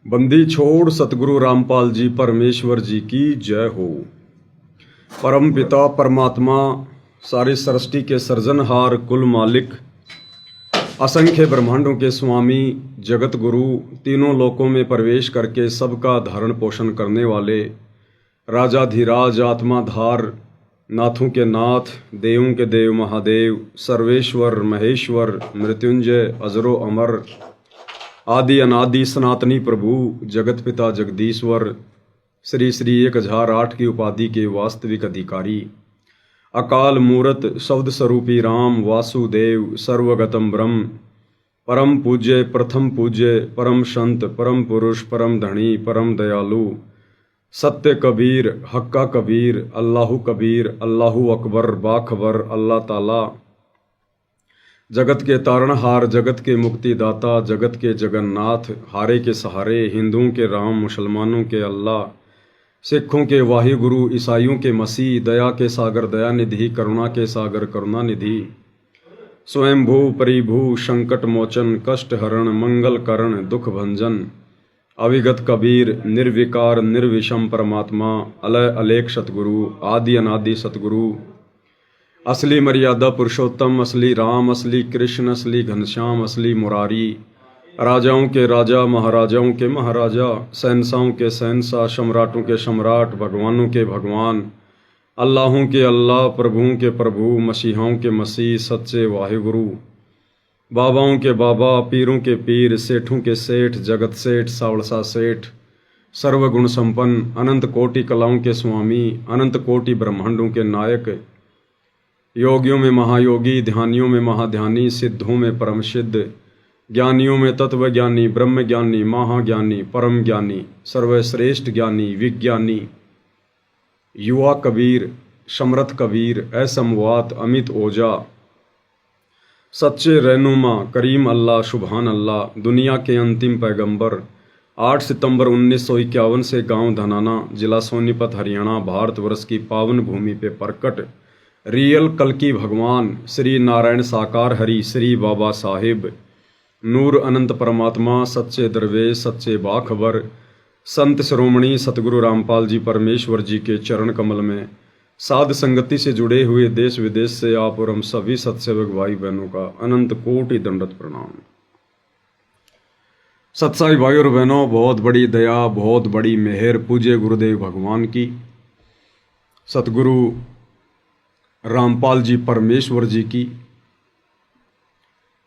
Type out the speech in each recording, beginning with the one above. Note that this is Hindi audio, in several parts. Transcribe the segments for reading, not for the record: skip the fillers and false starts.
बंदी छोड़ सतगुरु रामपाल जी परमेश्वर जी की जय हो। परम पिता परमात्मा सारी सृष्टि के सृजनहार कुल मालिक असंख्य ब्रह्मांडों के स्वामी जगत गुरु तीनों लोकों में प्रवेश करके सबका धारण पोषण करने वाले राजाधिराज आत्माधार नाथों के नाथ देवों के देव महादेव सर्वेश्वर महेश्वर मृत्युंजय अजरो अमर आदि अनादि सनातनी प्रभु जगत पिता जगदीश्वर श्री श्री 1008 की उपाधि के वास्तविक अधिकारी अकाल मूरत शब्द स्वरूपी राम वासुदेव सर्वगतम ब्रह्म परम पूज्य प्रथम पूज्य परम संत परम पुरुष परम धनी परम दयालु सत्य कबीर हक्का कबीर अल्लाहु कबीर अल्लाहु अकबर बाखबर अल्लाह ताला जगत के तारणहार जगत के मुक्तिदाता जगत के जगन्नाथ हारे के सहारे हिंदुओं के राम मुसलमानों के अल्लाह सिखों के वाहिगुरु ईसाइयों के मसीह दया के सागर दया निधि करुणा के सागर करुणा निधि स्वयंभू परिभू संकट मोचन कष्ट हरण मंगल करण दुख भंजन अविगत कबीर निर्विकार निर्विषम परमात्मा अलय अलेख सतगुरु आदि अनादि सतगुरु असली मर्यादा पुरुषोत्तम असली राम असली कृष्ण असली घनश्याम असली मुरारी राजाओं के राजा महाराजाओं के महाराजा शहंशाहों के शहंशाह सम्राटों के सम्राट भगवानों के भगवान अल्लाहों के अल्लाह प्रभुओं के प्रभु मसीहाओं के मसीह सच्चे वाहिगुरु बाबाओं के बाबा पीरों के पीर सेठों के सेठ जगत सेठ सावड़सा सेठ सर्वगुण संपन्न अनंत कोटि कलाओं के स्वामी अनंत कोटि ब्रह्मांडों के नायक योगियों में महायोगी ध्यानियों में महाध्यानी सिद्धों में परम सिद्ध ज्ञानियों में तत्व ज्ञानी ब्रह्म ज्ञानी महाज्ञानी परम ज्ञानी सर्वश्रेष्ठ ज्ञानी विज्ञानी युवा कबीर समर्थ कबीर असमवात अमित ओजा सच्चे रहनुमा करीम अल्लाह सुभान अल्लाह दुनिया के अंतिम पैगंबर 8 सितंबर 1951 से गांव धनाना जिला सोनीपत हरियाणा भारतवर्ष की पावन भूमि पे प्रकट रियल कल्कि भगवान श्री नारायण साकार हरि श्री बाबा साहिब नूर अनंत परमात्मा सच्चे दरवेश सच्चे बाखबर संत श्रोमणी सतगुरु रामपाल जी परमेश्वर जी के चरण कमल में साध संगति से जुड़े हुए देश विदेश से आप और हम सभी सत्सेवक भाई बहनों का अनंत कोटि दंडवत प्रणाम। सत्साई भाई और बहनों, बहुत बड़ी दया बहुत बड़ी मेहर पूज्य गुरुदेव भगवान की सतगुरु रामपाल जी परमेश्वर जी की,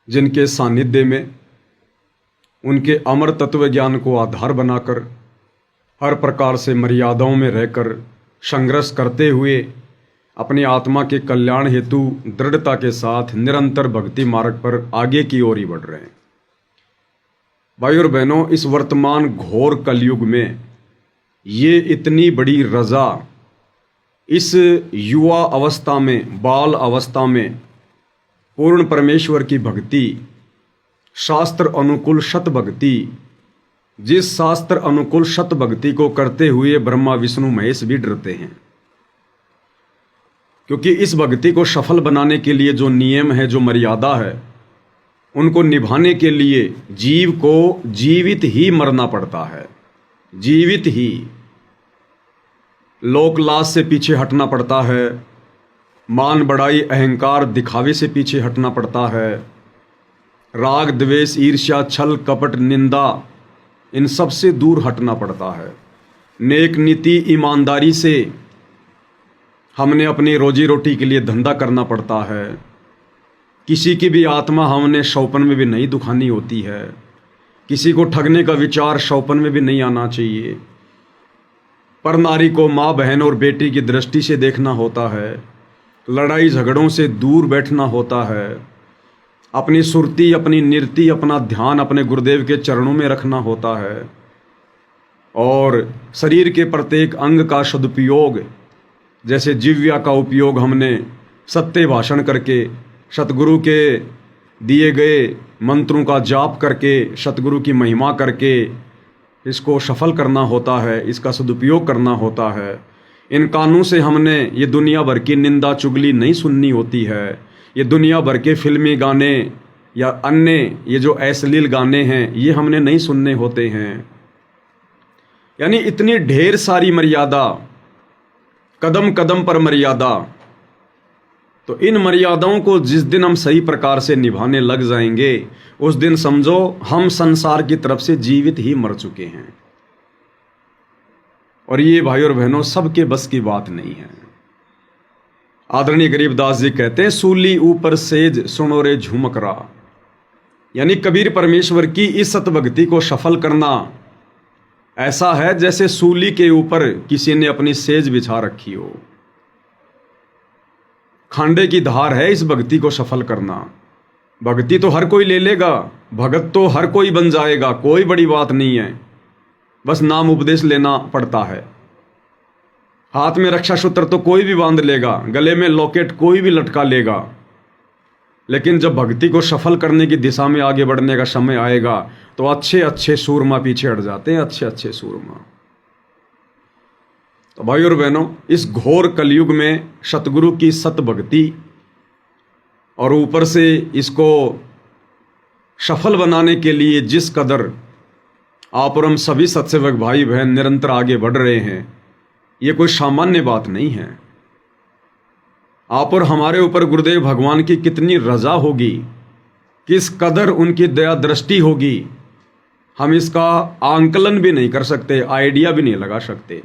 जिनके सानिध्य में उनके अमर तत्व ज्ञान को आधार बनाकर हर प्रकार से मर्यादाओं में रहकर संघर्ष करते हुए अपनी आत्मा के कल्याण हेतु दृढ़ता के साथ निरंतर भक्ति मार्ग पर आगे की ओर ही बढ़ रहे हैं। भाई और बहनों, इस वर्तमान घोर कलयुग में ये इतनी बड़ी रजा इस युवा अवस्था में बाल अवस्था में पूर्ण परमेश्वर की भक्ति शास्त्र अनुकूल शत भक्ति, जिस शास्त्र अनुकूल शत भक्ति को करते हुए ब्रह्मा विष्णु महेश भी डरते हैं, क्योंकि इस भक्ति को सफल बनाने के लिए जो नियम है जो मर्यादा है उनको निभाने के लिए जीव को जीवित ही मरना पड़ता है, जीवित ही लोक लाज से पीछे हटना पड़ता है, मान बढ़ाई अहंकार दिखावे से पीछे हटना पड़ता है, राग द्वेष ईर्ष्या छल कपट निंदा इन सब से दूर हटना पड़ता है। नेक नीति ईमानदारी से हमने अपनी रोजी रोटी के लिए धंधा करना पड़ता है। किसी की भी आत्मा हमने शौपन में भी नहीं दुखानी होती है। किसी को ठगने का विचार शौपन में भी नहीं आना चाहिए। पर नारी को माँ बहन और बेटी की दृष्टि से देखना होता है। लड़ाई झगड़ों से दूर बैठना होता है। अपनी सुरती अपनी निरति अपना ध्यान अपने गुरुदेव के चरणों में रखना होता है और शरीर के प्रत्येक अंग का सदुपयोग, जैसे जिह्वा का उपयोग हमने सत्य भाषण करके सतगुरु के दिए गए मंत्रों का जाप करके सतगुरु की महिमा करके इसको सफल करना होता है, इसका सदुपयोग करना होता है। इन कानों से हमने ये दुनिया भर की निंदा चुगली नहीं सुननी होती है। ये दुनिया भर के फिल्मी गाने या अन्य ये जो अश्लील गाने हैं ये हमने नहीं सुनने होते हैं। यानी इतनी ढेर सारी मर्यादा, कदम कदम पर मर्यादा। तो इन मर्यादाओं को जिस दिन हम सही प्रकार से निभाने लग जाएंगे, उस दिन समझो हम संसार की तरफ से जीवित ही मर चुके हैं। और ये भाई और बहनों सबके बस की बात नहीं है। आदरणीय गरीबदास जी कहते हैं, सूली ऊपर सेज सुनो रे झुमकरा। यानी कबीर परमेश्वर की इस सतभक्ति को सफल करना ऐसा है जैसे सूली के ऊपर किसी ने अपनी सेज बिछा रखी हो। खांडे की धार है इस भक्ति को सफल करना। भक्ति तो हर कोई ले लेगा, भगत तो हर कोई बन जाएगा, कोई बड़ी बात नहीं है। बस नाम उपदेश लेना पड़ता है। हाथ में रक्षा सूत्र तो कोई भी बांध लेगा, गले में लॉकेट कोई भी लटका लेगा, लेकिन जब भक्ति को सफल करने की दिशा में आगे बढ़ने का समय आएगा तो अच्छे अच्छे सूरमा पीछे हट जाते हैं, अच्छे अच्छे सूरमा। तो भाई और बहनों, इस घोर कलयुग में सतगुरु की सत भक्ति और ऊपर से इसको सफल बनाने के लिए जिस कदर आप और हम सभी सत्सेवक भाई बहन निरंतर आगे बढ़ रहे हैं, ये कोई सामान्य बात नहीं है। आप और हमारे ऊपर गुरुदेव भगवान की कितनी रजा होगी, किस कदर उनकी दया दृष्टि होगी, हम इसका आंकलन भी नहीं कर सकते, आइडिया भी नहीं लगा सकते।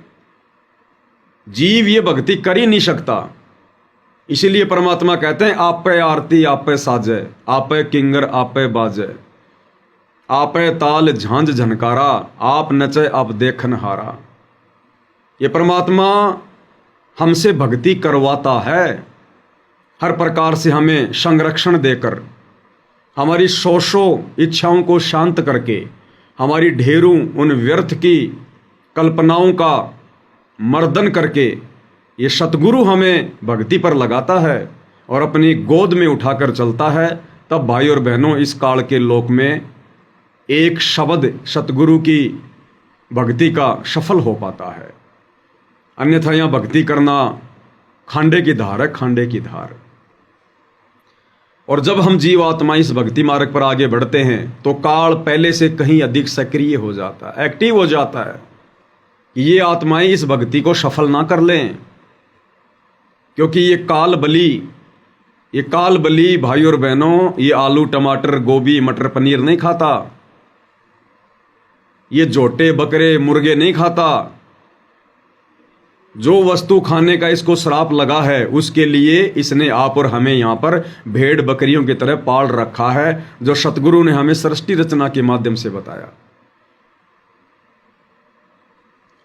जीव ये भक्ति कर ही नहीं सकता। इसीलिए परमात्मा कहते हैं, आप पे आरती आप पे साजे, आप पे किंगर आप पे बाजे, आप पे ताल झांझ झनकारा, आप नचे आप देखन हारा। ये परमात्मा हमसे भक्ति करवाता है, हर प्रकार से हमें संरक्षण देकर, हमारी शोषों इच्छाओं को शांत करके, हमारी ढेरों उन व्यर्थ की कल्पनाओं का मर्दन करके ये सतगुरु हमें भक्ति पर लगाता है और अपनी गोद में उठाकर चलता है। तब भाई और बहनों, इस काल के लोक में एक शब्द सतगुरु की भक्ति का सफल हो पाता है। अन्यथा यहाँ भक्ति करना खांडे की धार है, खांडे की धार। और जब हम जीवात्मा इस भक्ति मार्ग पर आगे बढ़ते हैं तो काल पहले से कहीं अधिक सक्रिय हो जाता है, एक्टिव हो जाता है कि ये आत्माएं इस भक्ति को सफल ना कर लें। क्योंकि ये काल बली भाई और बहनों, ये आलू टमाटर गोभी मटर पनीर नहीं खाता, ये जोटे बकरे मुर्गे नहीं खाता। जो वस्तु खाने का इसको श्राप लगा है, उसके लिए इसने आप और हमें यहाँ पर भेड़ बकरियों की तरह पाल रखा है, जो सतगुरु ने हमें सृष्टि रचना के माध्यम से बताया।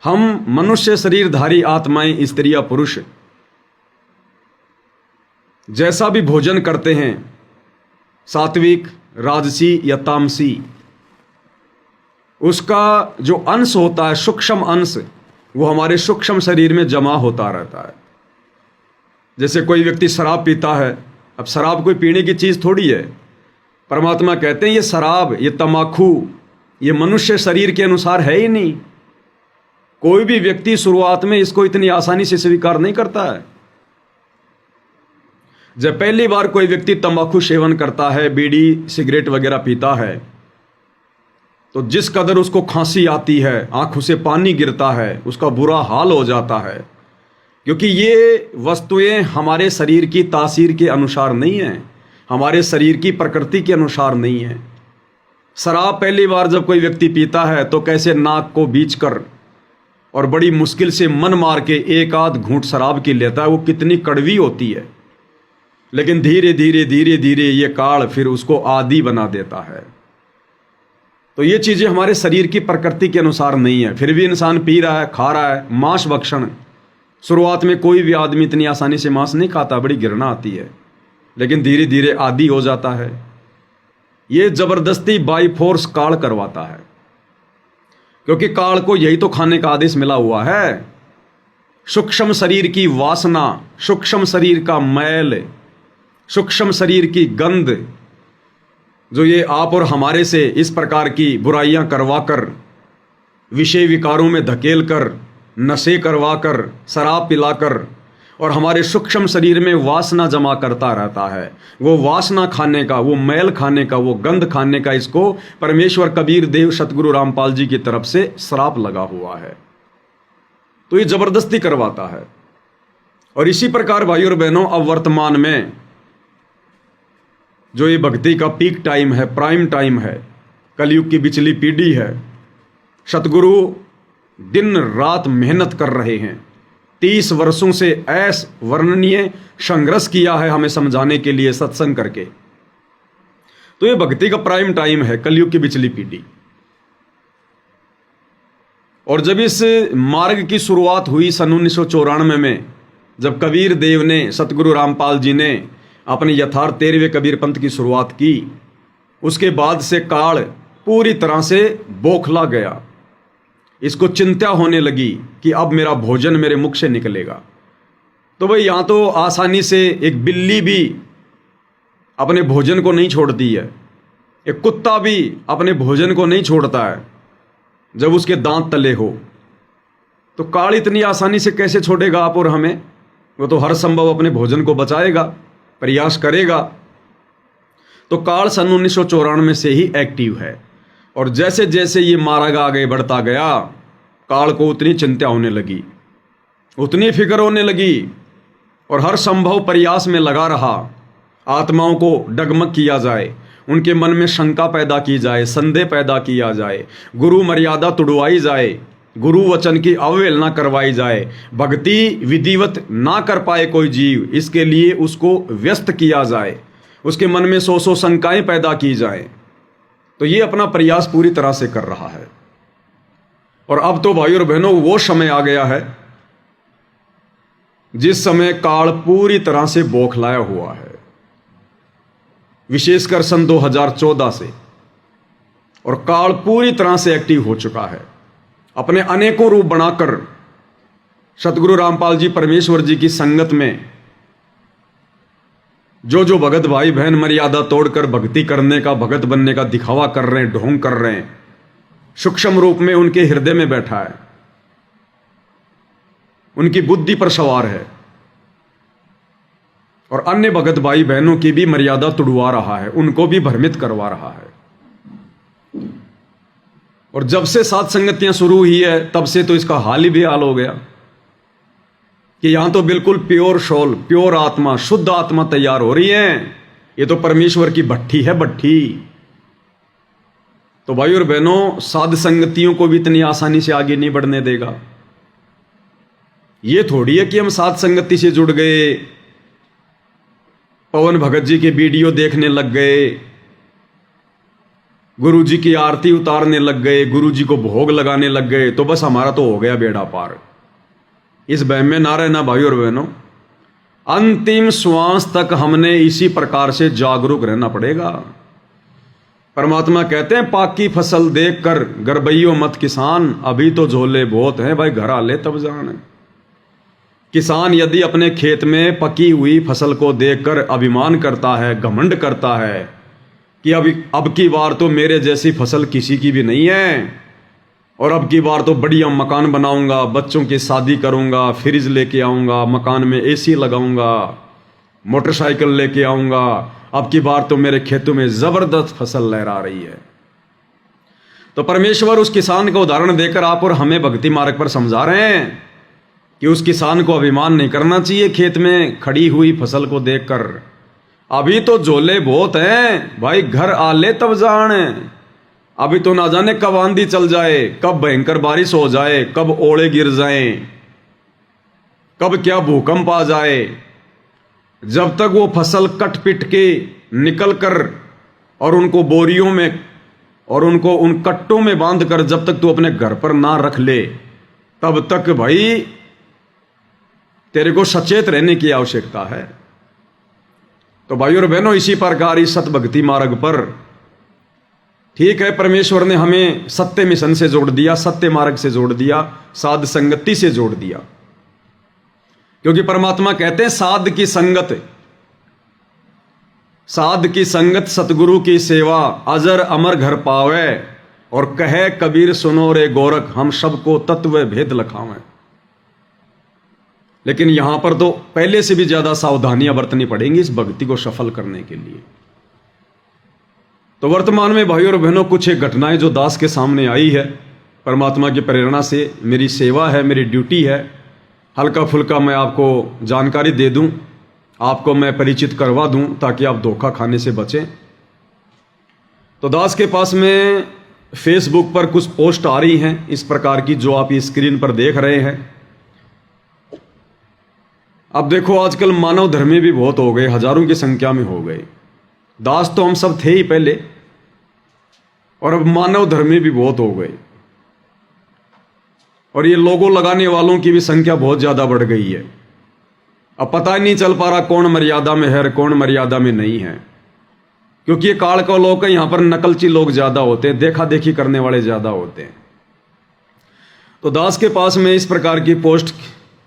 हम मनुष्य शरीरधारी आत्माएं, स्त्री या पुरुष, जैसा भी भोजन करते हैं, सात्विक राजसी या तामसी, उसका जो अंश होता है, सूक्ष्म अंश, वो हमारे सूक्ष्म शरीर में जमा होता रहता है। जैसे कोई व्यक्ति शराब पीता है, अब शराब कोई पीने की चीज़ थोड़ी है। परमात्मा कहते हैं ये शराब, ये तमाकू, ये मनुष्य शरीर के अनुसार है ही नहीं। कोई भी व्यक्ति शुरुआत में इसको इतनी आसानी से स्वीकार नहीं करता है। जब पहली बार कोई व्यक्ति तंबाकू सेवन करता है, बीड़ी सिगरेट वगैरह पीता है, तो जिस कदर उसको खांसी आती है, आंखों से पानी गिरता है, उसका बुरा हाल हो जाता है। क्योंकि ये वस्तुएं हमारे शरीर की तासीर के अनुसार नहीं है, हमारे शरीर की प्रकृति के अनुसार नहीं है। शराब पहली बार जब कोई व्यक्ति पीता है तो कैसे नाक को बीच कर और बड़ी मुश्किल से मन मार के एक आध घूंट शराब की लेता है, वो कितनी कड़वी होती है। लेकिन धीरे धीरे धीरे धीरे ये काल फिर उसको आदी बना देता है। तो ये चीज़ें हमारे शरीर की प्रकृति के अनुसार नहीं है, फिर भी इंसान पी रहा है, खा रहा है। मांस भक्षण, शुरुआत में कोई भी आदमी इतनी आसानी से मांस नहीं खाता, बड़ी घृणा आती है, लेकिन धीरे धीरे आदी हो जाता है। ये जबरदस्ती बाई फोर्स काल करवाता है, क्योंकि काल को यही तो खाने का आदेश मिला हुआ है। सूक्ष्म शरीर की वासना, सूक्ष्म शरीर का मैल, सूक्ष्म शरीर की गंध, जो ये आप और हमारे से इस प्रकार की बुराइयां करवाकर, विषय विकारों में धकेल कर, नशे करवाकर, शराब पिलाकर और हमारे सूक्ष्म शरीर में वासना जमा करता रहता है। वो वासना खाने का, वो मैल खाने का, वो गंध खाने का इसको परमेश्वर कबीर देव सतगुरु रामपाल जी की तरफ से श्राप लगा हुआ है। तो ये जबरदस्ती करवाता है। और इसी प्रकार भाइयों और बहनों, अब वर्तमान में जो ये भक्ति का पीक टाइम है, प्राइम टाइम है, कलयुग की बिचली पीढ़ी है, सतगुरु दिन रात मेहनत कर रहे हैं। 30 वर्षों से वर्णनीय संघर्ष किया है हमें समझाने के लिए सत्संग करके। तो ये भक्ति का प्राइम टाइम है, कलयुग की बिचली पीढ़ी। और जब इस मार्ग की शुरुआत हुई सन 1994 में, जब कबीर देव ने, सतगुरु रामपाल जी ने अपने यथार्थ 13वें कबीर पंथ की शुरुआत की, उसके बाद से काल पूरी तरह से बौखला गया। इसको चिंता होने लगी कि अब मेरा भोजन मेरे मुख से निकलेगा। तो भाई यहाँ तो आसानी से एक बिल्ली भी अपने भोजन को नहीं छोड़ती है, एक कुत्ता भी अपने भोजन को नहीं छोड़ता है जब उसके दांत तले हो। तो काल इतनी आसानी से कैसे छोड़ेगा आप और हमें? वो तो हर संभव अपने भोजन को बचाएगा, प्रयास करेगा। तो काल सन 1994 से ही एक्टिव है। और जैसे जैसे ये मार्ग आगे बढ़ता गया, काल को उतनी चिंता होने लगी, उतनी फिक्र होने लगी, और हर संभव प्रयास में लगा रहा। आत्माओं को डगमग किया जाए, उनके मन में शंका पैदा की जाए, संदेह पैदा किया जाए, गुरु मर्यादा तुड़वाई जाए, गुरु वचन की अवहेलना करवाई जाए, भक्ति विधिवत ना कर पाए कोई जीव, इसके लिए उसको व्यस्त किया जाए, उसके मन में सौ शंकाएं पैदा की जाए। तो ये अपना प्रयास पूरी तरह से कर रहा है। और अब तो भाइयों और बहनों, वो समय आ गया है जिस समय काल पूरी तरह से बौखलाया हुआ है, विशेषकर सन 2014 से। और काल पूरी तरह से एक्टिव हो चुका है, अपने अनेकों रूप बनाकर सतगुरु रामपाल जी परमेश्वर जी की संगत में जो जो भगत भाई बहन मर्यादा तोड़कर भक्ति करने का, भगत बनने का दिखावा कर रहे हैं, ढोंग कर रहे हैं, सूक्ष्म रूप में उनके हृदय में बैठा है, उनकी बुद्धि पर सवार है, और अन्य भगत भाई बहनों की भी मर्यादा तुड़वा रहा है, उनको भी भ्रमित करवा रहा है। और जब से सात संगतियां शुरू हुई है, तब से तो इसका हाल ही बेहाल हो गया कि यहां तो बिल्कुल प्योर सोल, प्योर आत्मा, शुद्ध आत्मा तैयार हो रही है। ये तो परमेश्वर की भट्ठी है, भट्ठी। तो भाई और बहनों, साध संगतियों को भी इतनी आसानी से आगे नहीं बढ़ने देगा। ये थोड़ी है कि हम साध संगति से जुड़ गए, पवन भगत जी के वीडियो देखने लग गए, गुरु जी की आरती उतारने लग गए, गुरु जी को भोग लगाने लग गए, तो बस हमारा तो हो गया बेड़ा पार। इस वहम में ना रहना भाई और बहनों। अंतिम श्वास तक हमने इसी प्रकार से जागरूक रहना पड़ेगा। परमात्मा कहते हैं, पाकी फसल देखकर गरबैयो मत किसान, अभी तो झोले बहुत हैं भाई, घर आले तब जान। किसान यदि अपने खेत में पकी हुई फसल को देखकर अभिमान करता है, घमंड करता है कि अब की बार तो मेरे जैसी फसल किसी की भी नहीं है, और अब की बार तो बढ़िया मकान बनाऊंगा, बच्चों की शादी करूंगा, फ्रिज लेके आऊंगा, मकान में एसी लगाऊंगा, मोटरसाइकिल लेके आऊंगा, अब की बार तो मेरे खेतों में जबरदस्त फसल लहरा रही है। तो परमेश्वर उस किसान का उदाहरण देकर आप और हमें भक्ति मार्ग पर समझा रहे हैं कि उस किसान को अभिमान नहीं करना चाहिए खेत में खड़ी हुई फसल को देखकर। अभी तो झोले बहुत हैं भाई, घर आले तब जान। अभी तो ना जाने कब आंधी चल जाए, कब भयंकर बारिश हो जाए, कब ओले गिर जाएं, कब क्या भूकंप आ जाए। जब तक वो फसल कट पिट के निकल कर और उनको बोरियों में और उनको उन कट्टों में बांध कर जब तक तू अपने घर पर ना रख ले, तब तक भाई तेरे को सचेत रहने की आवश्यकता है। तो भाइयों और बहनों, इसी प्रकार इस सत भक्ति मार्ग पर ठीक है, परमेश्वर ने हमें सत्य मिशन से जोड़ दिया, सत्य मार्ग से जोड़ दिया, साध संगति से जोड़ दिया। क्योंकि परमात्मा कहते हैं, साध की संगत सतगुरु की सेवा, अजर अमर घर पावे, और कहे कबीर सुनो रे गोरख, हम सबको तत्व भेद लखावें। लेकिन यहां पर तो पहले से भी ज्यादा सावधानियां बरतनी पड़ेंगी इस भक्ति को सफल करने के लिए। तो वर्तमान में भाइयों और बहनों कुछ एक घटनाएं जो दास के सामने आई है, परमात्मा की प्रेरणा से मेरी सेवा है, मेरी ड्यूटी है, हल्का फुल्का मैं आपको जानकारी दे दूं, आपको मैं परिचित करवा दूं ताकि आप धोखा खाने से बचें। तो दास के पास में फेसबुक पर कुछ पोस्ट आ रही हैं इस प्रकार की जो आप इस स्क्रीन पर देख रहे हैं। अब देखो आजकल मानव धर्मी भी बहुत हो गए, हजारों की संख्या में हो गए। दास तो हम सब थे ही पहले, और अब मानव धर्मी भी बहुत हो गए, और ये लोगो लगाने वालों की भी संख्या बहुत ज्यादा बढ़ गई है। अब पता ही नहीं चल पा रहा कौन मर्यादा में है और कौन मर्यादा में नहीं है, क्योंकि ये काल का लोग है, यहां पर नकलची लोग ज्यादा होते हैं, देखा देखी करने वाले ज्यादा होते हैं। तो दास के पास में इस प्रकार की पोस्ट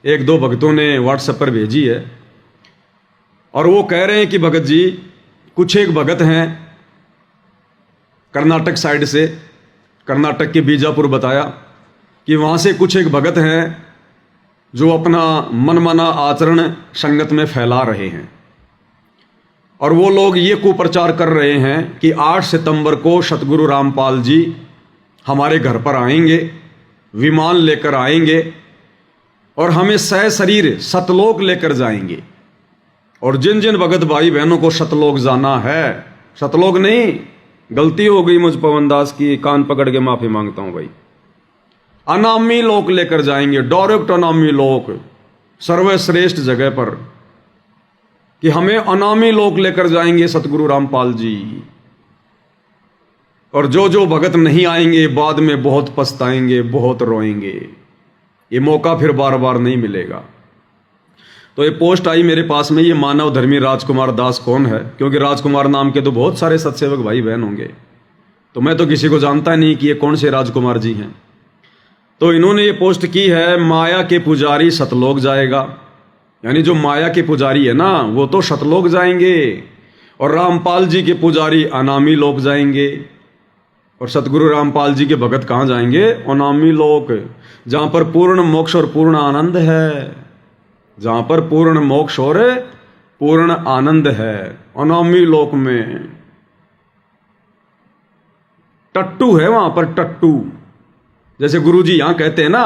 एक दो भक्तों ने व्हाट्सएप पर भेजी है, और वो कह रहे हैं कि भगत जी, कुछ एक भगत हैं कर्नाटक साइड से, कर्नाटक के बीजापुर बताया कि वहां से कुछ एक भगत हैं जो अपना मनमाना आचरण संगत में फैला रहे हैं, और वो लोग ये कुप्रचार कर रहे हैं कि 8 सितंबर को सतगुरु रामपाल जी हमारे घर पर आएंगे, विमान लेकर आएंगे और हमें सशरीर सतलोक लेकर जाएंगे। और जिन जिन भगत भाई बहनों को सतलोक जाना है, सतलोक नहीं, गलती हो गई मुझ पवन दास की, कान पकड़ के माफी मांगता हूं भाई, अनामी लोक लेकर जाएंगे, डायरेक्ट अनामी लोक, सर्वश्रेष्ठ जगह पर, कि हमें अनामी लोक लेकर जाएंगे सतगुरु रामपाल जी। और जो जो भगत नहीं आएंगे बाद में बहुत पछताएंगे, बहुत रोएंगे, ये मौका फिर बार बार नहीं मिलेगा। तो ये पोस्ट आई मेरे पास में, ये मानव धर्मी राजकुमार दास कौन है, क्योंकि राजकुमार नाम के तो बहुत सारे सत्सेवक भाई बहन होंगे, तो मैं तो किसी को जानता नहीं कि ये कौन से राजकुमार जी हैं। तो इन्होंने ये पोस्ट की है, माया के पुजारी सतलोक जाएगा, यानी जो माया के पुजारी है ना वो तो सतलोक जाएंगे, और रामपाल जी के पुजारी अनामी लोक जाएंगे। और सतगुरु रामपाल जी के भगत कहाँ जाएंगे? अनामी लोक, जहां पर पूर्ण मोक्ष और पूर्ण आनंद है, जहां पर पूर्ण मोक्ष और पूर्ण आनंद है, अनामी लोक में। टट्टू है वहां पर, टट्टू, जैसे गुरुजी यहां कहते हैं ना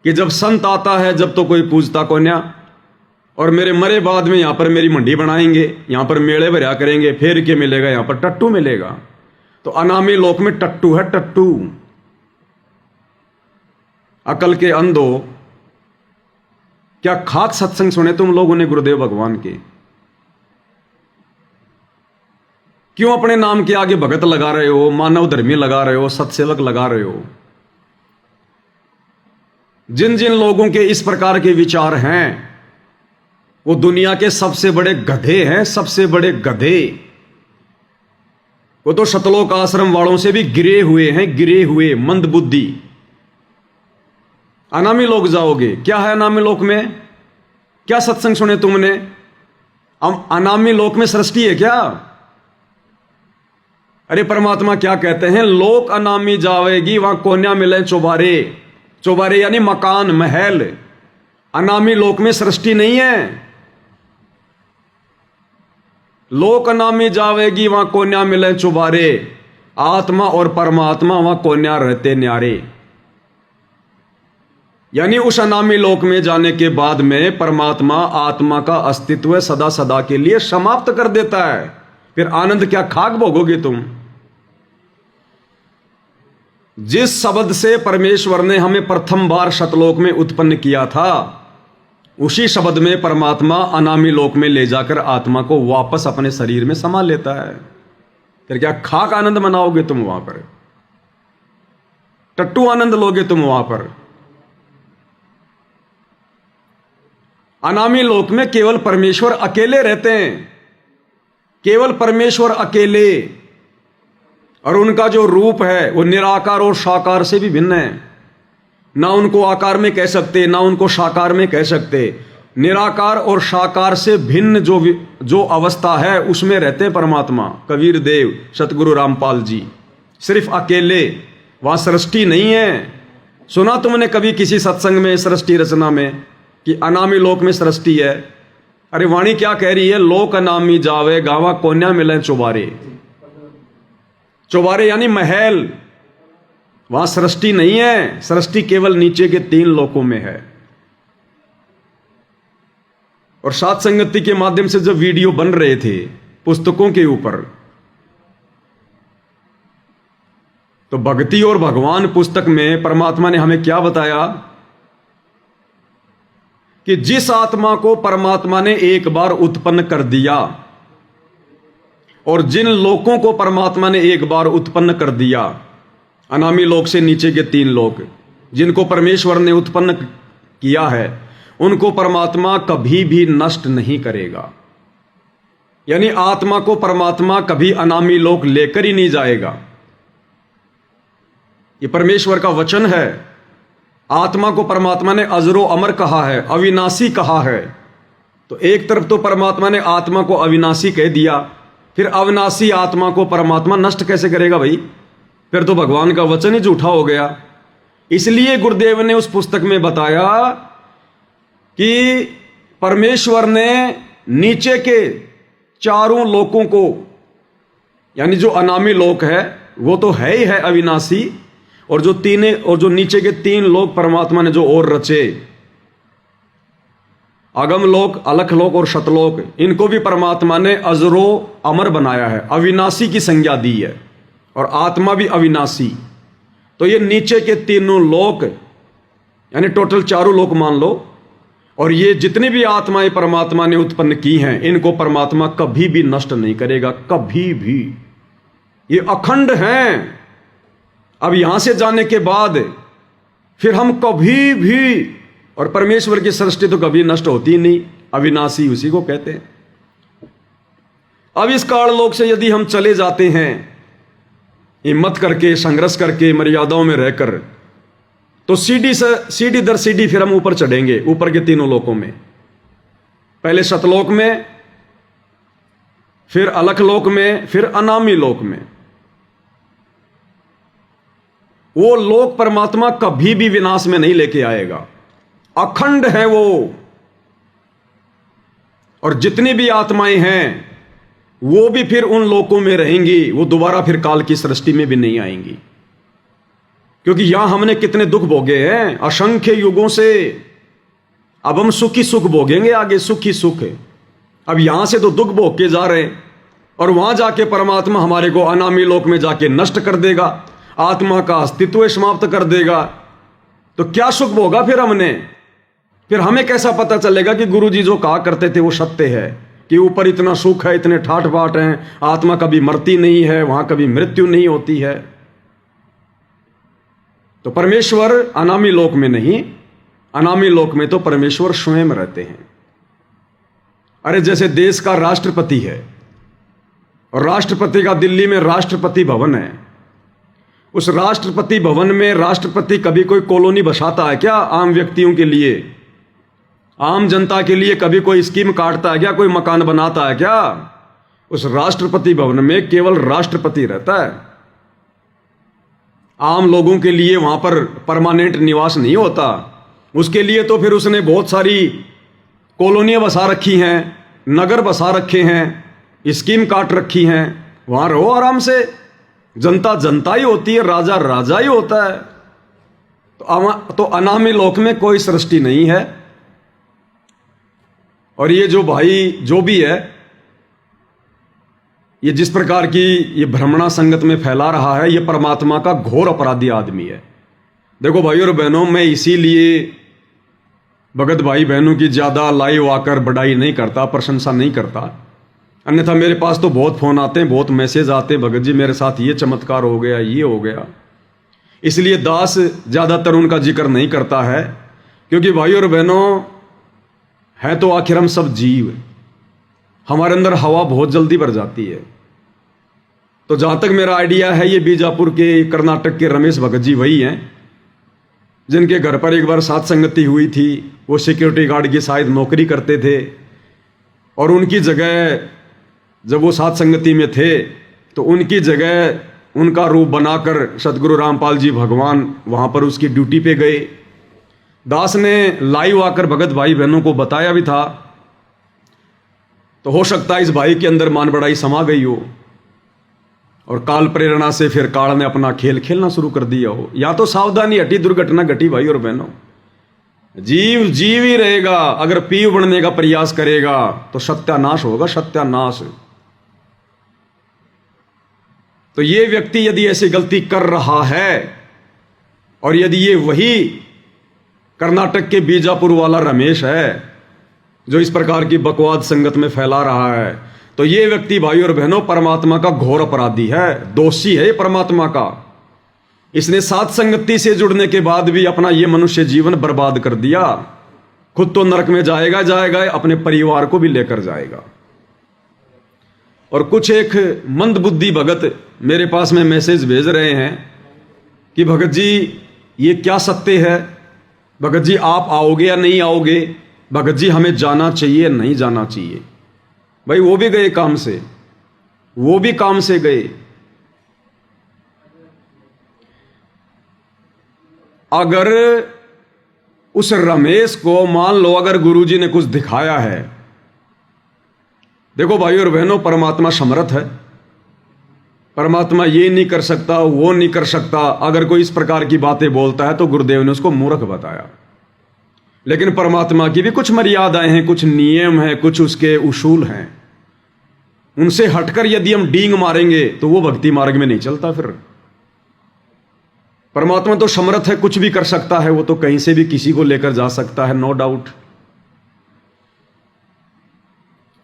कि जब संत आता है जब तो कोई पूजता को न्या, और मेरे मरे बाद में यहां पर मेरी मंडी बनाएंगे, यहां पर मेले भरा करेंगे, फेर के मिलेगा, यहां पर टट्टू मिलेगा। तो अनामी लोक में टट्टू है, टट्टू। अकल के अंधो, क्या खाक सत्संग सुने तुम लोगों ने गुरुदेव भगवान के? क्यों अपने नाम के आगे भगत लगा रहे हो, मानव धर्मी लगा रहे हो, सत्सेवक लगा रहे हो? जिन जिन लोगों के इस प्रकार के विचार हैं वो दुनिया के सबसे बड़े गधे हैं, सबसे बड़े गधे। वो तो सतलोक आश्रम वालों से भी गिरे हुए हैं, गिरे हुए, मंदबुद्धि। अनामी लोक जाओगे, क्या है अनामी लोक में? क्या सत्संग सुने तुमने? अनामी लोक में सृष्टि है क्या? अरे परमात्मा क्या कहते हैं, लोक अनामी जावेगी वहां कोन्या मिले चौबारे, चौबारे यानी मकान, महल। अनामी लोक में सृष्टि नहीं है। लोक अनामी जावेगी वहां कोन्या मिले चौबारे, आत्मा और परमात्मा वहां कोन्या रहते न्यारे। यानी उस अनामी लोक में जाने के बाद में परमात्मा आत्मा का अस्तित्व सदा सदा के लिए समाप्त कर देता है। फिर आनंद क्या खाक भोगोगे तुम? जिस शब्द से परमेश्वर ने हमें प्रथम बार सतलोक में उत्पन्न किया था, उसी शब्द में परमात्मा अनामी लोक में ले जाकर आत्मा को वापस अपने शरीर में समा लेता है। फिर क्या खाक आनंद मनाओगे तुम वहां पर? टट्टू आनंद लोगे तुम वहां पर? अनामी लोक में केवल परमेश्वर अकेले रहते हैं, केवल परमेश्वर अकेले, और उनका जो रूप है वो निराकार और साकार से भी भिन्न है। ना उनको आकार में कह सकते, ना उनको साकार में कह सकते। निराकार और साकार से भिन्न जो अवस्था है उसमें रहते हैं परमात्मा, कबीर देव, सतगुरु रामपाल जी, सिर्फ अकेले। वहां सृष्टि नहीं है। सुना तुमने कभी किसी सत्संग में सृष्टि रचना में? कि अनामी लोक में सृष्टि है। अरे वाणी क्या कह रही है? लोक अनामी जावे गावा कोन्या मिले चौबारे। चौबारे यानी महल, वहां सृष्टि नहीं है। सृष्टि केवल नीचे के 3 लोकों में है। और सात संगति के माध्यम से जब वीडियो बन रहे थे पुस्तकों के ऊपर, तो भक्ति और भगवान पुस्तक में परमात्मा ने हमें क्या बताया कि जिस आत्मा को परमात्मा ने एक बार उत्पन्न कर दिया और जिन लोकों को परमात्मा ने एक बार उत्पन्न कर दिया, अनामी लोक से नीचे के 3 लोक जिनको परमेश्वर ने उत्पन्न किया है, उनको परमात्मा कभी भी नष्ट नहीं करेगा। यानी आत्मा को परमात्मा कभी अनामी लोक लेकर ही नहीं जाएगा। ये परमेश्वर का वचन है। आत्मा को परमात्मा ने अजरो अमर कहा है, अविनाशी कहा है। तो एक तरफ तो परमात्मा ने आत्मा को अविनाशी कह दिया, फिर अविनाशी आत्मा को परमात्मा नष्ट कैसे करेगा भाई? फिर तो भगवान का वचन ही झूठा हो गया। इसलिए गुरुदेव ने उस पुस्तक में बताया कि परमेश्वर ने नीचे के 4 लोकों को, यानी जो अनामी लोक है वो तो है ही है अविनाशी, और जो नीचे के 3 लोक परमात्मा ने जो और रचे, अगम लोक, अलख लोक और शतलोक, इनको भी परमात्मा ने अजरो अमर बनाया है, अविनाशी की संज्ञा दी है, और आत्मा भी अविनाशी। तो ये नीचे के 3 लोक यानी टोटल 4 लोक मान लो, और ये जितनी भी आत्माएं परमात्मा ने उत्पन्न की हैं, इनको परमात्मा कभी भी नष्ट नहीं करेगा, कभी भी। ये अखंड हैं। अब यहां से जाने के बाद फिर हम कभी भी, और परमेश्वर की सृष्टि तो कभी नष्ट होती नहीं, अविनाशी उसी को कहते हैं। अब इस काल लोक से यदि हम चले जाते हैं हिम्मत करके, संघर्ष करके, मर्यादाओं में रहकर, तो सीढ़ी दर सीढ़ी फिर हम ऊपर चढ़ेंगे, ऊपर के 3 लोकों में। पहले शतलोक में, फिर अलख लोक में, फिर अनामी लोक में। वो लोक परमात्मा कभी भी विनाश में नहीं लेके आएगा, अखंड है वो। और जितनी भी आत्माएं हैं वो भी फिर उन लोकों में रहेंगी, वो दोबारा फिर काल की सृष्टि में भी नहीं आएंगी। क्योंकि यहां हमने कितने दुख भोगे हैं असंख्य युगों से। अब हम सुखी सुख भोगेंगे आगे, सुखी सुख। अब यहां से तो दुख भोग के जा रहे हैं, और वहां जाके परमात्मा हमारे को अनामी लोक में जाके नष्ट कर देगा, आत्मा का अस्तित्व समाप्त कर देगा। तो क्या सुख भोगा फिर हमने? फिर हमें कैसा पता चलेगा कि गुरुजी जो कहा करते थे वो सत्य है, कि ऊपर इतना सुख है, इतने ठाठ बाट हैं, आत्मा कभी मरती नहीं है, वहां कभी मृत्यु नहीं होती है। तो परमेश्वर अनामी लोक में नहीं, अनामी लोक में तो परमेश्वर स्वयं रहते हैं। अरे जैसे देश का राष्ट्रपति है, और राष्ट्रपति का दिल्ली में राष्ट्रपति भवन है, उस राष्ट्रपति भवन में राष्ट्रपति कभी कोई कॉलोनी बसाता है क्या आम व्यक्तियों के लिए? आम जनता के लिए कभी कोई स्कीम काटता है क्या? कोई मकान बनाता है क्या? उस राष्ट्रपति भवन में केवल राष्ट्रपति रहता है। आम लोगों के लिए वहां पर परमानेंट निवास नहीं होता। उसके लिए तो फिर उसने बहुत सारी कॉलोनियां बसा रखी हैं, नगर बसा रखे हैं, स्कीम काट रखी हैं। वहां रहो आराम से, जनता जनता ही होती है, राजा राजा ही होता है। तो अनामी लोक में कोई सृष्टि नहीं है। और ये जो भाई जो भी है, ये जिस प्रकार की ये भ्रमणा संगत में फैला रहा है, ये परमात्मा का घोर अपराधी आदमी है। देखो भाई और बहनों, मैं इसीलिए भगत भाई बहनों की ज्यादा लाइव आकर बढ़ाई नहीं करता, प्रशंसा नहीं करता। अन्यथा मेरे पास तो बहुत फोन आते हैं, बहुत मैसेज आते हैं, भगत जी मेरे साथ ये चमत्कार हो गया, ये हो गया। इसलिए दास ज्यादातर उनका जिक्र नहीं करता है, क्योंकि भाई और बहनों है तो आखिर हम सब जीव, हमारे अंदर हवा बहुत जल्दी भर जाती है। तो जहां तक मेरा आइडिया है, ये बीजापुर के, कर्नाटक के रमेश भगत जी वही हैं जिनके घर पर एक बार साथ संगति हुई थी। वो सिक्योरिटी गार्ड की शायद नौकरी करते थे, और उनकी जगह जब वो साथ संगति में थे तो उनकी जगह उनका रूप बनाकर सतगुरु रामपाल जी भगवान वहां पर उसकी ड्यूटी पे गए। दास ने लाइव आकर भगत भाई बहनों को बताया भी था, तो हो सकता है इस भाई के अंदर मान बढ़ाई समा गई हो और काल प्रेरणा से फिर काल ने अपना खेल खेलना शुरू कर दिया हो, या तो सावधानी हटी, दुर्घटना घटी भाई और बहनों। जीव जीव ही रहेगा, अगर पीव बनने का प्रयास करेगा तो सत्यानाश होगा, सत्यानाश। तो ये व्यक्ति यदि ऐसी गलती कर रहा है और यदि ये वही कर्नाटक के बीजापुर वाला रमेश है जो इस प्रकार की बकवाद संगत में फैला रहा है, तो ये व्यक्ति भाई और बहनों परमात्मा का घोर अपराधी है, दोषी है परमात्मा का। इसने सात संगति से जुड़ने के बाद भी अपना ये मनुष्य जीवन बर्बाद कर दिया। खुद तो नरक में जाएगा जाएगा, अपने परिवार को भी लेकर जाएगा। और कुछ एक मंदबुद्धि भगत मेरे पास में मैसेज भेज रहे हैं कि भगत जी ये क्या सत्य है, भगत जी आप आओगे या नहीं आओगे, भगत जी हमें जाना चाहिए नहीं जाना चाहिए। भाई वो भी गए काम से, वो भी काम से गए। अगर उस रमेश को मान लो अगर गुरुजी ने कुछ दिखाया है, देखो भाई और बहनों परमात्मा समर्थ है, परमात्मा ये नहीं कर सकता वो नहीं कर सकता। अगर कोई इस प्रकार की बातें बोलता है तो गुरुदेव ने उसको मूर्ख बताया। लेकिन परमात्मा की भी कुछ मर्यादाएं हैं, कुछ नियम हैं, कुछ उसके उसूल हैं। उनसे हटकर यदि हम डींग मारेंगे तो वो भक्ति मार्ग में नहीं चलता। फिर परमात्मा तो समर्थ है, कुछ भी कर सकता है, वो तो कहीं से भी किसी को लेकर जा सकता है, नो डाउट।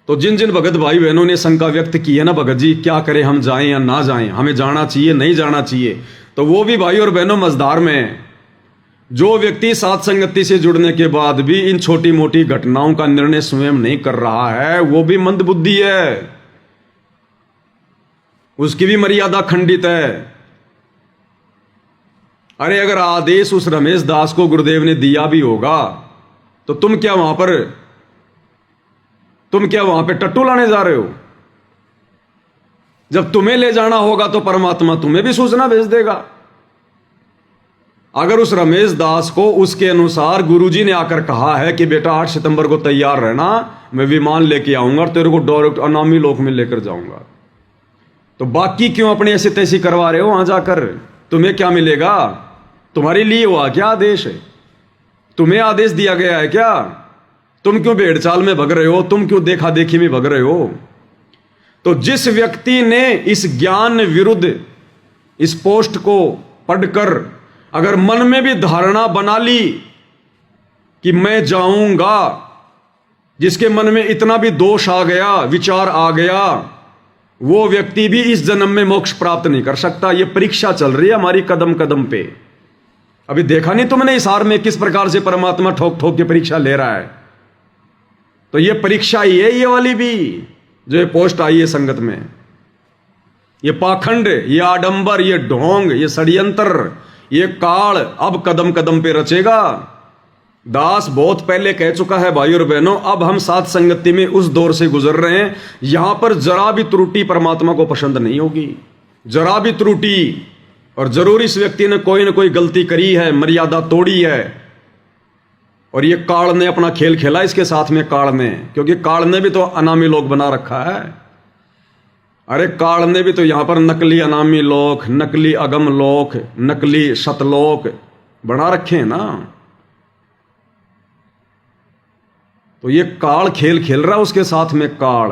तो जिन जिन भगत भाई बहनों ने शंका व्यक्त की है ना, भगत जी क्या करें, हम जाएं या ना जाएं, हमें जाना चाहिए नहीं जाना चाहिए, तो वो भी भाई और बहनों मजदार में। जो व्यक्ति सात संगति से जुड़ने के बाद भी इन छोटी मोटी घटनाओं का निर्णय स्वयं नहीं कर रहा है, वो भी मंदबुद्धि है, उसकी भी मर्यादा खंडित है। अरे अगर आदेश उस रमेश दास को गुरुदेव ने दिया भी होगा तो तुम क्या वहां पे टट्टू लाने जा रहे हो? जब तुम्हें ले जाना होगा तो परमात्मा तुम्हें भी सूचना भेज देगा। अगर उस रमेश दास को उसके अनुसार गुरुजी ने आकर कहा है कि बेटा 8 सितंबर को तैयार रहना, मैं विमान लेके आऊंगा और तेरे को डायरेक्ट अनामी लोक में लेकर जाऊंगा, तो बाकी क्यों अपने ऐसे तैसी करवा रहे हो? वहां जाकर तुम्हें क्या मिलेगा? तुम्हारे लिए हुआ क्या आदेश है? तुम्हें आदेश दिया गया है क्या? तुम क्यों भेड़ चाल में भग रहे हो? तुम क्यों देखा देखी में भग रहे हो? तो जिस व्यक्ति ने इस ज्ञान विरुद्ध इस पोस्ट को पढ़कर अगर मन में भी धारणा बना ली कि मैं जाऊंगा, जिसके मन में इतना भी दोष आ गया, विचार आ गया, वो व्यक्ति भी इस जन्म में मोक्ष प्राप्त नहीं कर सकता। ये परीक्षा चल रही है हमारी कदम कदम पे। अभी देखा नहीं तुमने इस हार में किस प्रकार से परमात्मा ठोक ठोक के परीक्षा ले रहा है? तो ये परीक्षा ही है ये वाली भी, जो ये पोस्ट आई है संगत में। ये पाखंड, ये आडंबर, ये ढोंग, ये षड्यंत्र, ये काल अब कदम कदम पे रचेगा। दास बहुत पहले कह चुका है भाई और बहनों, अब हम साथ संगति में उस दौर से गुजर रहे हैं, यहां पर जरा भी त्रुटि परमात्मा को पसंद नहीं होगी, जरा भी त्रुटि। और जरूर इस व्यक्ति ने कोई ना कोई गलती करी है, मर्यादा तोड़ी है, और ये काल ने अपना खेल खेला इसके साथ में, काल ने, क्योंकि काल ने भी तो अनामी लोक बना रखा है। अरे काल ने भी तो यहां पर नकली अनामी लोक, नकली अगम लोक, नकली सतलोक बना रखे हैं ना। तो ये काल खेल खेल रहा है उसके साथ में काल,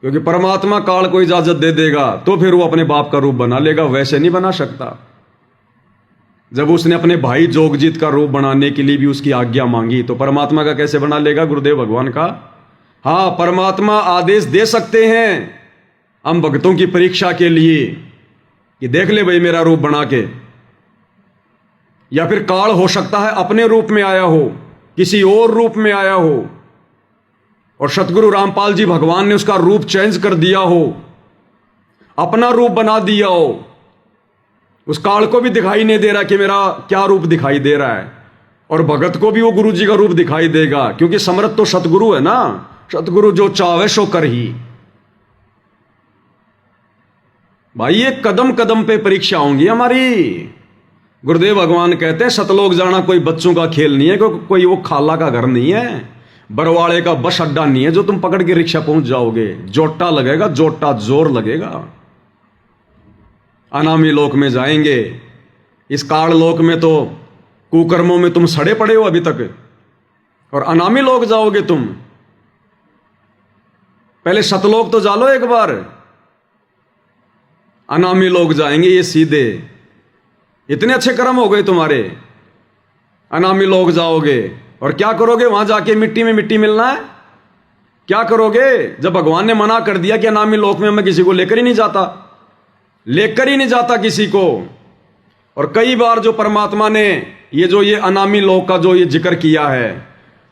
क्योंकि परमात्मा काल को इजाजत दे देगा तो फिर वो अपने बाप का रूप बना लेगा, वैसे नहीं बना सकता। जब उसने अपने भाई जोगजीत का रूप बनाने के लिए भी उसकी आज्ञा मांगी, तो परमात्मा का कैसे बना लेगा? गुरुदेव भगवान का। हाँ, परमात्मा आदेश दे सकते हैं हम भक्तों की परीक्षा के लिए कि देख ले भाई मेरा रूप बना के, या फिर काल हो सकता है अपने रूप में आया हो, किसी और रूप में आया हो, और सतगुरु रामपाल जी भगवान ने उसका रूप चेंज कर दिया हो, अपना रूप बना दिया हो। उस काल को भी दिखाई नहीं दे रहा कि मेरा क्या रूप दिखाई दे रहा है, और भगत को भी वो गुरु जी का रूप दिखाई देगा, क्योंकि समर्थ तो सतगुरु है ना। सतगुरु जो चाहे सो कर ही। भाई ये कदम कदम पे परीक्षा होंगी हमारी, गुरुदेव भगवान कहते हैं सतलोक जाना कोई बच्चों का खेल नहीं है, कोई वो खाला का घर नहीं है, बरवाड़े का बस अड्डा नहीं है जो तुम पकड़ के रिक्शा पहुंच जाओगे। जोटा लगेगा, जोटा जोर लगेगा। अनामी लोक में जाएंगे। इस काल लोक में तो कुकर्मों में तुम सड़े पड़े हो अभी तक, और अनामी लोक जाओगे तुम। पहले सतलोक तो जालो एक बार, अनामी लोग जाएंगे ये सीधे। इतने अच्छे कर्म हो गए तुम्हारे, अनामी लोग जाओगे और क्या करोगे? वहां जाके मिट्टी में मिट्टी मिलना है? क्या करोगे जब भगवान ने मना कर दिया कि अनामी लोक में मैं किसी को लेकर ही नहीं जाता, लेकर ही नहीं जाता किसी को। और कई बार जो परमात्मा ने ये अनामी लोक का जो ये जिक्र किया है,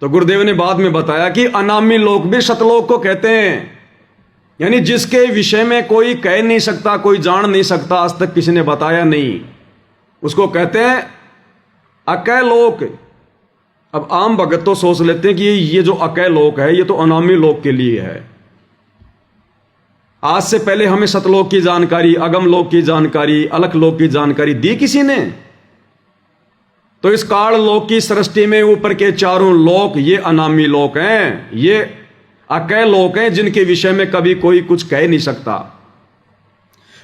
तो गुरुदेव ने बाद में बताया कि अनामी लोक भी सतलोक को कहते हैं। यानी जिसके विषय में कोई कह नहीं सकता, कोई जान नहीं सकता, आज तक किसी ने बताया नहीं, उसको कहते हैं अकय लोक। अब आम भगत तो सोच लेते हैं कि ये जो अकय लोक है ये तो अनामी लोक के लिए है। आज से पहले हमें सतलोक की जानकारी, अगम लोक की जानकारी, अलख लोक की जानकारी दी किसी ने? तो इस काल लोक की सृष्टि में ऊपर के चारों लोक ये अनामी लोक हैं, ये अकय लोक हैं जिनके विषय में कभी कोई कुछ कह नहीं सकता।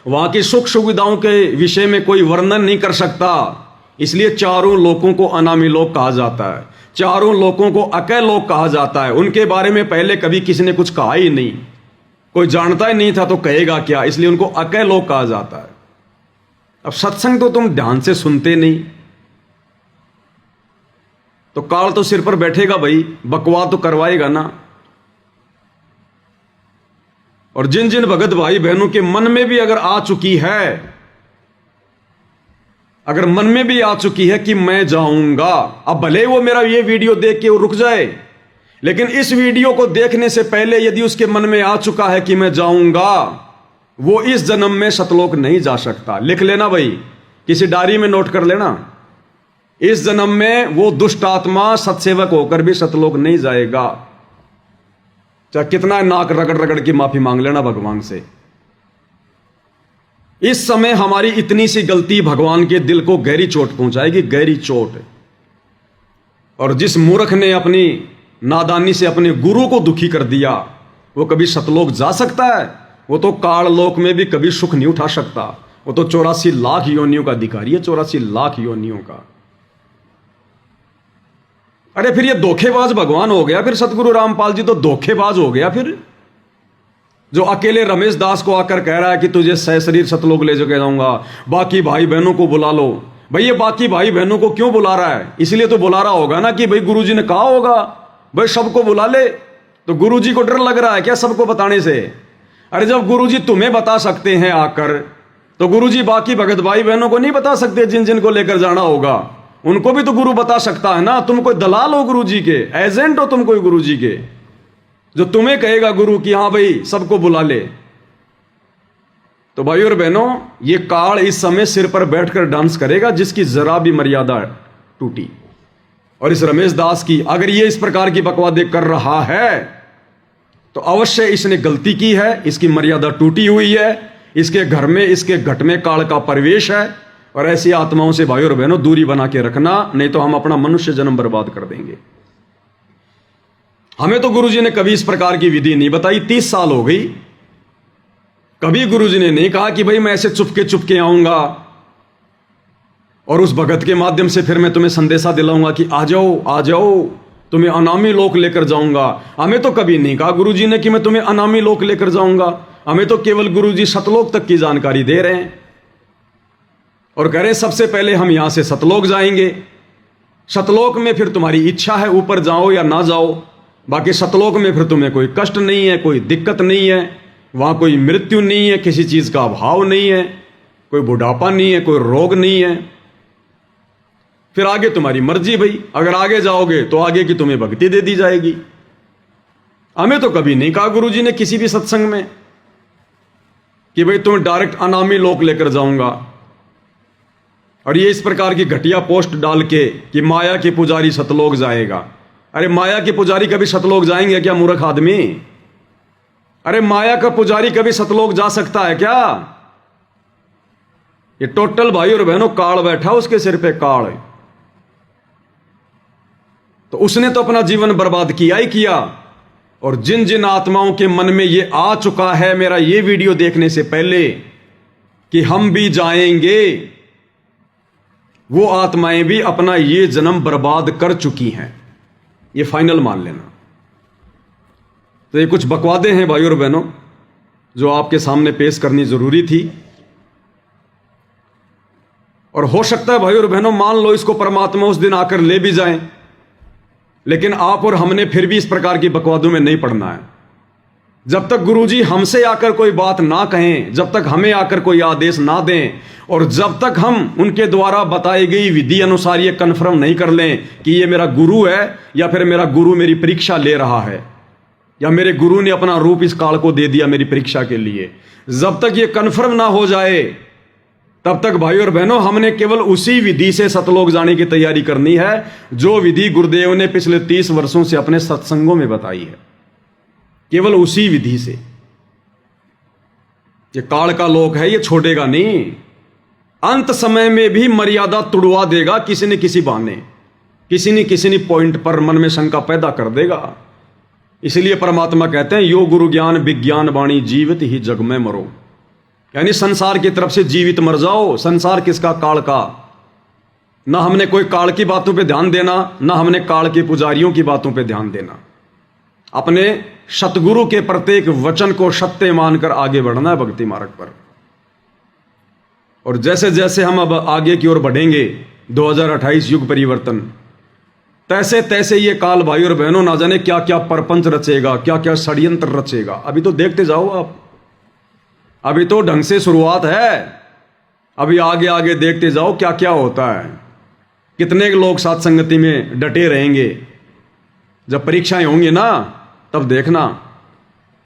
वहां की सुख सुविधाओं के विषय में कोई वर्णन नहीं कर सकता, इसलिए चारों लोकों को अनामी लोक कहा जाता है, चारों लोकों को अकय लोक कहा जाता है। उनके बारे में पहले कभी किसी ने कुछ कहा ही नहीं, कोई जानता ही नहीं था तो कहेगा क्या, इसलिए उनको अकय लोक कहा जाता है। अब सत्संग तो तुम ध्यान से सुनते नहीं, तो काल तो सिर पर बैठेगा भाई, बकवास तो करवाएगा ना। और जिन जिन भगत भाई बहनों के मन में भी अगर आ चुकी है, अगर मन में भी आ चुकी है कि मैं जाऊंगा, अब भले वो मेरा ये वीडियो देख के वो रुक जाए, लेकिन इस वीडियो को देखने से पहले यदि उसके मन में आ चुका है कि मैं जाऊंगा, वो इस जन्म में सतलोक नहीं जा सकता। लिख लेना भाई, किसी डायरी में नोट कर लेना, इस जन्म में वो दुष्ट आत्मा सत्सेवक होकर भी सतलोक नहीं जाएगा। चाहे कितना नाक रगड़ रगड़ की माफी मांग लेना भगवान से। इस समय हमारी इतनी सी गलती भगवान के दिल को गहरी चोट पहुंचाएगी, गहरी चोट। और जिस मूर्ख ने अपनी नादानी से अपने गुरु को दुखी कर दिया, वो कभी सतलोक जा सकता है? वो तो काल लोक में भी कभी सुख नहीं उठा सकता। वो तो 84 लाख योनियों का अधिकारी है, 84 लाख योनियों का। अरे फिर ये धोखेबाज भगवान हो गया, फिर सतगुरु रामपाल जी तो धोखेबाज हो गया। फिर जो अकेले रमेश दास को आकर कह रहा है कि तुझे सहशरीर सतलोक ले जाके जाऊंगा, बाकी भाई बहनों को बुला लो। भाई ये बाकी भाई बहनों को क्यों बुला रहा है? इसलिए तो बुला रहा होगा ना कि भाई गुरुजी ने कहा होगा भाई सबको बुला ले। तो गुरुजी को डर लग रहा है क्या सबको बताने से? अरे जब गुरुजी तुम्हें बता सकते हैं आकर, तो गुरुजी बाकी भगत भाई बहनों को नहीं बता सकते? जिन जिन को लेकर जाना होगा उनको भी तो गुरु बता सकता है ना। तुम कोई दलाल हो गुरुजी के, एजेंट हो तुम कोई गुरुजी के, जो तुम्हें कहेगा गुरु कि हाँ भाई सबको बुला ले। तो भाई और बहनों, ये काल इस समय सिर पर बैठकर डांस करेगा जिसकी जरा भी मर्यादा टूटी। और इस रमेश दास की अगर ये इस प्रकार की बकवादे कर रहा है तो अवश्य इसने गलती की है, इसकी मर्यादा टूटी हुई है, इसके घर में, इसके घट में काल का प्रवेश है। और ऐसी आत्माओं से भाई और बहनों दूरी बना के रखना, नहीं तो हम अपना मनुष्य जन्म बर्बाद कर देंगे। हमें तो गुरुजी ने कभी इस प्रकार की विधि नहीं बताई, 30 साल हो गई, कभी गुरुजी ने नहीं कहा कि भाई मैं ऐसे चुपके चुपके आऊंगा और उस भगत के माध्यम से फिर मैं तुम्हें संदेशा दिलाऊंगा कि आ जाओ आ जाओ, तुम्हें अनामी लोक लेकर जाऊंगा। हमें तो कभी नहीं कहा गुरुजी ने कि मैं तुम्हें अनामी लोक लेकर जाऊंगा। हमें तो केवल गुरुजी सतलोक तक की जानकारी दे रहे हैं और कह रहे हैं सबसे पहले हम यहां से सतलोक जाएंगे। सतलोक में फिर तुम्हारी इच्छा है ऊपर जाओ या ना जाओ, बाकी सतलोक में फिर तुम्हें कोई कष्ट नहीं है, कोई दिक्कत नहीं है, वहां कोई मृत्यु नहीं है, किसी चीज का अभाव नहीं है, कोई बुढ़ापा नहीं है, कोई रोग नहीं है। फिर आगे तुम्हारी मर्जी भाई, अगर आगे जाओगे तो आगे की तुम्हें भक्ति दे दी जाएगी। हमें तो कभी नहीं कहा गुरुजी ने किसी भी सत्संग में कि भाई तुम्हें डायरेक्ट अनामी लोक लेकर जाऊंगा। और ये इस प्रकार की घटिया पोस्ट डाल के कि माया के पुजारी सतलोक जाएगा। अरे माया के पुजारी कभी सतलोक जाएंगे क्या मूर्ख आदमी? अरे माया का पुजारी कभी सतलोक जा सकता है क्या? ये टोटल भाई और बहनों काल बैठा उसके सिर पे काल है। तो उसने तो अपना जीवन बर्बाद किया ही किया। और जिन जिन आत्माओं के मन में ये आ चुका है मेरा ये वीडियो देखने से पहले कि हम भी जाएंगे, वो आत्माएं भी अपना ये जन्म बर्बाद कर चुकी हैं, ये फाइनल मान लेना। तो ये कुछ बकवादे हैं भाई और बहनों जो आपके सामने पेश करनी जरूरी थी। और हो सकता है भाई और बहनों मान लो इसको परमात्मा उस दिन आकर ले भी जाएं, लेकिन आप और हमने फिर भी इस प्रकार की बकवादों में नहीं पड़ना है। जब तक गुरुजी हमसे आकर कोई बात ना कहें, जब तक हमें आकर कोई आदेश ना दें, और जब तक हम उनके द्वारा बताई गई विधि अनुसार ये कन्फर्म नहीं कर लें कि ये मेरा गुरु है या फिर मेरा गुरु मेरी परीक्षा ले रहा है या मेरे गुरु ने अपना रूप इस काल को दे दिया मेरी परीक्षा के लिए, जब तक ये कन्फर्म ना हो जाए तब तक भाई और बहनों हमने केवल उसी विधि से सतलोक जाने की तैयारी करनी है जो विधि गुरुदेव ने पिछले 30 वर्षों से अपने सत्संगों में बताई है। केवल उसी विधि से। ये काल का लोक है, ये छोड़ेगा नहीं। अंत समय में भी मर्यादा तुड़वा देगा किसी न किसी बहाने, किसी न पॉइंट पर मन में शंका पैदा कर देगा। इसलिए परमात्मा कहते हैं यो गुरु ज्ञान विज्ञान वाणी जीवित ही जग में मरो, यानी संसार की तरफ से जीवित मर जाओ। संसार किसका? काल का। ना हमने कोई काल की बातों पे ध्यान देना, ना हमने काल के पुजारियों की बातों पे ध्यान देना। अपने सतगुरु के प्रत्येक वचन को सत्य मानकर आगे बढ़ना है भक्ति मार्ग पर। और जैसे जैसे हम अब आगे की ओर बढ़ेंगे 2028 युग परिवर्तन, तैसे तैसे ये काल भाई और बहनों ना जाने क्या क्या परपंच रचेगा, क्या क्या षड्यंत्र रचेगा। अभी तो देखते जाओ आप, अभी तो ढंग से शुरुआत है। अभी आगे आगे देखते जाओ क्या क्या होता है। कितने लोग साथ संगति में डटे रहेंगे। जब परीक्षाएं होंगी ना तब देखना।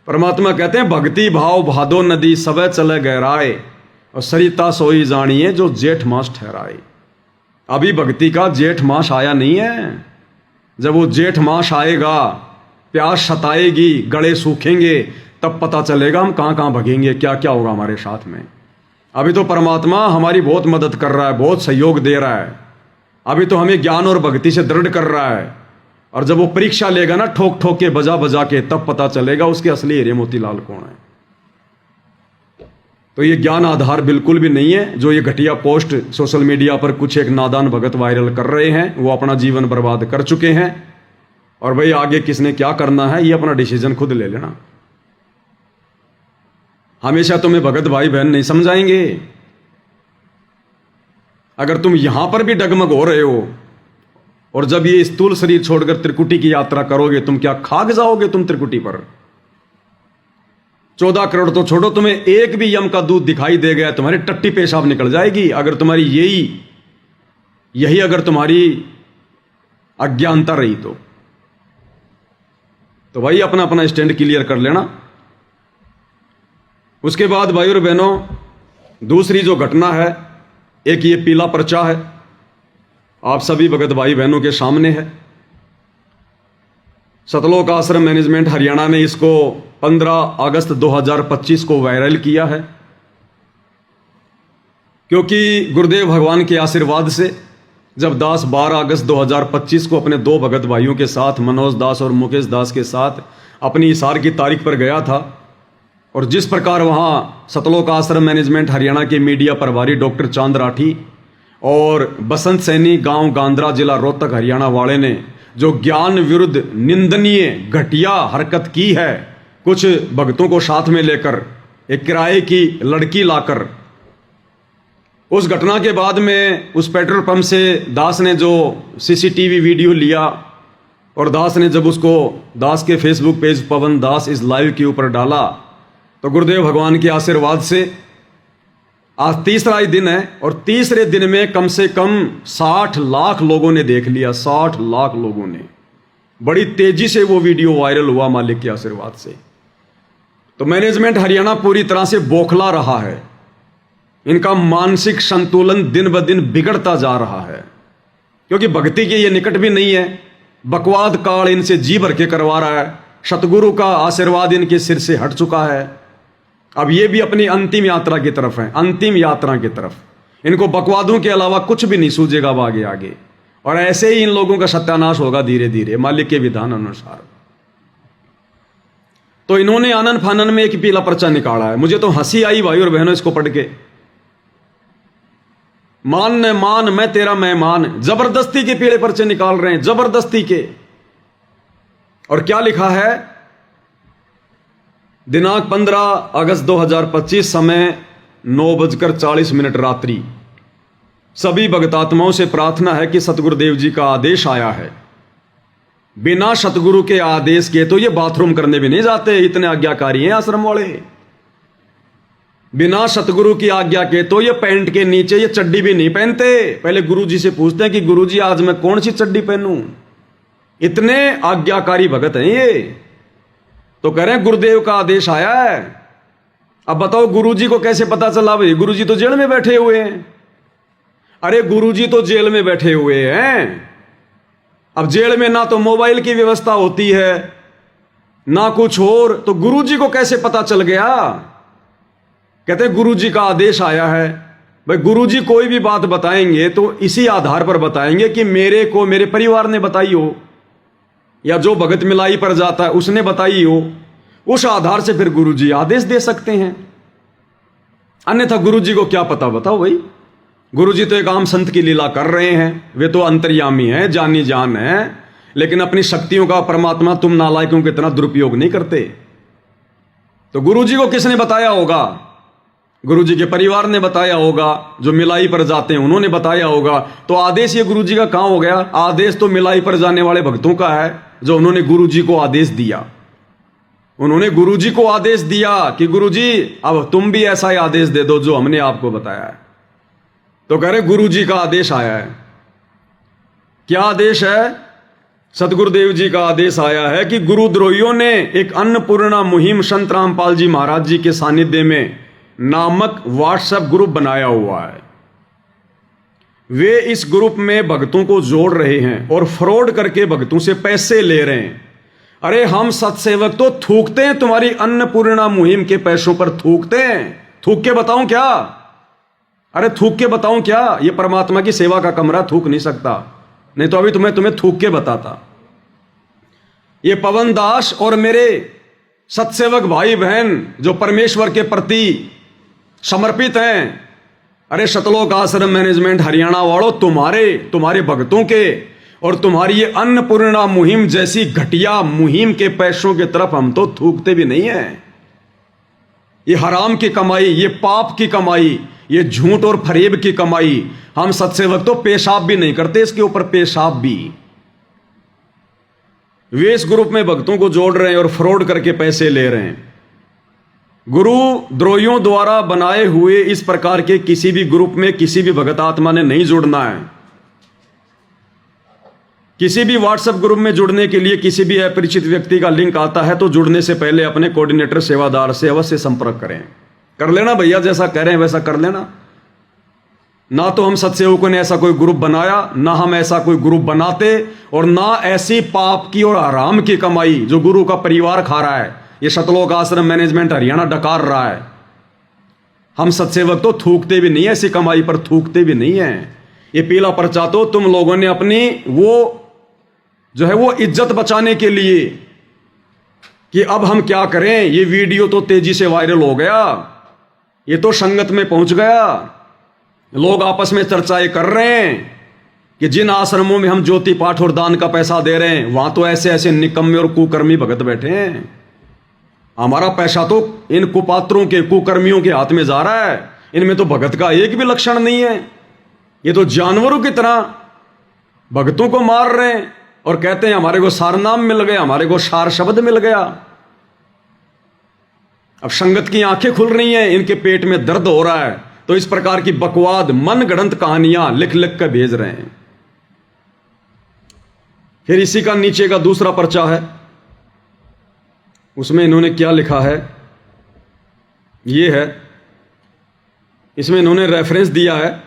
परमात्मा कहते हैं भक्ति भाव भादो नदी सबे चले गहराए और सरिता सोई जानिए जो जेठ मास ठहराए। अभी भक्ति का जेठ मास आया नहीं है। जब वो जेठ मास आएगा, प्यास सताएगी, गले सूखेंगे, तब पता चलेगा हम कहां कहां भगेंगे, क्या क्या होगा हमारे साथ में। अभी तो परमात्मा हमारी बहुत मदद कर रहा है, बहुत सहयोग दे रहा है। अभी तो हमें ज्ञान और भक्ति से दृढ़ कर रहा है। और जब वो परीक्षा लेगा ना ठोक ठोक के बजा बजा के, तब पता चलेगा उसके असली हीरे मोतीलाल कौन है। तो ये ज्ञान आधार बिल्कुल भी नहीं है। जो ये घटिया पोस्ट सोशल मीडिया पर कुछ एक नादान भगत वायरल कर रहे हैं, वो अपना जीवन बर्बाद कर चुके हैं। और भाई आगे किसने क्या करना है ये अपना डिसीजन खुद ले लेना। हमेशा तुम्हें भगत भाई बहन नहीं समझाएंगे। अगर तुम यहां पर भी डगमग हो रहे हो और जब ये स्थूल शरीर छोड़कर त्रिकुटी की यात्रा करोगे, तुम क्या खाक जाओगे तुम त्रिकुटी पर। 14 करोड़ तो छोड़ो, तुम्हें एक भी यम का दूध दिखाई दे गया तुम्हारी टट्टी पेशाब निकल जाएगी। अगर तुम्हारी यही अगर तुम्हारी अज्ञानता रही तो भाई अपना अपना स्टैंड क्लियर कर लेना। उसके बाद भाई और बहनों दूसरी जो घटना है, एक ये पीला पर्चा है, आप सभी भगत भाई बहनों के सामने है। सतलोक आश्रम मैनेजमेंट हरियाणा ने इसको 15 अगस्त 2025 को वायरल किया है, क्योंकि गुरुदेव भगवान के आशीर्वाद से जब दास 12 अगस्त 2025 को अपने 2 भगत भाइयों के साथ मनोज दास और मुकेश दास के साथ अपनी इशार की तारीख पर गया था, और जिस प्रकार वहाँ सतलोक आश्रम मैनेजमेंट हरियाणा के मीडिया प्रभारी डॉक्टर चांद राठी और बसंत सैनी गांव गांद्रा जिला रोहतक हरियाणा वाले ने जो ज्ञान विरुद्ध निंदनीय घटिया हरकत की है, कुछ भक्तों को साथ में लेकर एक किराए की लड़की लाकर, उस घटना के बाद में उस पेट्रोल पंप से दास ने जो सीसीटीवी वीडियो लिया और दास ने जब उसको दास के फेसबुक पेज पवन दास इस लाइव के ऊपर डाला, तो गुरुदेव भगवान के आशीर्वाद से आज तीसरा ही दिन है और तीसरे दिन में कम से कम 60 लाख लोगों ने देख लिया। 60 लाख लोगों ने, बड़ी तेजी से वो वीडियो वायरल हुआ मालिक के आशीर्वाद से। तो मैनेजमेंट हरियाणा पूरी तरह से बौखला रहा है। इनका मानसिक संतुलन दिन ब दिन बिगड़ता जा रहा है, क्योंकि भक्ति के ये निकट भी नहीं है। बकवाद काल इनसे जी भर के करवा रहा है। सतगुरु का आशीर्वाद इनके सिर से हट चुका है। अब ये भी अपनी अंतिम यात्रा की तरफ है, अंतिम यात्रा की तरफ। इनको बकवादों के अलावा कुछ भी नहीं सूझेगा अब आगे आगे, और ऐसे ही इन लोगों का सत्यानाश होगा धीरे धीरे मालिक के विधान अनुसार। तो इन्होंने आनन फानन में एक पीला पर्चा निकाला है। मुझे तो हंसी आई भाई और बहनों इसको पढ़ के। मान न मान मैं तेरा मेहमान, जबरदस्ती के पीले पर्चे निकाल रहे हैं, जबरदस्ती के। और क्या लिखा है, दिनांक 15 अगस्त 2025, समय 9:40 रात्रि। सभी भगतात्माओं से प्रार्थना है कि सतगुरुदेव जी का आदेश आया है। बिना सतगुरु के आदेश के तो ये बाथरूम करने भी नहीं जाते, इतने आज्ञाकारी हैं आश्रम वाले। बिना सतगुरु की आज्ञा के तो ये पैंट के नीचे ये चड्डी भी नहीं पहनते। पहले गुरुजी से पूछते हैं कि गुरुजी आज मैं कौन सी चड्डी पहनूं। इतने आज्ञाकारी भगत हैं ये। तो कह रहे हैं गुरुदेव का आदेश आया है। अब बताओ गुरुजी को कैसे पता चला भाई? गुरुजी तो जेल में बैठे हुए हैं। अरे गुरुजी तो जेल में बैठे हुए हैं। अब जेल में ना तो मोबाइल की व्यवस्था होती है ना कुछ और, तो गुरुजी को कैसे पता चल गया? कहते हैं गुरुजी का आदेश आया है। भाई गुरुजी कोई भी बात बताएंगे तो इसी आधार पर बताएंगे कि मेरे को मेरे परिवार ने बताई हो, या जो भगत मिलाई पर जाता है उसने बताई हो। उस आधार से फिर गुरुजी आदेश दे सकते हैं, अन्यथा गुरुजी को क्या पता? बताओ भाई। गुरुजी तो एक आम संत की लीला कर रहे हैं, वे तो अंतर्यामी हैं, जानी जान है, लेकिन अपनी शक्तियों का परमात्मा तुम नालायकों की तरह दुरुपयोग नहीं करते। तो गुरुजी को किसने बताया होगा? गुरुजी के परिवार ने बताया होगा, जो मिलाई पर जाते हैं उन्होंने बताया होगा। तो आदेश ये गुरुजी का कहां हो गया? आदेश तो मिलाई पर जाने वाले भक्तों का है, जो उन्होंने गुरुजी को आदेश दिया। उन्होंने गुरुजी को आदेश दिया कि गुरुजी अब तुम भी ऐसा ही आदेश दे दो जो हमने आपको बताया है। तो कह रहे गुरुजी का आदेश आया है। क्या आदेश है? सतगुरुदेव जी का आदेश आया है कि गुरुद्रोहियों ने एक अन्नपूर्णा मुहिम संत रामपाल जी महाराज जी के सानिध्य में नामक व्हाट्सएप ग्रुप बनाया हुआ है। वे इस ग्रुप में भक्तों को जोड़ रहे हैं और फ्रॉड करके भक्तों से पैसे ले रहे हैं। अरे हम सत्सेवक तो थूकते हैं तुम्हारी अन्नपूर्णा मुहिम के पैसों पर, थूकते हैं। थूक के बताऊं क्या? अरे थूक के बताऊं क्या? ये परमात्मा की सेवा का कमरा, थूक नहीं सकता, नहीं तो अभी तुम्हें थूक के बताता। ये पवन दास और मेरे सत्सेवक भाई बहन जो परमेश्वर के प्रति समर्पित हैं, अरे सतलोक आश्रम मैनेजमेंट हरियाणा वालों, तुम्हारे भक्तों के और तुम्हारी ये अन्नपूर्णा मुहिम जैसी घटिया मुहिम के पैसों की तरफ हम तो थूकते भी नहीं है। ये हराम की कमाई, ये पाप की कमाई, ये झूठ और फरेब की कमाई, हम सत्सेवक तो पेशाब भी नहीं करते इसके ऊपर, पेशाब भी। वे इस ग्रुप में भक्तों को जोड़ रहे हैं और फ्रॉड करके पैसे ले रहे हैं। गुरु द्रोहियों द्वारा बनाए हुए इस प्रकार के किसी भी ग्रुप में किसी भी भगत आत्मा ने नहीं जुड़ना है। किसी भी व्हाट्सएप ग्रुप में जुड़ने के लिए किसी भी अपरिचित व्यक्ति का लिंक आता है तो जुड़ने से पहले अपने कोऑर्डिनेटर सेवादार से अवश्य संपर्क करें। कर लेना भैया, जैसा कह रहे हैं वैसा कर लेना। ना तो हम सत्सेवकों ने ऐसा कोई ग्रुप बनाया, ना हम ऐसा कोई ग्रुप बनाते, और ना ऐसी पाप की और हराम की कमाई जो गुरु का परिवार खा रहा है, ये सतलोक आश्रम मैनेजमेंट हरियाणा डकार रहा है। हम सत्सेवक तो थूकते भी नहीं है, ऐसी कमाई पर थूकते भी नहीं है। ये पीला पर्चा तो तुम लोगों ने अपनी वो जो है वो इज्जत बचाने के लिए कि अब हम क्या करें, ये वीडियो तो तेजी से वायरल हो गया, ये तो संगत में पहुंच गया, लोग आपस में चर्चाएं कर रहे हैं कि जिन आश्रमों में हम ज्योति पाठ और दान का पैसा दे रहे हैं वहां तो ऐसे ऐसे निकम्मे और कुकर्मी भगत बैठे हैं। हमारा पैसा तो इन कुपात्रों के कुकर्मियों के हाथ में जा रहा है, इनमें तो भगत का एक भी लक्षण नहीं है। ये तो जानवरों की तरह भगतों को मार रहे हैं और कहते हैं हमारे को सार नाम मिल गया, हमारे को सार शब्द मिल गया। अब संगत की आंखें खुल रही हैं, इनके पेट में दर्द हो रहा है, तो इस प्रकार की बकवाद मन गढ़ंत कहानियां लिख लिख कर भेज रहे हैं। फिर इसी का नीचे का दूसरा पर्चा है, उसमें इन्होंने क्या लिखा है, ये है, इसमें इन्होंने रेफरेंस दिया है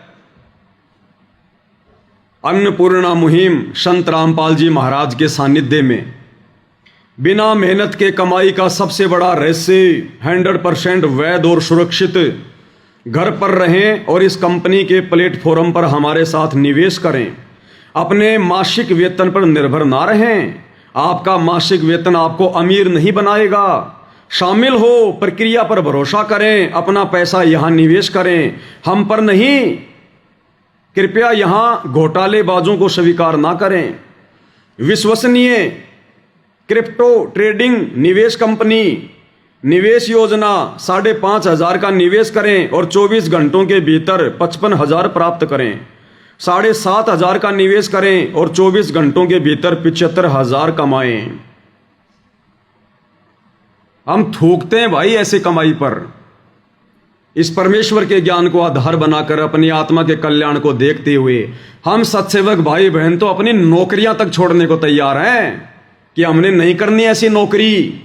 अन्नपूर्णा मुहिम संत रामपाल जी महाराज के सानिध्य में बिना मेहनत के कमाई का सबसे बड़ा रहस्य 100% वैध और सुरक्षित घर पर रहें और इस कंपनी के प्लेटफॉर्म पर हमारे साथ निवेश करें। अपने मासिक वेतन पर निर्भर ना रहें। आपका मासिक वेतन आपको अमीर नहीं बनाएगा। शामिल हो, प्रक्रिया पर भरोसा करें, अपना पैसा यहां निवेश करें, हम पर नहीं। कृपया यहां घोटालेबाजों को स्वीकार ना करें। विश्वसनीय क्रिप्टो ट्रेडिंग निवेश कंपनी, निवेश योजना 5,500 का निवेश करें और 24 घंटों के भीतर 55,000 प्राप्त करें। 7,500 का निवेश करें और 24 घंटों के भीतर 75,000 कमाएं। हम थूकते हैं भाई ऐसी कमाई पर। इस परमेश्वर के ज्ञान को आधार बनाकर अपनी आत्मा के कल्याण को देखते हुए हम सत्सेवक भाई बहन तो अपनी नौकरियां तक छोड़ने को तैयार हैं कि हमने नहीं करनी ऐसी नौकरी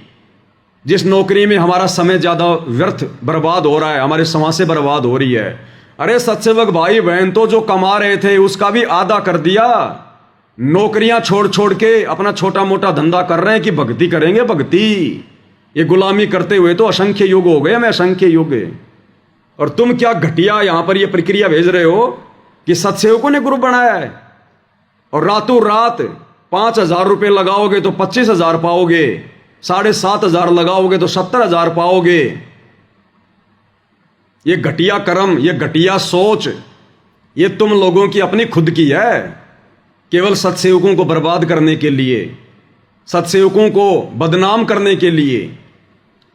जिस नौकरी में हमारा समय ज्यादा व्यर्थ बर्बाद हो रहा है, हमारे समाज से बर्बाद हो रही है। अरे सत्सेवक भाई बहन तो जो कमा रहे थे उसका भी आधा कर दिया। नौकरियां छोड़ छोड़ के अपना छोटा मोटा धंधा कर रहे हैं कि भक्ति करेंगे। भक्ति ये गुलामी करते हुए तो असंख्य युग हो गए, मैं असंख्य युग। और तुम क्या घटिया यहां पर ये प्रक्रिया भेज रहे हो कि सत्सेवकों ने ग्रुप बनाया है और रातों रात 5,000 रुपए लगाओगे तो 25,000 पाओगे, 7,500 लगाओगे तो 70,000 पाओगे। ये घटिया कर्म, ये घटिया सोच, ये तुम लोगों की अपनी खुद की है, केवल सत्सेवकों को बर्बाद करने के लिए, सत्सेवकों को बदनाम करने के लिए।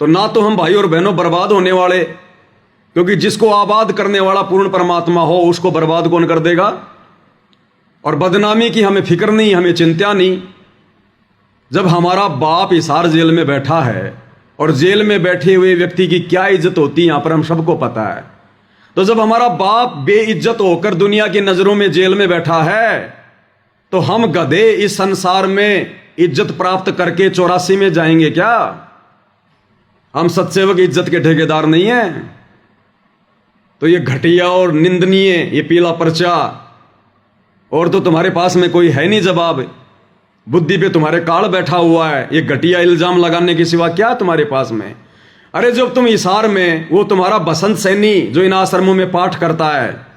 तो ना तो हम भाई और बहनों बर्बाद होने वाले, क्योंकि जिसको आबाद करने वाला पूर्ण परमात्मा हो उसको बर्बाद कौन कर देगा। और बदनामी की हमें फिक्र नहीं, हमें चिंता नहीं। जब हमारा बाप हिसार जेल में बैठा है और जेल में बैठे हुए व्यक्ति की क्या इज्जत होती है यहां पर हम सबको पता है। तो जब हमारा बाप बेइज्जत होकर दुनिया की नजरों में जेल में बैठा है तो हम गधे इस संसार में इज्जत प्राप्त करके 84 में जाएंगे क्या? हम सत्सेवक इज्जत के ठेकेदार नहीं हैं। तो ये घटिया और निंदनीय ये पीला पर्चा, और तो तुम्हारे पास में कोई है नहीं जवाब। बुद्धि पे तुम्हारे काल बैठा हुआ है। ये घटिया इल्जाम लगाने के सिवा क्या तुम्हारे पास में? अरे जब तुम हिसार में, वो तुम्हारा बसंत सैनी जो इन आश्रमों में पाठ करता है,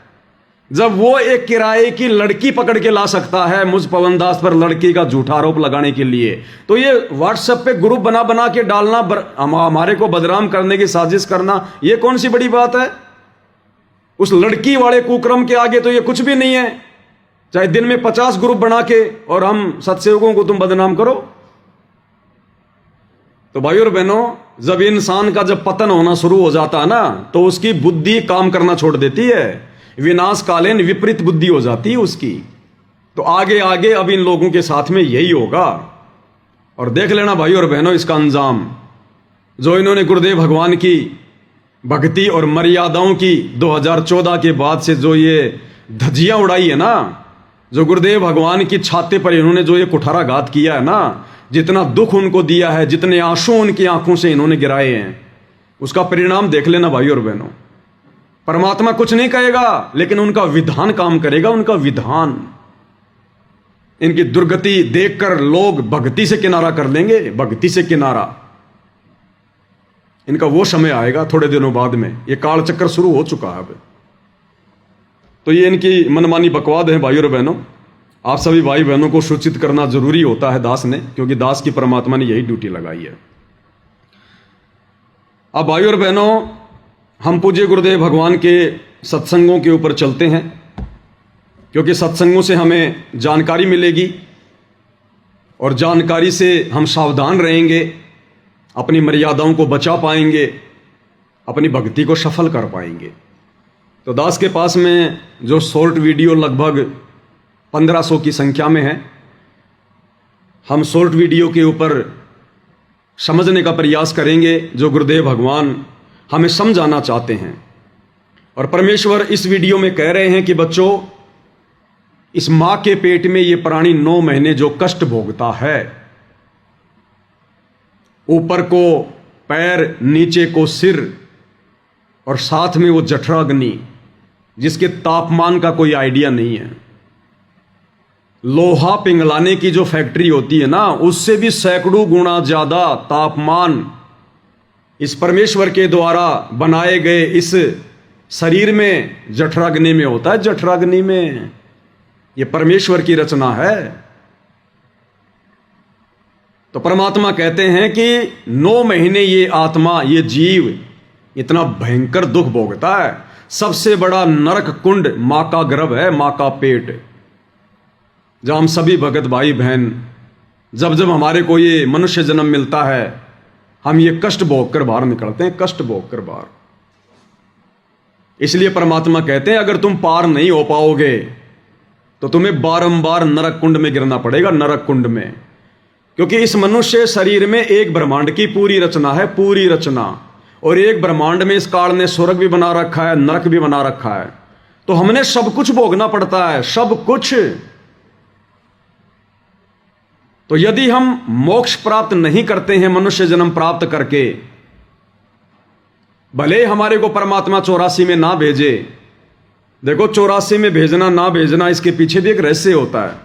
जब वो एक किराए की लड़की पकड़ के ला सकता है मुझ पवन दास पर लड़की का झूठा आरोप लगाने के लिए, तो ये व्हाट्सएप पे ग्रुप बना बना के डालना, हमारे को बदनाम करने की साजिश करना, ये कौन सी बड़ी बात है? उस लड़की वाले कुक्रम के आगे तो ये कुछ भी नहीं है। चाहे दिन में 50 ग्रुप बना के और हम सत्सेवकों को तुम बदनाम करो। तो भाई और बहनों, जब इंसान का जब पतन होना शुरू हो जाता है ना, तो उसकी बुद्धि काम करना छोड़ देती है। विनाशकालीन विपरीत बुद्धि हो जाती है उसकी। तो आगे आगे अब इन लोगों के साथ में यही होगा। और देख लेना भाई और बहनों इसका अंजाम। जो इन्होंने गुरुदेव भगवान की भक्ति और मर्यादाओं की 2014 के बाद से जो ये धज्जियां उड़ाई है ना, जो गुरुदेव भगवान की छाती पर इन्होंने जो ये कुठाराघात किया है ना, जितना दुख उनको दिया है, जितने आंसू उनकी आंखों से इन्होंने गिराए हैं, उसका परिणाम देख लेना भाई और बहनों। परमात्मा कुछ नहीं कहेगा, लेकिन उनका विधान काम करेगा। उनका विधान, इनकी दुर्गति देखकर लोग भक्ति से किनारा कर लेंगे। भक्ति से किनारा इनका वो समय आएगा थोड़े दिनों बाद में। ये काल चक्कर शुरू हो चुका है अब। तो ये इनकी मनमानी बकवाद है भाई और बहनों। आप सभी भाई बहनों को सूचित करना जरूरी होता है दास ने, क्योंकि दास की परमात्मा ने यही ड्यूटी लगाई है। अब भाई और बहनों, हम पूज्य गुरुदेव भगवान के सत्संगों के ऊपर चलते हैं, क्योंकि सत्संगों से हमें जानकारी मिलेगी और जानकारी से हम सावधान रहेंगे, अपनी मर्यादाओं को बचा पाएंगे, अपनी भक्ति को सफल कर पाएंगे। तो दास के पास में जो शॉर्ट वीडियो लगभग 1500 की संख्या में है, हम शॉर्ट वीडियो के ऊपर समझने का प्रयास करेंगे जो गुरुदेव भगवान हमें समझाना चाहते हैं। और परमेश्वर इस वीडियो में कह रहे हैं कि बच्चों, इस मां के पेट में ये प्राणी 9 महीने जो कष्ट भोगता है, ऊपर को पैर, नीचे को सिर, और साथ में वो जठराग्नि जिसके तापमान का कोई आइडिया नहीं है। लोहा पिघलाने की जो फैक्ट्री होती है ना, उससे भी सैकड़ों गुना ज्यादा तापमान इस परमेश्वर के द्वारा बनाए गए इस शरीर में जठराग्नि में होता है, जठराग्नि में। ये परमेश्वर की रचना है। तो परमात्मा कहते हैं कि 9 महीने ये आत्मा, ये जीव इतना भयंकर दुख भोगता है। सबसे बड़ा नरक कुंड मां का गर्भ है, मां का पेट, जहां हम सभी भगत भाई बहन जब जब हमारे को ये मनुष्य जन्म मिलता है, हम ये कष्ट भोग कर बाहर निकलते हैं, कष्ट भोग कर बाहर। इसलिए परमात्मा कहते हैं अगर तुम पार नहीं हो पाओगे तो तुम्हें बारंबार नरक कुंड में गिरना पड़ेगा, नरक कुंड में। क्योंकि इस मनुष्य शरीर में एक ब्रह्मांड की पूरी रचना है, पूरी रचना। और एक ब्रह्मांड में इस काल ने स्वर्ग भी बना रखा है, नरक भी बना रखा है। तो हमने सब कुछ भोगना पड़ता है, सब कुछ। तो यदि हम मोक्ष प्राप्त नहीं करते हैं मनुष्य जन्म प्राप्त करके, भले हमारे को परमात्मा 84 में ना भेजे। देखो 84 में भेजना ना भेजना, इसके पीछे भी एक रहस्य होता है।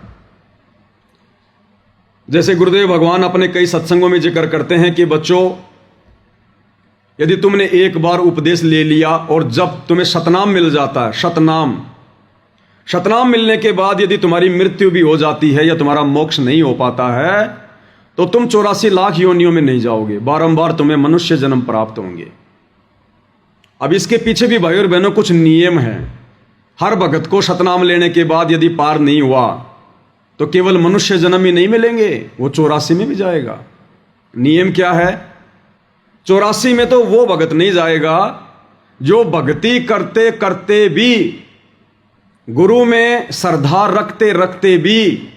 जैसे गुरुदेव भगवान अपने कई सत्संगों में जिक्र करते हैं कि बच्चों, यदि तुमने एक बार उपदेश ले लिया और जब तुम्हें सतनाम मिल जाता है, सतनाम मिलने के बाद यदि तुम्हारी मृत्यु भी हो जाती है या तुम्हारा मोक्ष नहीं हो पाता है, तो तुम 84 लाख योनियों में नहीं जाओगे, बारंबार तुम्हें मनुष्य जन्म प्राप्त होंगे। अब इसके पीछे भी भाई और बहनों कुछ नियम हैं। हर भगत को सतनाम लेने के बाद यदि पार नहीं हुआ तो केवल मनुष्य जन्म ही नहीं मिलेंगे, वो 84 में भी जाएगा। नियम क्या है? 84 में तो वो भगत नहीं जाएगा जो भक्ति करते करते भी, गुरु में श्रद्धा रखते रखते भी,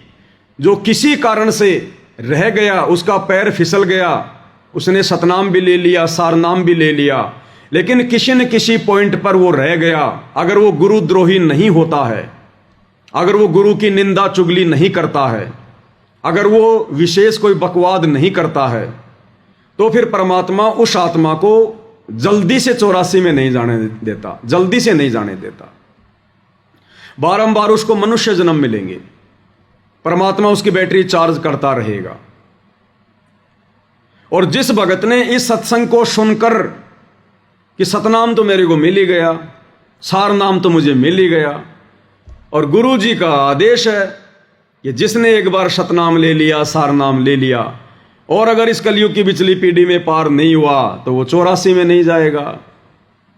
जो किसी कारण से रह गया, उसका पैर फिसल गया, उसने सतनाम भी ले लिया, सारनाम भी ले लिया, लेकिन किसी न किसी पॉइंट पर वो रह गया। अगर वो गुरुद्रोही नहीं होता है, अगर वो गुरु की निंदा चुगली नहीं करता है, अगर वो विशेष कोई बकवाद नहीं करता है, तो फिर परमात्मा उस आत्मा को जल्दी से 84 में नहीं जाने देता, जल्दी से नहीं जाने देता। बारंबार उसको मनुष्य जन्म मिलेंगे, परमात्मा उसकी बैटरी चार्ज करता रहेगा। और जिस भगत ने इस सत्संग को सुनकर कि सतनाम तो मेरे को मिल ही गया, सार नाम तो मुझे मिल ही गया, और गुरु जी का आदेश है कि जिसने एक बार सतनाम ले लिया, सार नाम ले लिया, और अगर इस कलयुग की पिछली पीढ़ी में पार नहीं हुआ तो वो 84 में नहीं जाएगा।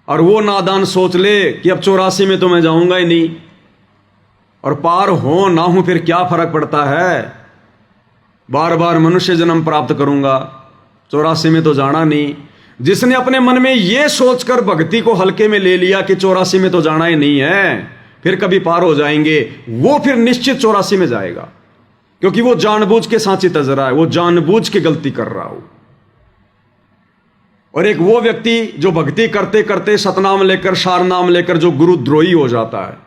और वो नादान सोच ले कि अब 84 में तो मैं जाऊंगा ही नहीं, और पार हो ना हो फिर क्या फर्क पड़ता है, बार बार मनुष्य जन्म प्राप्त करूंगा, 84 में तो जाना नहीं। जिसने अपने मन में यह सोचकर भक्ति को हल्के में ले लिया कि 84 में तो जाना ही नहीं है, फिर कभी पार हो जाएंगे, वो फिर निश्चित 84 में जाएगा। क्योंकि वो जानबूझ के सांची तज रहा है, वो जानबूझ के गलती कर रहा हो। और एक वो व्यक्ति जो भक्ति करते करते सतनाम लेकर, सार नाम लेकर जो गुरुद्रोही हो जाता है,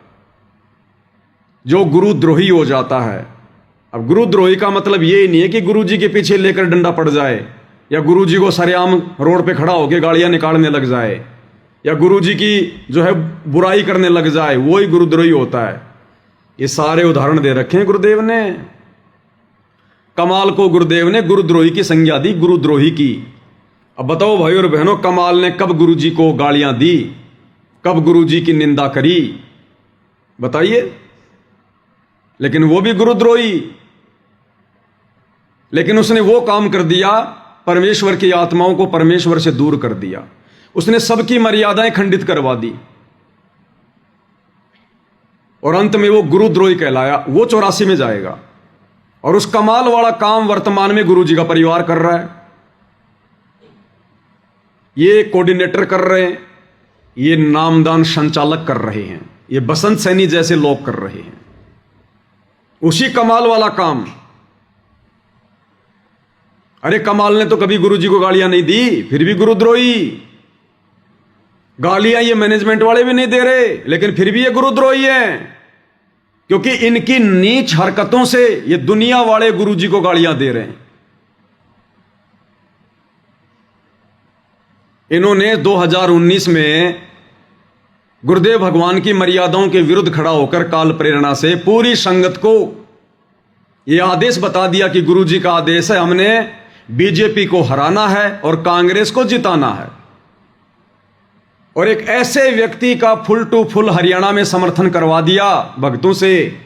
जो गुरुद्रोही हो जाता है। अब गुरुद्रोही का मतलब ये नहीं है कि गुरु जी के पीछे लेकर डंडा पड़ जाए, या गुरु जी को सरेआम रोड पे खड़ा होकर गालियां निकालने लग जाए, या गुरु जी की जो है बुराई करने लग जाए, वो ही गुरुद्रोही होता है। ये सारे उदाहरण दे रखे हैं गुरुदेव ने। कमाल को गुरुदेव ने गुरुद्रोही की संज्ञा दी, गुरुद्रोही की। अब बताओ भाई और बहनों, कमाल ने कब गुरु जी को गालियां दी, कब गुरु जी की निंदा करी, बताइए? लेकिन वो भी गुरुद्रोही, लेकिन उसने वो काम कर दिया, परमेश्वर की आत्माओं को परमेश्वर से दूर कर दिया, उसने सबकी मर्यादाएं खंडित करवा दी, और अंत में वो गुरुद्रोही कहलाया। वो 84 में जाएगा। और उस कमाल वाला काम वर्तमान में गुरु जी का परिवार कर रहा है, ये कोऑर्डिनेटर कर रहे हैं, ये नामदान संचालक कर रहे हैं, ये बसंत सैनी जैसे लोग कर रहे हैं उसी कमाल वाला काम। अरे कमाल ने तो कभी गुरु जी को गालियां नहीं दी, फिर भी गुरुद्रोही। गालियां ये मैनेजमेंट वाले भी नहीं दे रहे, लेकिन फिर भी ये गुरुद्रोही है, क्योंकि इनकी नीच हरकतों से ये दुनिया वाले गुरु जी को गालियां दे रहे हैं। इन्होंने 2019 में गुरुदेव भगवान की मर्यादाओं के विरुद्ध खड़ा होकर काल प्रेरणा से पूरी संगत को यह आदेश बता दिया कि गुरु जी का आदेश है, हमने बीजेपी को हराना है और कांग्रेस को जिताना है। और एक ऐसे व्यक्ति का फुल टू फुल हरियाणा में समर्थन करवा दिया भक्तों से,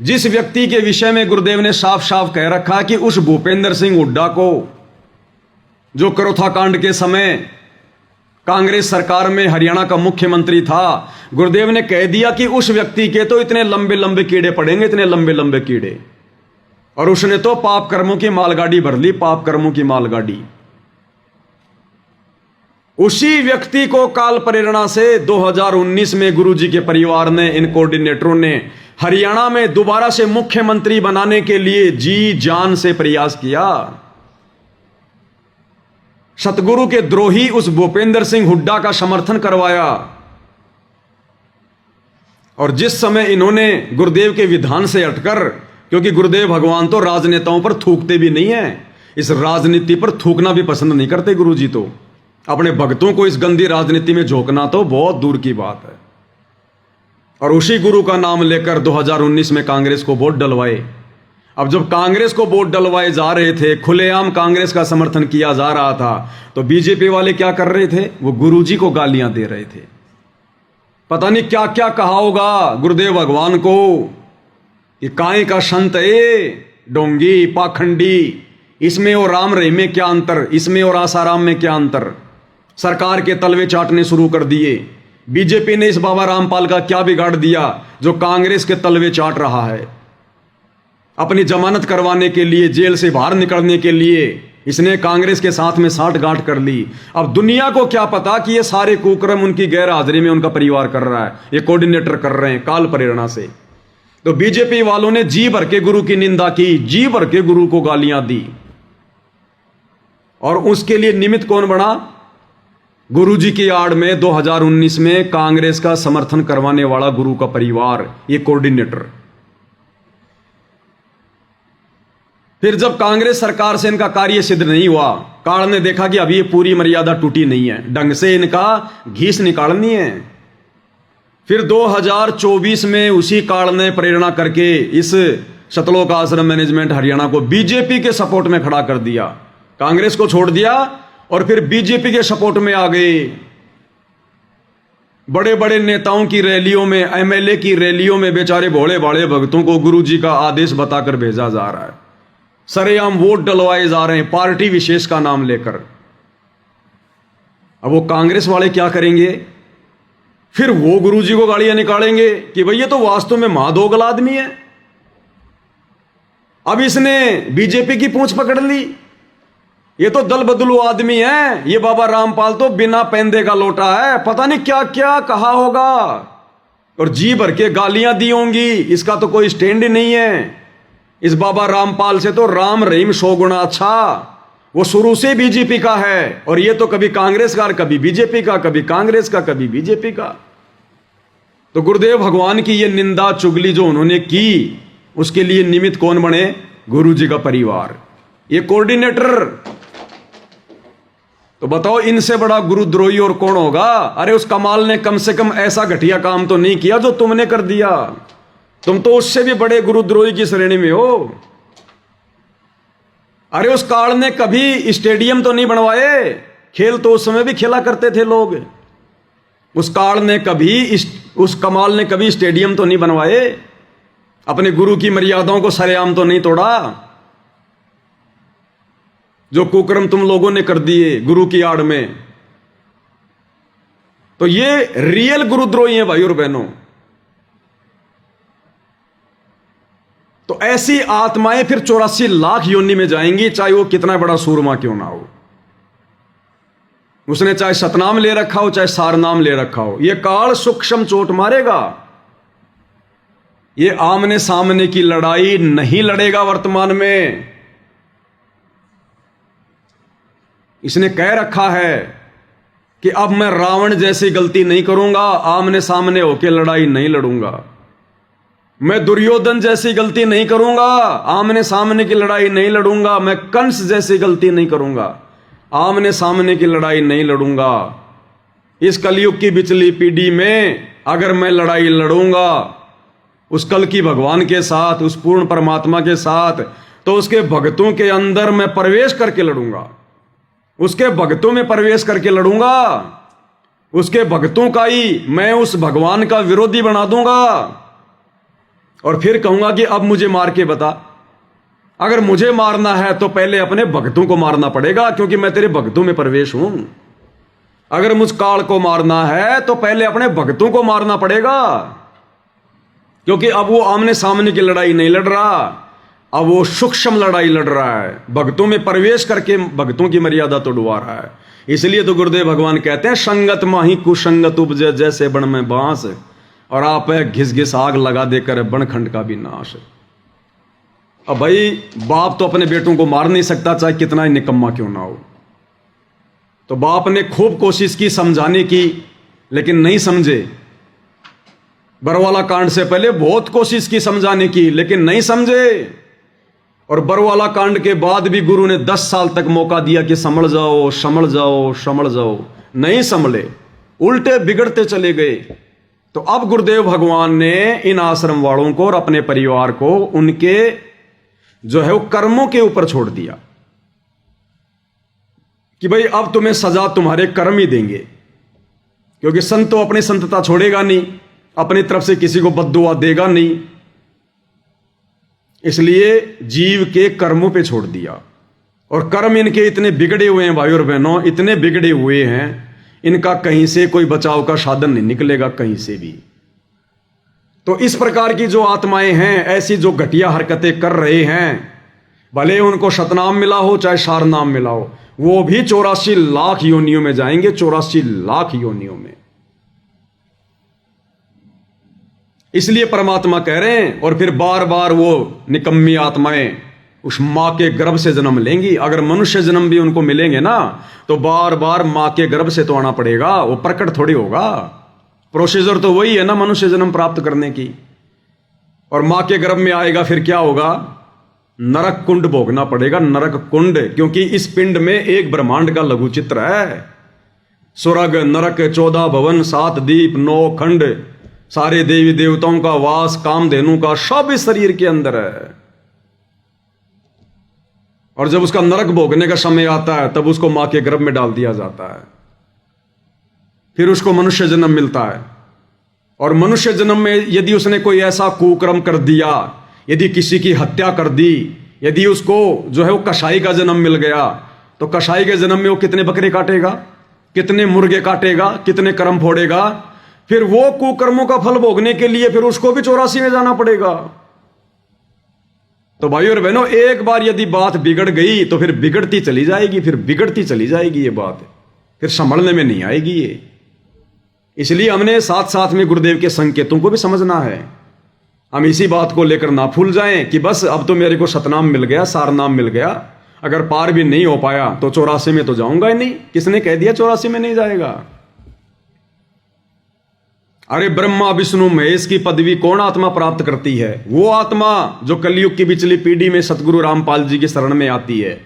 जिस व्यक्ति के विषय में गुरुदेव ने साफ साफ कह रखा कि उस भूपेंद्र सिंह हुड्डा को, जो करोथा कांड के समय कांग्रेस सरकार में हरियाणा का मुख्यमंत्री था, गुरुदेव ने कह दिया कि उस व्यक्ति के तो इतने लंबे लंबे कीड़े पड़ेंगे, इतने लंबे लंबे कीड़े। और उसने तो पाप कर्मों की मालगाड़ी भर ली, पाप कर्मों की मालगाड़ी। उसी व्यक्ति को काल प्रेरणा से 2019 में गुरुजी के परिवार ने, इन कोऑर्डिनेटरों ने हरियाणा में दोबारा से मुख्यमंत्री बनाने के लिए जी जान से प्रयास किया। सतगुरु के द्रोही उस भूपेंद्र सिंह हुड्डा का समर्थन करवाया। और जिस समय इन्होंने गुरुदेव के विधान से हटकर, क्योंकि गुरुदेव भगवान तो राजनेताओं पर थूकते भी नहीं है, इस राजनीति पर थूकना भी पसंद नहीं करते गुरुजी, तो अपने भक्तों को इस गंदी राजनीति में झोंकना तो बहुत दूर की बात है। और उसी गुरु का नाम लेकर 2019 में कांग्रेस को वोट डलवाए। अब जब कांग्रेस को वोट डलवाए जा रहे थे, खुलेआम कांग्रेस का समर्थन किया जा रहा था, तो बीजेपी वाले क्या कर रहे थे? वो गुरुजी को गालियां दे रहे थे। पता नहीं क्या क्या कहा होगा गुरुदेव भगवान को कि काय का संत है, डोंगी, पाखंडी, इसमें और राम रहीम में क्या अंतर, इसमें और आसाराम में क्या अंतर। सरकार के तलवे चाटने शुरू कर दिए। बीजेपी ने इस बाबा रामपाल का क्या बिगाड़ दिया जो कांग्रेस के तलवे चाट रहा है। अपनी जमानत करवाने के लिए, जेल से बाहर निकलने के लिए इसने कांग्रेस के साथ में साठगांठ कर ली। अब दुनिया को क्या पता कि ये सारे कुकर्म उनकी गैर हाजिरी में उनका परिवार कर रहा है, ये कोऑर्डिनेटर कर रहे हैं काल प्रेरणा से। तो बीजेपी वालों ने जी भर के गुरु की निंदा की, जी भर के गुरु को गालियां दी। और उसके लिए निमित्त कौन बना? गुरुजी की आड़ में 2019 में कांग्रेस का समर्थन करवाने वाला गुरु का परिवार, ये कोऑर्डिनेटर। फिर जब कांग्रेस सरकार से इनका कार्य सिद्ध नहीं हुआ, काल ने देखा कि अभी ये पूरी मर्यादा टूटी नहीं है, ढंग से इनका घीस निकालनी है। फिर 2024 में उसी काल ने प्रेरणा करके इस सतलोक आश्रम मैनेजमेंट हरियाणा को बीजेपी के सपोर्ट में खड़ा कर दिया। कांग्रेस को छोड़ दिया और फिर बीजेपी के सपोर्ट में आ गए। बड़े बड़े नेताओं की रैलियों में, एमएलए की रैलियों में बेचारे भोले भाले भक्तों को गुरुजी का आदेश बताकर भेजा जा रहा है। सरेआम वोट डलवाए जा रहे हैं पार्टी विशेष का नाम लेकर। अब वो कांग्रेस वाले क्या करेंगे? फिर वो गुरुजी को गालियां निकालेंगे कि भाई ये तो वास्तव में महादोगल आदमी है। अब इसने बीजेपी की पूंछ पकड़ ली, ये तो दल बदलू आदमी है, ये बाबा रामपाल तो बिना पैंदे का लोटा है, पता नहीं क्या क्या कहा होगा और जी भर के गालियां दी होंगी। इसका तो कोई स्टैंड ही नहीं है। इस बाबा रामपाल से तो राम रहीम 100 गुना अच्छा। वो शुरू से बीजेपी का है और ये तो कभी कांग्रेस का, कभी बीजेपी का, कभी कांग्रेस का, कभी बीजेपी का। तो गुरुदेव भगवान की ये निंदा चुगली जो उन्होंने की, उसके लिए निमित्त कौन बने? गुरुजी का परिवार, ये कोऑर्डिनेटर। तो बताओ इनसे बड़ा गुरुद्रोही और कौन होगा? अरे उस कमाल ने कम से कम ऐसा घटिया काम तो नहीं किया जो तुमने कर दिया। तुम तो उससे भी बड़े गुरुद्रोही की श्रेणी में हो। अरे उस काल ने कभी स्टेडियम तो नहीं बनवाए, खेल तो उस समय भी खेला करते थे लोग। उस काल ने कभी, उस कमाल ने कभी स्टेडियम तो नहीं बनवाए, अपने गुरु की मर्यादाओं को सरेआम तो नहीं तोड़ा। जो कुकर्म तुम लोगों ने कर दिए गुरु की आड़ में, तो ये रियल गुरुद्रोही हैं भाई और बहनों। तो ऐसी आत्माएं फिर 84 लाख योनि में जाएंगी, चाहे वो कितना बड़ा सूरमा क्यों ना हो। उसने चाहे सतनाम ले रखा हो, चाहे सारनाम ले रखा हो, ये काल सूक्ष्म चोट मारेगा। ये आमने सामने की लड़ाई नहीं लड़ेगा वर्तमान में। इसने कह रखा है कि अब मैं रावण जैसी गलती नहीं करूंगा, आमने सामने होकर लड़ाई नहीं लड़ूंगा। मैं दुर्योधन जैसी गलती नहीं करूंगा, आमने सामने की लड़ाई नहीं लड़ूंगा। मैं कंस जैसी गलती नहीं करूंगा, आमने सामने की लड़ाई नहीं लड़ूंगा। इस कलयुग की बिचली पीढ़ी में अगर मैं लड़ाई लड़ूंगा उस कल की भगवान के साथ, उस पूर्ण परमात्मा के साथ, तो उसके भक्तों के अंदर मैं प्रवेश करके लड़ूंगा, उसके भक्तों में प्रवेश करके लड़ूंगा। उसके भक्तों का ही मैं उस भगवान का विरोधी बना दूंगा और फिर कहूंगा कि अब मुझे मार के बता। अगर मुझे मारना है तो पहले अपने भक्तों को मारना पड़ेगा, क्योंकि मैं तेरे भक्तों में प्रवेश हूं। अगर मुझ काल को मारना है तो पहले अपने भक्तों को मारना पड़ेगा, क्योंकि अब वो आमने सामने की लड़ाई नहीं लड़ रहा, अब वो सूक्ष्म लड़ाई लड़ रहा है, भक्तों में प्रवेश करके भक्तों की मर्यादा तोड़वा रहा है। इसलिए तो गुरुदेव भगवान कहते हैं, संगत माही कुसंगत उपजे जैसे बन में बांस, और आप घिस घिस आग लगा देकर बनखंड का भी नाश। अब भाई बाप तो अपने बेटों को मार नहीं सकता, चाहे कितना ही निकम्मा क्यों ना हो। तो बाप ने खूब कोशिश की समझाने की, लेकिन नहीं समझे। बरवाला कांड से पहले बहुत कोशिश की समझाने की, लेकिन नहीं समझे। और बरवाला कांड के बाद भी गुरु ने 10 साल तक मौका दिया कि संभल जाओ संभल जाओ संभल जाओ, नहीं संभले, उल्टे बिगड़ते चले गए। तो अब गुरुदेव भगवान ने इन आश्रम वालों को और अपने परिवार को उनके जो है वो कर्मों के ऊपर छोड़ दिया कि भाई अब तुम्हें सजा तुम्हारे कर्म ही देंगे, क्योंकि संत तो अपनी संतता छोड़ेगा नहीं, अपनी तरफ से किसी को बद्दुआ देगा नहीं। इसलिए जीव के कर्मों पे छोड़ दिया। और कर्म इनके इतने बिगड़े हुए हैं भाई और बहनों, इतने बिगड़े हुए हैं, इनका कहीं से कोई बचाव का साधन नहीं निकलेगा कहीं से भी। तो इस प्रकार की जो आत्माएं हैं, ऐसी जो घटिया हरकतें कर रहे हैं, भले उनको शतनाम मिला हो चाहे सारनाम मिला हो, वो भी 84 लाख योनियों में जाएंगे, 84 लाख योनियों में। इसलिए परमात्मा कह रहे हैं, और फिर बार बार वो निकम्मी आत्माएं उस मां के गर्भ से जन्म लेंगी। अगर मनुष्य जन्म भी उनको मिलेंगे ना, तो बार बार मां के गर्भ से तो आना पड़ेगा, वो प्रकट थोड़ी होगा। प्रोसीजर तो वही है ना मनुष्य जन्म प्राप्त करने की। और मां के गर्भ में आएगा, फिर क्या होगा? नरक कुंड भोगना पड़ेगा, नरक कुंड, क्योंकि इस पिंड में एक ब्रह्मांड का लघु चित्र है। स्वर्ग नरक 14 भवन 7 दीप 9 खंड, सारे देवी देवताओं का वास, कामधेनु का, सब इस शरीर के अंदर है। और जब उसका नरक भोगने का समय आता है, तब उसको मां के गर्भ में डाल दिया जाता है। फिर उसको मनुष्य जन्म मिलता है। और मनुष्य जन्म में यदि उसने कोई ऐसा कुकर्म कर दिया, यदि किसी की हत्या कर दी, यदि उसको जो है वो कसाई का जन्म मिल गया, तो कसाई के जन्म में वो कितने बकरे काटेगा, कितने मुर्गे काटेगा, कितने कर्म फोड़ेगा। फिर वो कुकर्मों का फल भोगने के लिए फिर उसको भी 84 में जाना पड़ेगा। तो भाई और बहनों, एक बार यदि बात बिगड़ गई तो फिर बिगड़ती चली जाएगी, फिर बिगड़ती चली जाएगी। ये बात फिर संभलने में नहीं आएगी ये। इसलिए हमने साथ साथ में गुरुदेव के संकेतों को भी समझना है। हम इसी बात को लेकर ना भूल जाएं कि बस अब तो मेरे को सतनाम मिल गया, सारनाम मिल गया, अगर पार भी नहीं हो पाया तो 84 में तो जाऊंगा ही नहीं। किसने कह दिया 84 में नहीं जाएगा? अरे ब्रह्मा विष्णु महेश की पदवी कौन आत्मा प्राप्त करती है? वो आत्मा जो कलयुग की पिछली पीढ़ी में सतगुरु रामपाल जी की शरण में आती है,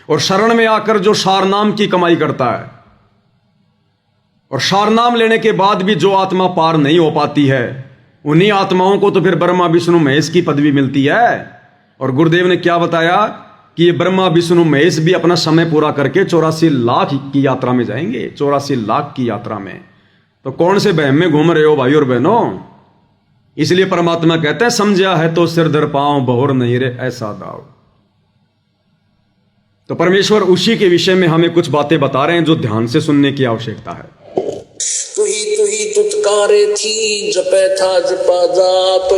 और शरण में आकर जो सारनाम की कमाई करता है। और सारनाम लेने के बाद भी जो आत्मा पार नहीं हो पाती है, उन्हीं आत्माओं को तो फिर ब्रह्मा विष्णु महेश की पदवी मिलती है। और गुरुदेव ने क्या बताया कि ये ब्रह्मा विष्णु महेश भी अपना समय पूरा करके 84 लाख की यात्रा में जाएंगे, 84 लाख की यात्रा में। तो कौन से बहम में घूम रहे हो भाई और बहनों? इसलिए परमात्मा कहते हैं, समझा है तो सिर धर पांव, बहुर नहीं रे ऐसा दाव। तो परमेश्वर उसी के विषय में हमें कुछ बातें बता रहे हैं जो ध्यान से सुनने की आवश्यकता है। तू ही तुतकारे थी, जपे था जपा जाप,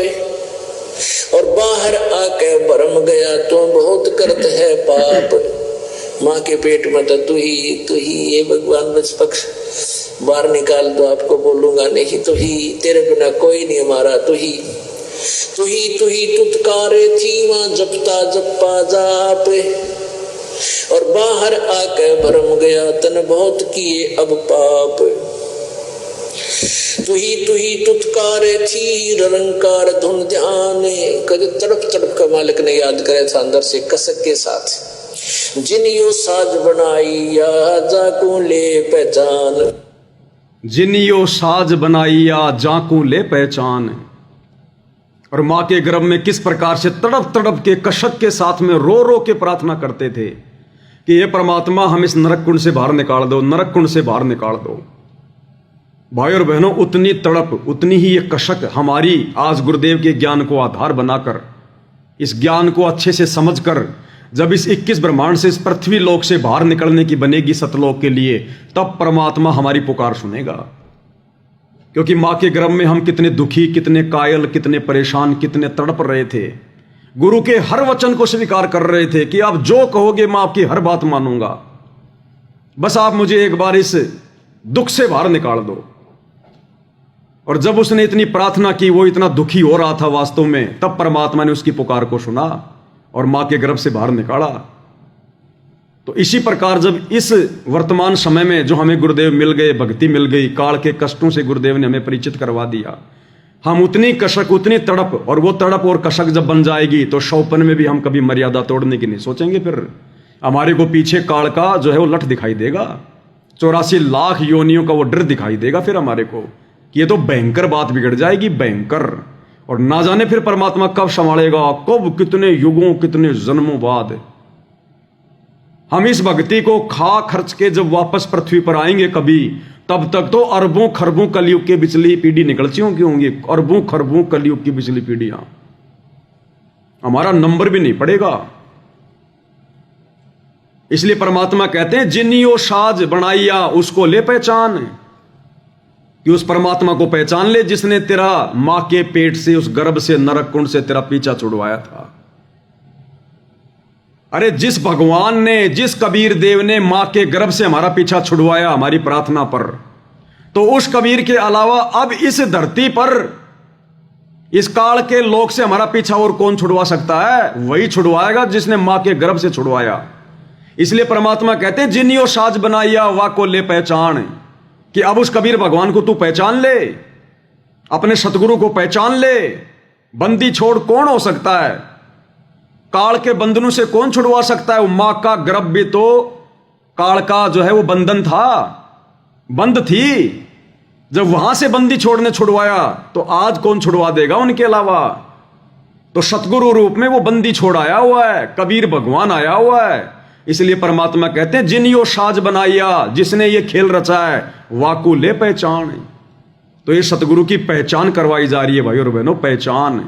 और बाहर आके भरम गया तो बहुत करत है पाप। माँ के पेट में तो तू ही ये भगवान बच पक्ष बाहर निकाल दो, आपको बोलूंगा नहीं, तू ही, तेरे बिना कोई नहीं हमारा, तू ही तुतकारे थी, वहां जपता जपा जाप, और बाहर आके भरम गया तन बहुत किए अब पाप। तू ही तुतकारे थी, रंकार धुन ध्यान, कभी तड़प तड़प का मालिक ने याद करे था अंदर से कसक के साथ। जिन यो साज बनाई या जाकू ले पहचान, जिन यो साज बनाई या जाकू ले पहचान। और मां के गर्भ में किस प्रकार से तड़प तड़प के कसक के साथ में रो रो के प्रार्थना करते थे कि ये परमात्मा हम इस नरक कुंड से बाहर निकाल दो, नरक कुंड से बाहर निकाल दो। भाई और बहनों, उतनी तड़प, उतनी ही ये कशक हमारी आज गुरुदेव के ज्ञान को आधार बनाकर, इस ज्ञान को अच्छे से समझकर जब इस 21 ब्रह्मांड से, इस पृथ्वी लोक से बाहर निकलने की बनेगी सतलोक के लिए, तब परमात्मा हमारी पुकार सुनेगा। क्योंकि मां के गर्भ में हम कितने दुखी, कितने कायल, कितने परेशान, कितने तड़प रहे थे। गुरु के हर वचन को स्वीकार कर रहे थे कि आप जो कहोगे मैं आपकी हर बात मानूंगा, बस आप मुझे एक बार इस दुख से बाहर निकाल दो। और जब उसने इतनी प्रार्थना की, वो इतना दुखी हो रहा था वास्तव में, तब परमात्मा ने उसकी पुकार को सुना और मां के गर्भ से बाहर निकाला। तो इसी प्रकार जब इस वर्तमान समय में जो हमें गुरुदेव मिल गए, भक्ति मिल गई, काल के कष्टों से गुरुदेव ने हमें परिचित करवा दिया, हम उतनी कशक, उतनी तड़प, और वो तड़प और कशक जब बन जाएगी तो शौपन में भी हम कभी मर्यादा तोड़ने की नहीं सोचेंगे। फिर हमारे को पीछे काल का जो है वो लठ दिखाई देगा, 84 लाख योनियों का वो डर दिखाई देगा फिर हमारे को कि ये तो भयंकर बात बिगड़ जाएगी, भयंकर। और ना जाने फिर परमात्मा कब संभालेगा, कब, कितने युगों, कितने जन्मों बाद हम इस भक्ति को खा खर्च के जब वापस पृथ्वी पर आएंगे कभी, तब तक तो अरबों खरबों कलयुग के बिचली पीढ़ी निकल चुकी होंगी, अरबों खरबों कलयुग की बिचली पीढ़ियां, हमारा नंबर भी नहीं पड़ेगा। इसलिए परमात्मा कहते हैं जिनियो साज बनाइया उसको ले पहचान, कि उस परमात्मा को पहचान ले जिसने तेरा मां के पेट से, उस गर्भ से, नरक कुंड से तेरा पीछा छुड़वाया था। अरे जिस भगवान ने, जिस कबीर देव ने मां के गर्भ से हमारा पीछा छुड़वाया हमारी प्रार्थना पर, तो उस कबीर के अलावा अब इस धरती पर, इस काल के लोक से हमारा पीछा और कौन छुड़वा सकता है? वही छुड़वाएगा जिसने मां के गर्भ से छुड़वाया। इसलिए परमात्मा कहते हैं जिनियो साज बनाइया वा को ले पहचान, कि अब उस कबीर भगवान को तू पहचान ले, अपने सतगुरु को पहचान ले। बंदी छोड़ कौन हो सकता है? काल के बंधनों से कौन छुड़वा सकता है? वो मां का गर्भ भी तो काल का जो है वो बंधन था, बंद थी। जब वहां से बंदी छोड़ने छुड़वाया तो आज कौन छुड़वा देगा उनके अलावा? तो सतगुरु रूप में वो बंदी छोड़ आया हुआ है, कबीर भगवान आया हुआ है। इसलिए परमात्मा कहते हैं जिनियो साज बनाइया, जिसने ये खेल रचा है वाकू ले पहचान। तो ये सतगुरु की पहचान करवाई जा रही है भाई और बहनों, पहचान।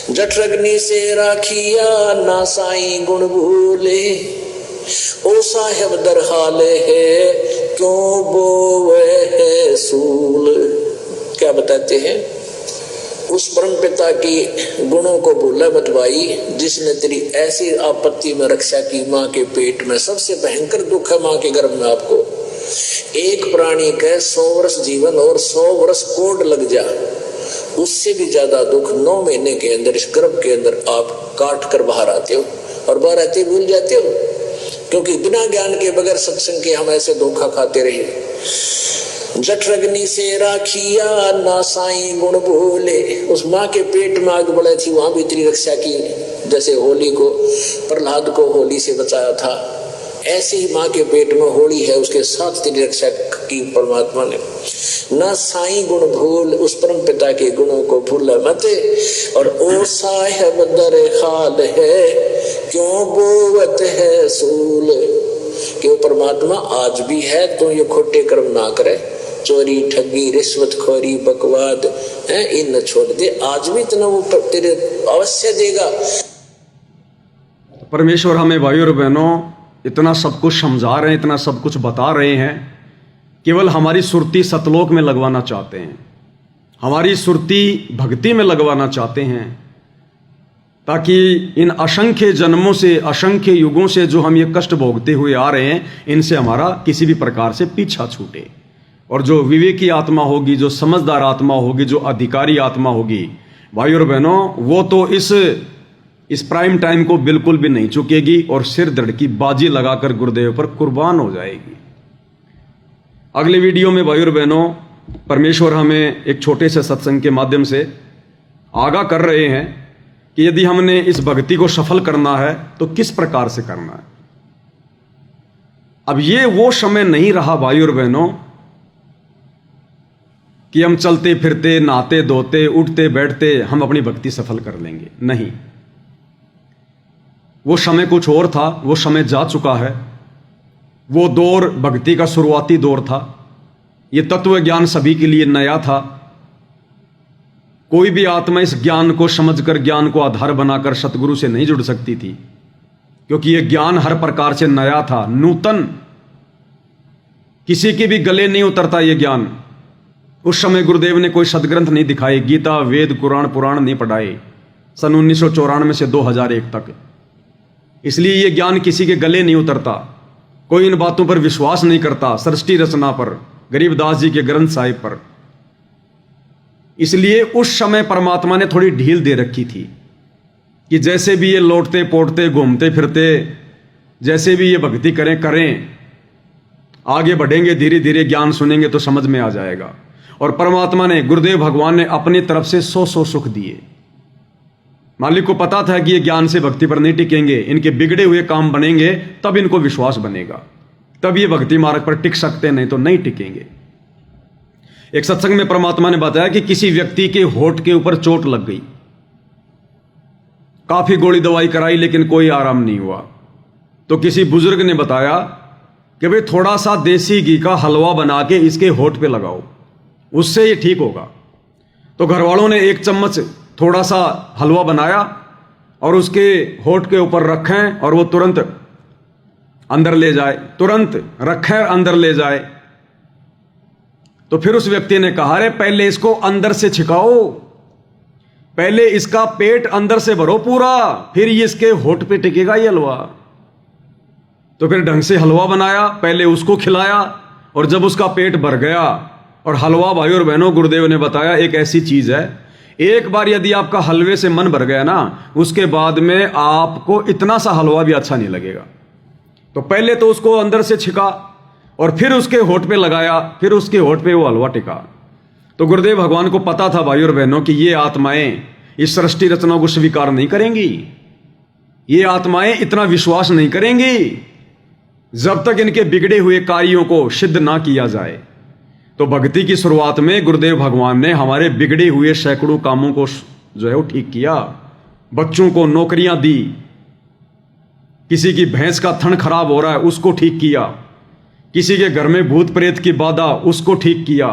जठरग्नि से राखिया ना साईं गुण भूले, ओ साहेब दर हाले है क्यों बोवे है सूल। क्या बताते हैं? उस परम पिता की गुणों को भूला मत भाई, जिसने तेरी ऐसी आपत्ति में रक्षा की। मां के पेट में सबसे भयंकर दुख है मां के गर्भ में। आपको एक प्राणी का 100 वर्ष जीवन और 100 वर्ष कोड लग जा, उससे भी ज्यादा दुख 9 महीने के अंदर इस गर्भ के अंदर आप काट कर बाहर आते हो, और बाहर आते भूल जाते हो, क्योंकि बिना ज्ञान के, बगैर सत्संग के हम ऐसे धोखा खाते रहे। जठरग्नि से राखिया ना साईं गुण भूले, उस माँ के पेट में आग बढ़ी थी, वहां भी इतनी रक्षा की। जैसे होली को, प्रहलाद को होली से बचाया था, ऐसे ही माँ के पेट में होली है, उसके साथ तेरी रक्षा की परमात्मा ने। ना साईं गुण भूल, उस परम पिता के गुणों को भूल मत। और ओ साहेब दर हाल है क्यों बोवत है सूल, कि वो परमात्मा आज भी है, तो ये खोटे कर्म ना करे, चोरी ठगी रिश्वतखोरी बकवाद है, इन न छोड़ दे, आज भी इतना वो तेरे अवश्य देगा। परमेश्वर हमें भाई और बहनों इतना सब कुछ समझा रहे हैं, इतना सब कुछ बता रहे हैं, केवल हमारी सुरती सतलोक में लगवाना चाहते हैं, हमारी सुरती भक्ति में लगवाना चाहते हैं, ताकि इन असंख्य जन्मों से, असंख्य युगों से जो हम ये कष्ट भोगते हुए आ रहे हैं, इनसे हमारा किसी भी प्रकार से पीछा छूटे। और जो विवेकी आत्मा होगी, जो समझदार आत्मा होगी, जो अधिकारी आत्मा होगी, भाई और बहनों, वो तो इस प्राइम टाइम को बिल्कुल भी नहीं चुकेगी और सिर धड़ की बाजी लगाकर गुरुदेव पर कुर्बान हो जाएगी। अगले वीडियो में भाई और बहनों परमेश्वर हमें एक छोटे से सत्संग के माध्यम से आगाह कर रहे हैं कि यदि हमने इस भक्ति को सफल करना है तो किस प्रकार से करना है। अब ये वो समय नहीं रहा भाई और बहनों कि हम चलते फिरते, नहाते धोते, उठते बैठते हम अपनी भक्ति सफल कर लेंगे। नहीं, वो समय कुछ और था, वो समय जा चुका है। वो दौर भक्ति का शुरुआती दौर था। ये तत्व ज्ञान सभी के लिए नया था। कोई भी आत्मा इस ज्ञान को समझकर, ज्ञान को आधार बनाकर सतगुरु से नहीं जुड़ सकती थी, क्योंकि यह ज्ञान हर प्रकार से नया था, नूतन। किसी के भी गले नहीं उतरता यह ज्ञान। उस समय गुरुदेव ने कोई सदग्रंथ नहीं दिखाए, गीता, वेद, कुरान, पुराण नहीं पढ़ाए, सन 1994 से 2001 तक। इसलिए यह ज्ञान किसी के गले नहीं उतरता। कोई इन बातों पर विश्वास नहीं करता, सृष्टि रचना पर, गरीबदास जी के ग्रंथ साहिब पर। इसलिए उस समय परमात्मा ने थोड़ी ढील दे रखी थी कि जैसे भी ये लौटते पोटते घूमते फिरते, जैसे भी ये भक्ति करें, आगे बढ़ेंगे, धीरे धीरे ज्ञान सुनेंगे तो समझ में आ जाएगा। और परमात्मा ने, गुरुदेव भगवान ने अपनी तरफ से 100 सुख दिए। मालिक को पता था कि ये ज्ञान से भक्ति पर नहीं टिकेंगे, इनके बिगड़े हुए काम बनेंगे, तब इनको विश्वास बनेगा, तब ये भक्ति मार्ग पर टिक सकते, नहीं तो नहीं टिकेंगे। एक सत्संग में परमात्मा ने बताया कि किसी व्यक्ति के होठ के ऊपर चोट लग गई, काफी गोली दवाई कराई लेकिन कोई आराम नहीं हुआ। तो किसी बुजुर्ग ने बताया कि भाई थोड़ा सा देसी घी का हलवा बना के इसके होठ पे लगाओ, उससे ये ठीक होगा। तो घर वालों ने 1 चम्मच थोड़ा सा हलवा बनाया और उसके होठ के ऊपर रखें और वो तुरंत अंदर ले जाए, तुरंत रखें अंदर ले जाए। तो फिर उस व्यक्ति ने कहा, अरे पहले इसको अंदर से छिकाओ, पहले इसका पेट अंदर से भरो पूरा, फिर ये इसके होठ पे टिकेगा ये हलवा। तो फिर ढंग से हलवा बनाया, पहले उसको खिलाया, और जब उसका पेट भर गया, और हलवा भाई और बहनों गुरुदेव ने बताया एक ऐसी चीज है, एक बार यदि आपका हलवे से मन भर गया ना, उसके बाद में आपको इतना सा हलवा भी अच्छा नहीं लगेगा। तो पहले तो उसको अंदर से छिका और फिर उसके होठ पे लगाया, फिर उसके होठ पे वो हलवा टिका। तो गुरुदेव भगवान को पता था भाई और बहनों कि ये आत्माएं इस सृष्टि रचना को स्वीकार नहीं करेंगी, ये आत्माएं इतना विश्वास नहीं करेंगी जब तक इनके बिगड़े हुए कार्यों को सिद्ध ना किया जाए। तो भक्ति की शुरुआत में गुरुदेव भगवान ने हमारे बिगड़े हुए सैकड़ों कामों को जो है वो ठीक किया। बच्चों को नौकरियां दी, किसी की भैंस का थन खराब हो रहा है उसको ठीक किया, किसी के घर में भूत प्रेत की बाधा उसको ठीक किया,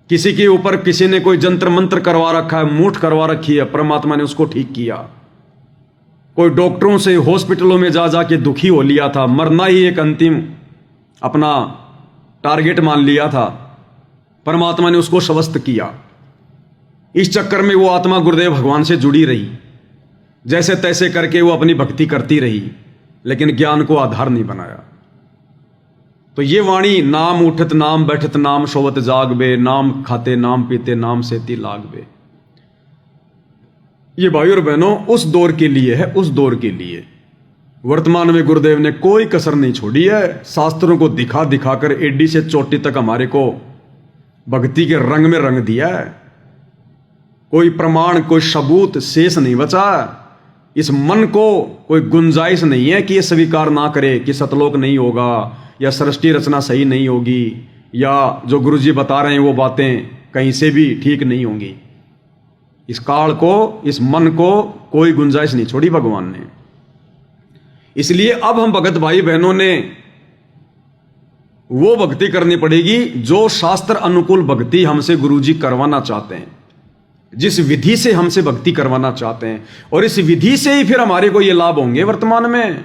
किसी के ऊपर किसी ने कोई जंत्र मंत्र करवा रखा है, मूठ करवा रखी है, परमात्मा ने उसको ठीक किया। कोई डॉक्टरों से हॉस्पिटलों में जा जाके दुखी हो लिया था, मरना ही एक अंतिम अपना टारगेट मान लिया था, परमात्मा ने उसको स्वस्थ किया। इस चक्कर में वो आत्मा गुरुदेव भगवान से जुड़ी रही, जैसे तैसे करके वो अपनी भक्ति करती रही, लेकिन ज्ञान को आधार नहीं बनाया। तो ये वाणी, नाम उठत नाम बैठत नाम सोवत जागबे, नाम खाते नाम पीते नाम सेती लागबे, ये भाई और बहनों उस दौर के लिए है, उस दौर के लिए। वर्तमान में गुरुदेव ने कोई कसर नहीं छोड़ी है, शास्त्रों को दिखा दिखाकर एडी से चोटी तक हमारे को भक्ति के रंग में रंग दिया है। कोई प्रमाण, कोई सबूत शेष नहीं बचा। इस मन को कोई गुंजाइश नहीं है कि ये स्वीकार ना करे कि सतलोक नहीं होगा, या सृष्टि रचना सही नहीं होगी, या जो गुरुजी बता रहे हैं वो बातें कहीं से भी ठीक नहीं होंगी। इस काल को, इस मन को कोई गुंजाइश नहीं छोड़ी भगवान ने। इसलिए अब हम भगत भाई बहनों ने वो भक्ति करनी पड़ेगी जो शास्त्र अनुकूल भक्ति हमसे गुरुजी करवाना चाहते हैं, जिस विधि से हमसे भक्ति करवाना चाहते हैं, और इस विधि से ही फिर हमारे को ये लाभ होंगे। वर्तमान में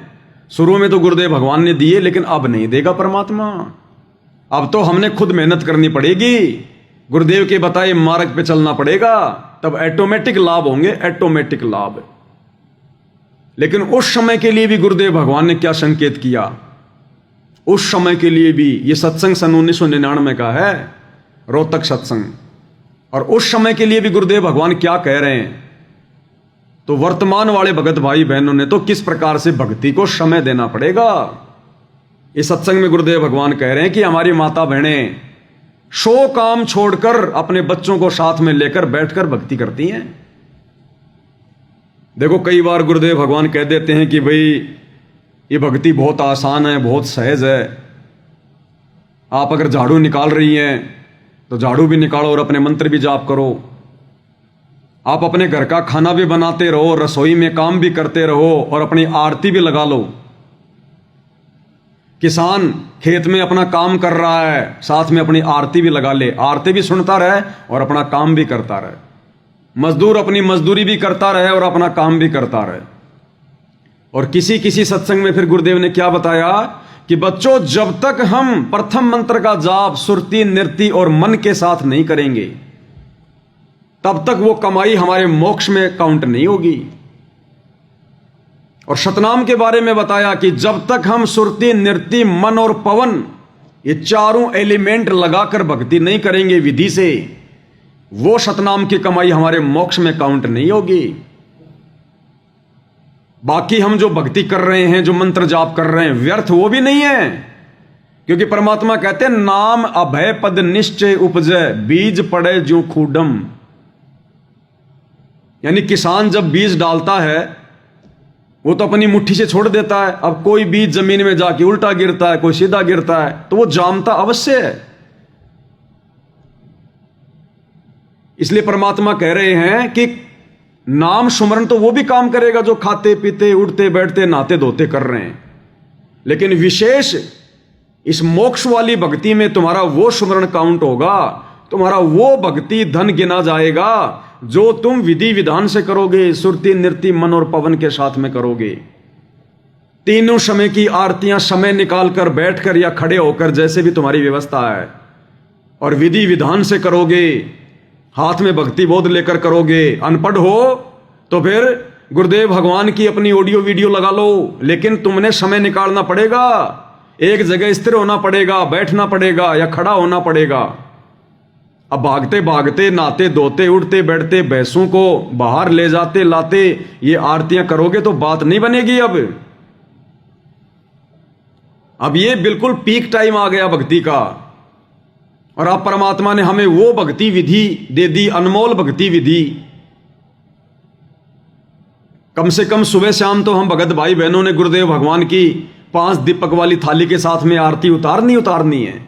शुरू में तो गुरुदेव भगवान ने दिए, लेकिन अब नहीं देगा परमात्मा। अब तो हमने खुद मेहनत करनी पड़ेगी, गुरुदेव के बताए मार्ग पे चलना पड़ेगा, तब ऑटोमेटिक लाभ होंगे, ऑटोमेटिक लाभ। लेकिन उस समय के लिए भी गुरुदेव भगवान ने क्या संकेत किया, उस समय के लिए भी, ये सत्संग सन 1999 का है, रोहतक सत्संग, और उस समय के लिए भी गुरुदेव भगवान क्या कह रहे हैं। तो वर्तमान वाले भगत भाई बहनों ने तो किस प्रकार से भक्ति को समय देना पड़ेगा। इस सत्संग में गुरुदेव भगवान कह रहे हैं कि हमारी माता बहनें 100 काम छोड़कर अपने बच्चों को साथ में लेकर बैठकर भक्ति करती हैं। देखो कई बार गुरुदेव भगवान कह देते हैं कि भाई ये भक्ति बहुत आसान है, बहुत सहज है। आप अगर झाड़ू निकाल रही हैं तो झाड़ू भी निकालो और अपने मंत्र भी जाप करो। आप अपने घर का खाना भी बनाते रहो, रसोई में काम भी करते रहो और अपनी आरती भी लगा लो। किसान खेत में अपना काम कर रहा है, साथ में अपनी आरती भी लगा ले, आरती भी सुनता रहे और अपना काम भी करता रहे। मजदूर अपनी मजदूरी भी करता रहे और अपना काम भी करता रहे। और किसी किसी सत्संग में फिर गुरुदेव ने क्या बताया कि बच्चों, जब तक हम प्रथम मंत्र का जाप सुरती, नृत्य और मन के साथ नहीं करेंगे, तब तक वो कमाई हमारे मोक्ष में काउंट नहीं होगी। और शतनाम के बारे में बताया कि जब तक हम सुरती, नृत्य, मन और पवन, ये चारों एलिमेंट लगाकर भक्ति नहीं करेंगे विधि से, वो शतनाम की कमाई हमारे मोक्ष में काउंट नहीं होगी। बाकी हम जो भक्ति कर रहे हैं, जो मंत्र जाप कर रहे हैं, व्यर्थ वो भी नहीं है। क्योंकि परमात्मा कहते हैं नाम अभय पद निश्चय उपजय, बीज पड़े ज्यों खूडम। यानी किसान जब बीज डालता है वो तो अपनी मुट्ठी से छोड़ देता है। अब कोई बीज जमीन में जाके उल्टा गिरता है, कोई सीधा गिरता है, तो वो जामता अवश्य है। इसलिए परमात्मा कह रहे हैं कि नाम सुमरण तो वो भी काम करेगा जो खाते पीते, उठते बैठते, नहाते धोते कर रहे हैं। लेकिन विशेष इस मोक्ष वाली भक्ति में तुम्हारा वो सुमरण काउंट होगा, तुम्हारा वो भक्ति धन गिना जाएगा जो तुम विधि विधान से करोगे, सुरती, नृत्य, मन और पवन के साथ में करोगे। तीनों समय की आरतियां समय निकालकर, बैठकर या खड़े होकर, जैसे भी तुम्हारी व्यवस्था है, और विधि विधान से करोगे, हाथ में भक्ति बोध लेकर करोगे। अनपढ़ हो तो फिर गुरुदेव भगवान की अपनी ऑडियो वीडियो लगा लो, लेकिन तुमने समय निकालना पड़ेगा, एक जगह स्थिर होना पड़ेगा, बैठना पड़ेगा या खड़ा होना पड़ेगा। अब भागते भागते, नहाते धोते, उठते बैठते, भैंसों को बाहर ले जाते लाते ये आरतियां करोगे तो बात नहीं बनेगी। अब ये बिल्कुल पीक टाइम आ गया भक्ति का। और अब परमात्मा ने हमें वो भक्ति विधि दे दी, अनमोल भक्ति विधि। कम से कम सुबह शाम तो हम भगत भाई बहनों ने गुरुदेव भगवान की 5 दीपक वाली थाली के साथ में आरती उतारनी है।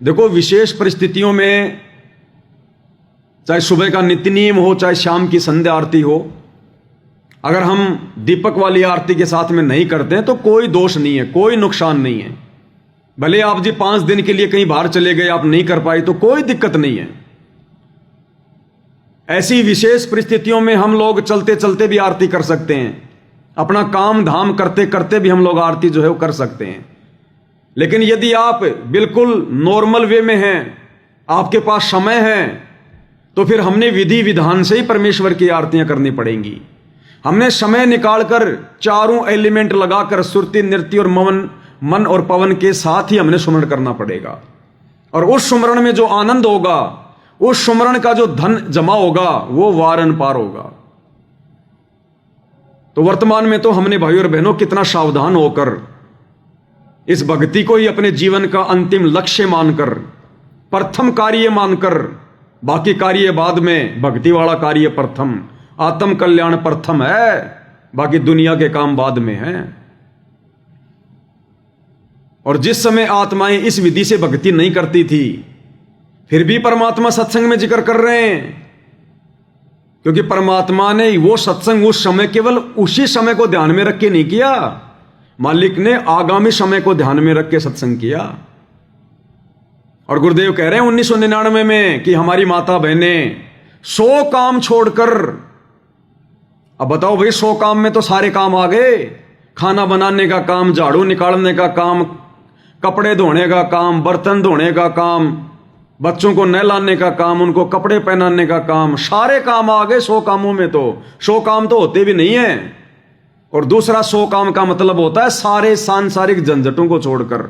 देखो, विशेष परिस्थितियों में चाहे सुबह का नित्य नियम हो, चाहे शाम की संध्या आरती हो, अगर हम दीपक वाली आरती के साथ में नहीं करते हैं तो कोई दोष नहीं है, कोई नुकसान नहीं है। भले आप जी 5 दिन के लिए कहीं बाहर चले गए, आप नहीं कर पाए तो कोई दिक्कत नहीं है। ऐसी विशेष परिस्थितियों में हम लोग चलते चलते भी आरती कर सकते हैं, अपना काम धाम करते करते भी हम लोग आरती जो है वो कर सकते हैं। लेकिन यदि आप बिल्कुल नॉर्मल वे में हैं, आपके पास समय है, तो फिर हमने विधि विधान से ही परमेश्वर की आरतियां करनी पड़ेंगी। हमने समय निकालकर चारों एलिमेंट लगाकर सुरती, नृत्य और मन और पवन के साथ ही हमने सुमरण करना पड़ेगा। और उस सुमरण में जो आनंद होगा, उस सुमरण का जो धन जमा होगा, वो वारन पार होगा। तो वर्तमान में तो हमने भाइयों और बहनों कितना सावधान होकर इस भक्ति को ही अपने जीवन का अंतिम लक्ष्य मानकर, प्रथम कार्य मानकर, बाकी कार्य बाद में, भक्ति वाला कार्य प्रथम, आत्म कल्याण प्रथम है, बाकी दुनिया के काम बाद में है। और जिस समय आत्माएं इस विधि से भक्ति नहीं करती थी, फिर भी परमात्मा सत्संग में जिक्र कर रहे हैं, क्योंकि परमात्मा ने वो सत्संग उस समय केवल उसी समय को ध्यान में रख के नहीं किया, मालिक ने आगामी समय को ध्यान में रख के सत्संग किया। और गुरुदेव कह रहे हैं 1999 में कि हमारी माता बहनें 100 काम छोड़कर, अब बताओ भाई 100 काम में तो सारे काम आ गए, खाना बनाने का काम, झाड़ू निकालने का काम, कपड़े धोने का काम, बर्तन धोने का काम, बच्चों को नहलाने का काम, उनको कपड़े पहनाने का काम, सारे काम आ गए 100 कामों में। तो 100 काम तो होते भी नहीं है। और दूसरा 100 काम का मतलब होता है सारे सांसारिक झंझटों को छोड़कर।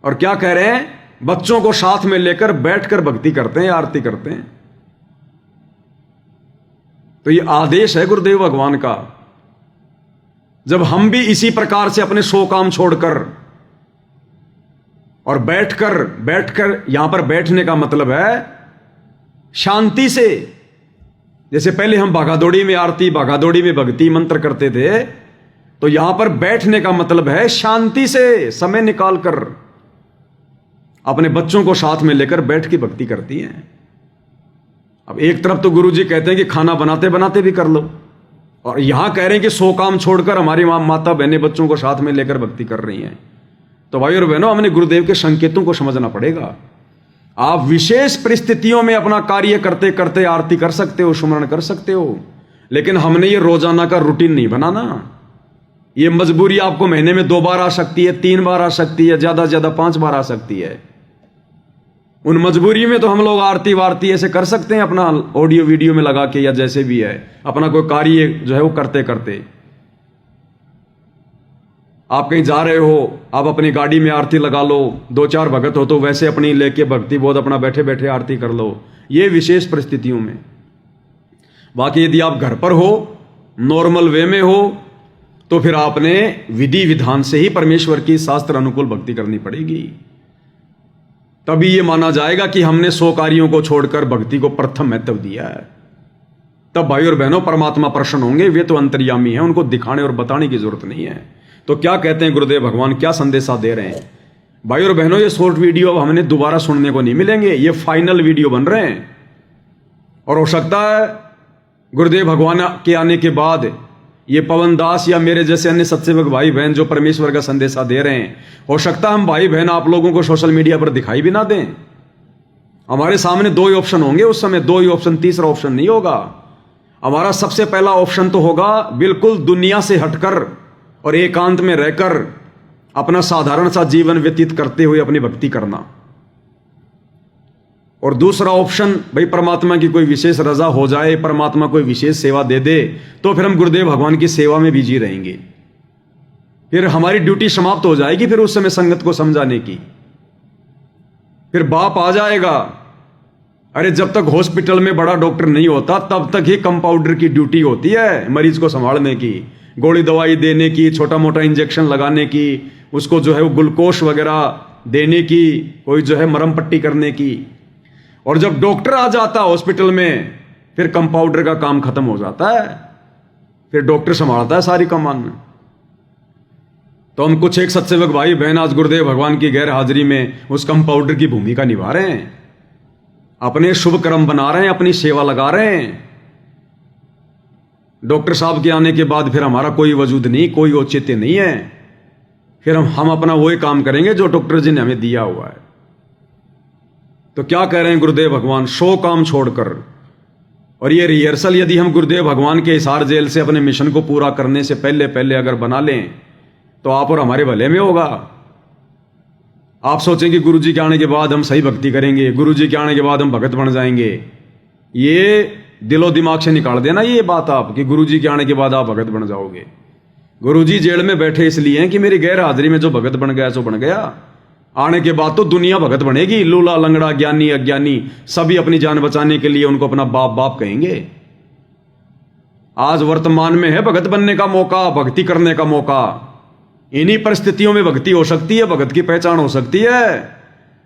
और क्या कह रहे हैं, बच्चों को साथ में लेकर बैठकर भक्ति करते हैं, आरती करते हैं। तो ये आदेश है गुरुदेव भगवान का। जब हम भी इसी प्रकार से अपने 100 काम छोड़कर और बैठकर यहां पर बैठने का मतलब है शांति से, जैसे पहले हम भागादौड़ी में आरती, भागादौड़ी में भक्ति मंत्र करते थे, तो यहां पर बैठने का मतलब है शांति से समय निकालकर अपने बच्चों को साथ में लेकर बैठ के भक्ति करती हैं। अब एक तरफ तो गुरुजी कहते हैं कि खाना बनाते बनाते भी कर लो, और यहां कह रहे हैं कि 100 काम छोड़कर हमारी माता बहनें बच्चों को साथ में लेकर भक्ति कर रही हैं। तो भाई और बहनों, हमने गुरुदेव के संकेतों को समझना पड़ेगा। आप विशेष परिस्थितियों में अपना कार्य करते करते आरती कर सकते हो, सुमरण कर सकते हो, लेकिन हमने ये रोजाना का रूटीन नहीं बनाना। ये मजबूरी आपको महीने में 2 बार आ सकती है, 3 बार आ सकती है, ज्यादा से ज्यादा 5 बार आ सकती है। उन मजबूरी में तो हम लोग आरती वारती ऐसे कर सकते हैं, अपना ऑडियो वीडियो में लगा के या जैसे भी है, अपना कोई कार्य जो है वो करते करते। आप कहीं जा रहे हो, आप अपनी गाड़ी में आरती लगा लो, 2-4 भगत हो तो वैसे अपनी लेके भक्ति बोध अपना बैठे बैठे आरती कर लो, ये विशेष परिस्थितियों में। बाकी यदि आप घर पर हो, नॉर्मल वे में हो, तो फिर आपने विधि विधान से ही परमेश्वर की शास्त्र अनुकूल भक्ति करनी पड़ेगी। तभी ये माना जाएगा कि हमने 100 कार्यों को छोड़कर भक्ति को प्रथम महत्व दिया है। तब भाई और बहनों परमात्मा प्रसन्न होंगे। वे तो अंतर्यामी हैं, उनको दिखाने और बताने की जरूरत नहीं है। तो क्या कहते हैं गुरुदेव भगवान, क्या संदेशा दे रहे हैं? भाई और बहनों, ये शॉर्ट वीडियो अब हमने दोबारा सुनने को नहीं मिलेंगे, ये फाइनल वीडियो बन रहे हैं। और हो सकता है गुरुदेव भगवान के आने के बाद ये पवन दास या मेरे जैसे अन्य सत्सेवक भाई बहन जो परमेश्वर का संदेशा दे रहे हैं, हो सकता है हम भाई बहन आप लोगों को सोशल मीडिया पर दिखाई भी ना दें। हमारे सामने 2 ही ऑप्शन होंगे उस समय, 2 ही ऑप्शन, तीसरा ऑप्शन नहीं होगा। हमारा सबसे पहला ऑप्शन तो होगा बिल्कुल दुनिया से हटकर और एकांत में रहकर अपना साधारण सा जीवन व्यतीत करते हुए अपनी भक्ति करना। और दूसरा ऑप्शन, भाई परमात्मा की कोई विशेष रजा हो जाए, परमात्मा कोई विशेष सेवा दे दे, तो फिर हम गुरुदेव भगवान की सेवा में बिजी रहेंगे। फिर हमारी ड्यूटी समाप्त हो जाएगी, फिर उस समय संगत को समझाने की। फिर बाप आ जाएगा। अरे जब तक हॉस्पिटल में बड़ा डॉक्टर नहीं होता तब तक ही कंपाउंडर की ड्यूटी होती है मरीज को संभालने की, गोली दवाई देने की, छोटा मोटा इंजेक्शन लगाने की, उसको जो है वो ग्लूकोज वगैरह देने की, कोई जो है मरहम पट्टी करने की। और जब डॉक्टर आ जाता हॉस्पिटल में, फिर कंपाउंडर का काम खत्म हो जाता है, फिर डॉक्टर संभालता है सारी कमान। तो हम कुछ एक सत्सेवक भाई बहन आज गुरुदेव भगवान की गैर हाजिरी में उस कंपाउंडर की भूमिका निभा रहे हैं, अपने शुभ कर्म बना रहे हैं, अपनी सेवा लगा रहे हैं। डॉक्टर साहब के आने के बाद फिर हमारा कोई वजूद नहीं, कोई औचित्य नहीं है। फिर हम अपना वही काम करेंगे जो डॉक्टर जी ने हमें दिया हुआ है। तो क्या कह रहे हैं गुरुदेव भगवान, 100 काम छोड़कर। और ये रिहर्सल यदि हम गुरुदेव भगवान के हिसार जेल से अपने मिशन को पूरा करने से पहले पहले अगर बना लें तो आप और हमारे भले में होगा। आप सोचेंगे गुरुजी के आने के बाद हम सही भक्ति करेंगे, गुरुजी के आने के बाद हम भगत बन जाएंगे। ये दिलो दिमाग से निकाल देना ये बात आप, कि गुरुजी के आने के बाद आप भगत बन जाओगे। गुरुजी जेल में बैठे इसलिए हैं कि मेरी गैर हाजिरी में जो भगत बन गया सो बन गया, आने के बाद तो दुनिया भगत बनेगी। लूला लंगड़ा ज्ञानी अज्ञानी सभी अपनी जान बचाने के लिए उनको अपना बाप बाप कहेंगे। आज वर्तमान में है भगत बनने का मौका, भक्ति करने का मौका। इन्हीं परिस्थितियों में भक्ति हो सकती है, भगत की पहचान हो सकती है।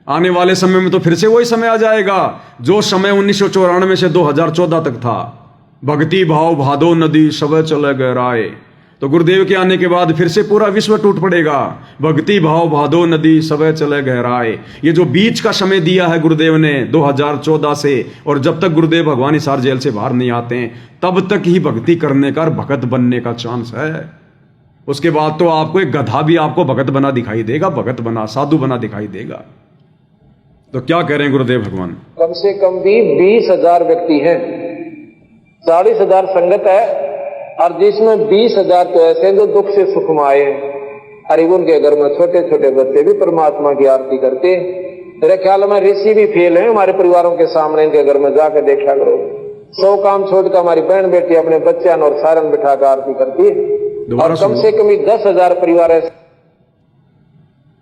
आने वाले समय में तो फिर से वही समय आ जाएगा जो समय 1994 से 2014 तक था। भक्ति भाव भादो नदी सब चले गहराए। तो गुरुदेव के आने के बाद फिर से पूरा विश्व टूट पड़ेगा। भक्ति भाव भादो नदी सब चले गहराए। ये जो बीच का समय दिया है गुरुदेव ने 2014 से, और जब तक गुरुदेव भगवान हिसार जेल से बाहर नहीं आते हैं तब तक ही भक्ति करने का, भगत बनने का चांस है। उसके बाद तो आपको एक गधा भी आपको भगत बना दिखाई देगा, भगत बना, साधु बना दिखाई देगा। तो क्या कह रहे हैं गुरुदेव भगवान? कम से कम भी 20,000 व्यक्ति हैं, 40,000 संगत है, और जिसमें 20,000 तो ऐसे जो दुख से सुख में आए। अरे उनके घर में छोटे छोटे बच्चे भी परमात्मा की आरती करते। मेरे ख्याल में ऋषि भी फेल है हमारे परिवारों के सामने, इनके घर में जाकर देखा करो। 100 काम छोड़कर हमारी बहन बेटी अपने बच्चों और सारन बिठाकर आरती करती है। और कम से कम 10,000 परिवार ऐसे।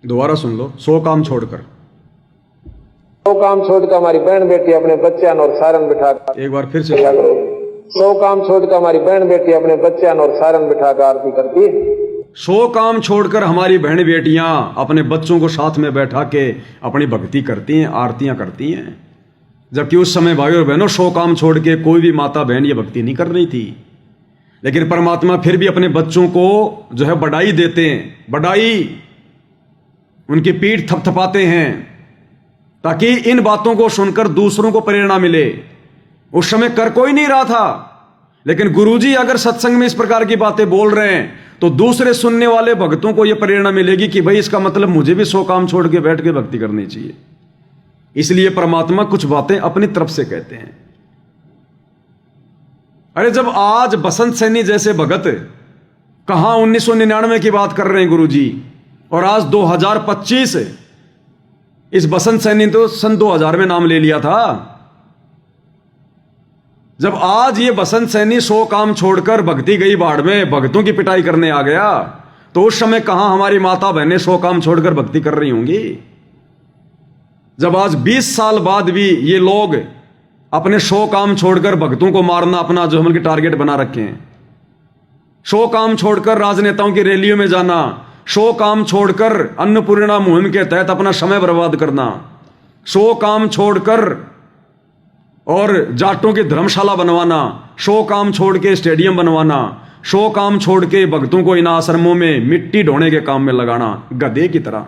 दोबारा सुन लो, 100 काम छोड़कर, 100 काम छोड़कर हमारी बहन बेटी अपने बच्चों और सारन बिठाकर, एक बार फिर से, 100 काम छोड़कर हमारी बहन बेटी अपने बच्चों और सारन बिठाकर आरती करती है। 100 काम छोड़कर हमारी बहन बेटियां अपने बच्चों को साथ में बैठा के अपनी भक्ति करती हैं, आरतियां करती हैं। जबकि उस समय भाई और बहनों 100 काम छोड़ के कोई भी माता बहन ये भक्ति नहीं कर रही थी। लेकिन परमात्मा फिर भी अपने बच्चों को जो है बढ़ाई देते हैं, बढ़ाई, उनकी पीठ थपथपाते हैं ताकि इन बातों को सुनकर दूसरों को प्रेरणा मिले। उस समय कर कोई नहीं रहा था, लेकिन गुरुजी अगर सत्संग में इस प्रकार की बातें बोल रहे हैं तो दूसरे सुनने वाले भक्तों को यह प्रेरणा मिलेगी कि भाई इसका मतलब मुझे भी 100 काम छोड़ के बैठ के भक्ति करनी चाहिए। इसलिए परमात्मा कुछ बातें अपनी तरफ से कहते हैं। अरे जब आज बसंत सैनी जैसे भगत कहां 1999 की बात कर रहे हैं गुरु जी, और आज 2025 इस बसंत सैनी तो सन 2000 में नाम ले लिया था। जब आज ये बसंत सैनी 100 काम छोड़कर भक्ति गई बाढ़ में भक्तों की पिटाई करने आ गया, तो उस समय कहां हमारी माता बहनें 100 काम छोड़कर भक्ति कर रही होंगी। जब आज 20 साल बाद भी ये लोग अपने 100 काम छोड़कर भक्तों को मारना अपना जो हम टारगेट बना रखे हैं, 100 काम छोड़कर राजनेताओं की रैलियों में जाना, 100 काम छोड़कर अन्नपूर्णा मुहिम के तहत अपना समय बर्बाद करना, 100 काम छोड़कर और जाटों की धर्मशाला बनवाना, 100 काम छोड़ के स्टेडियम बनवाना, 100 काम छोड़ के भक्तों को इन आश्रमों में मिट्टी ढोने के काम में लगाना गधे की तरह।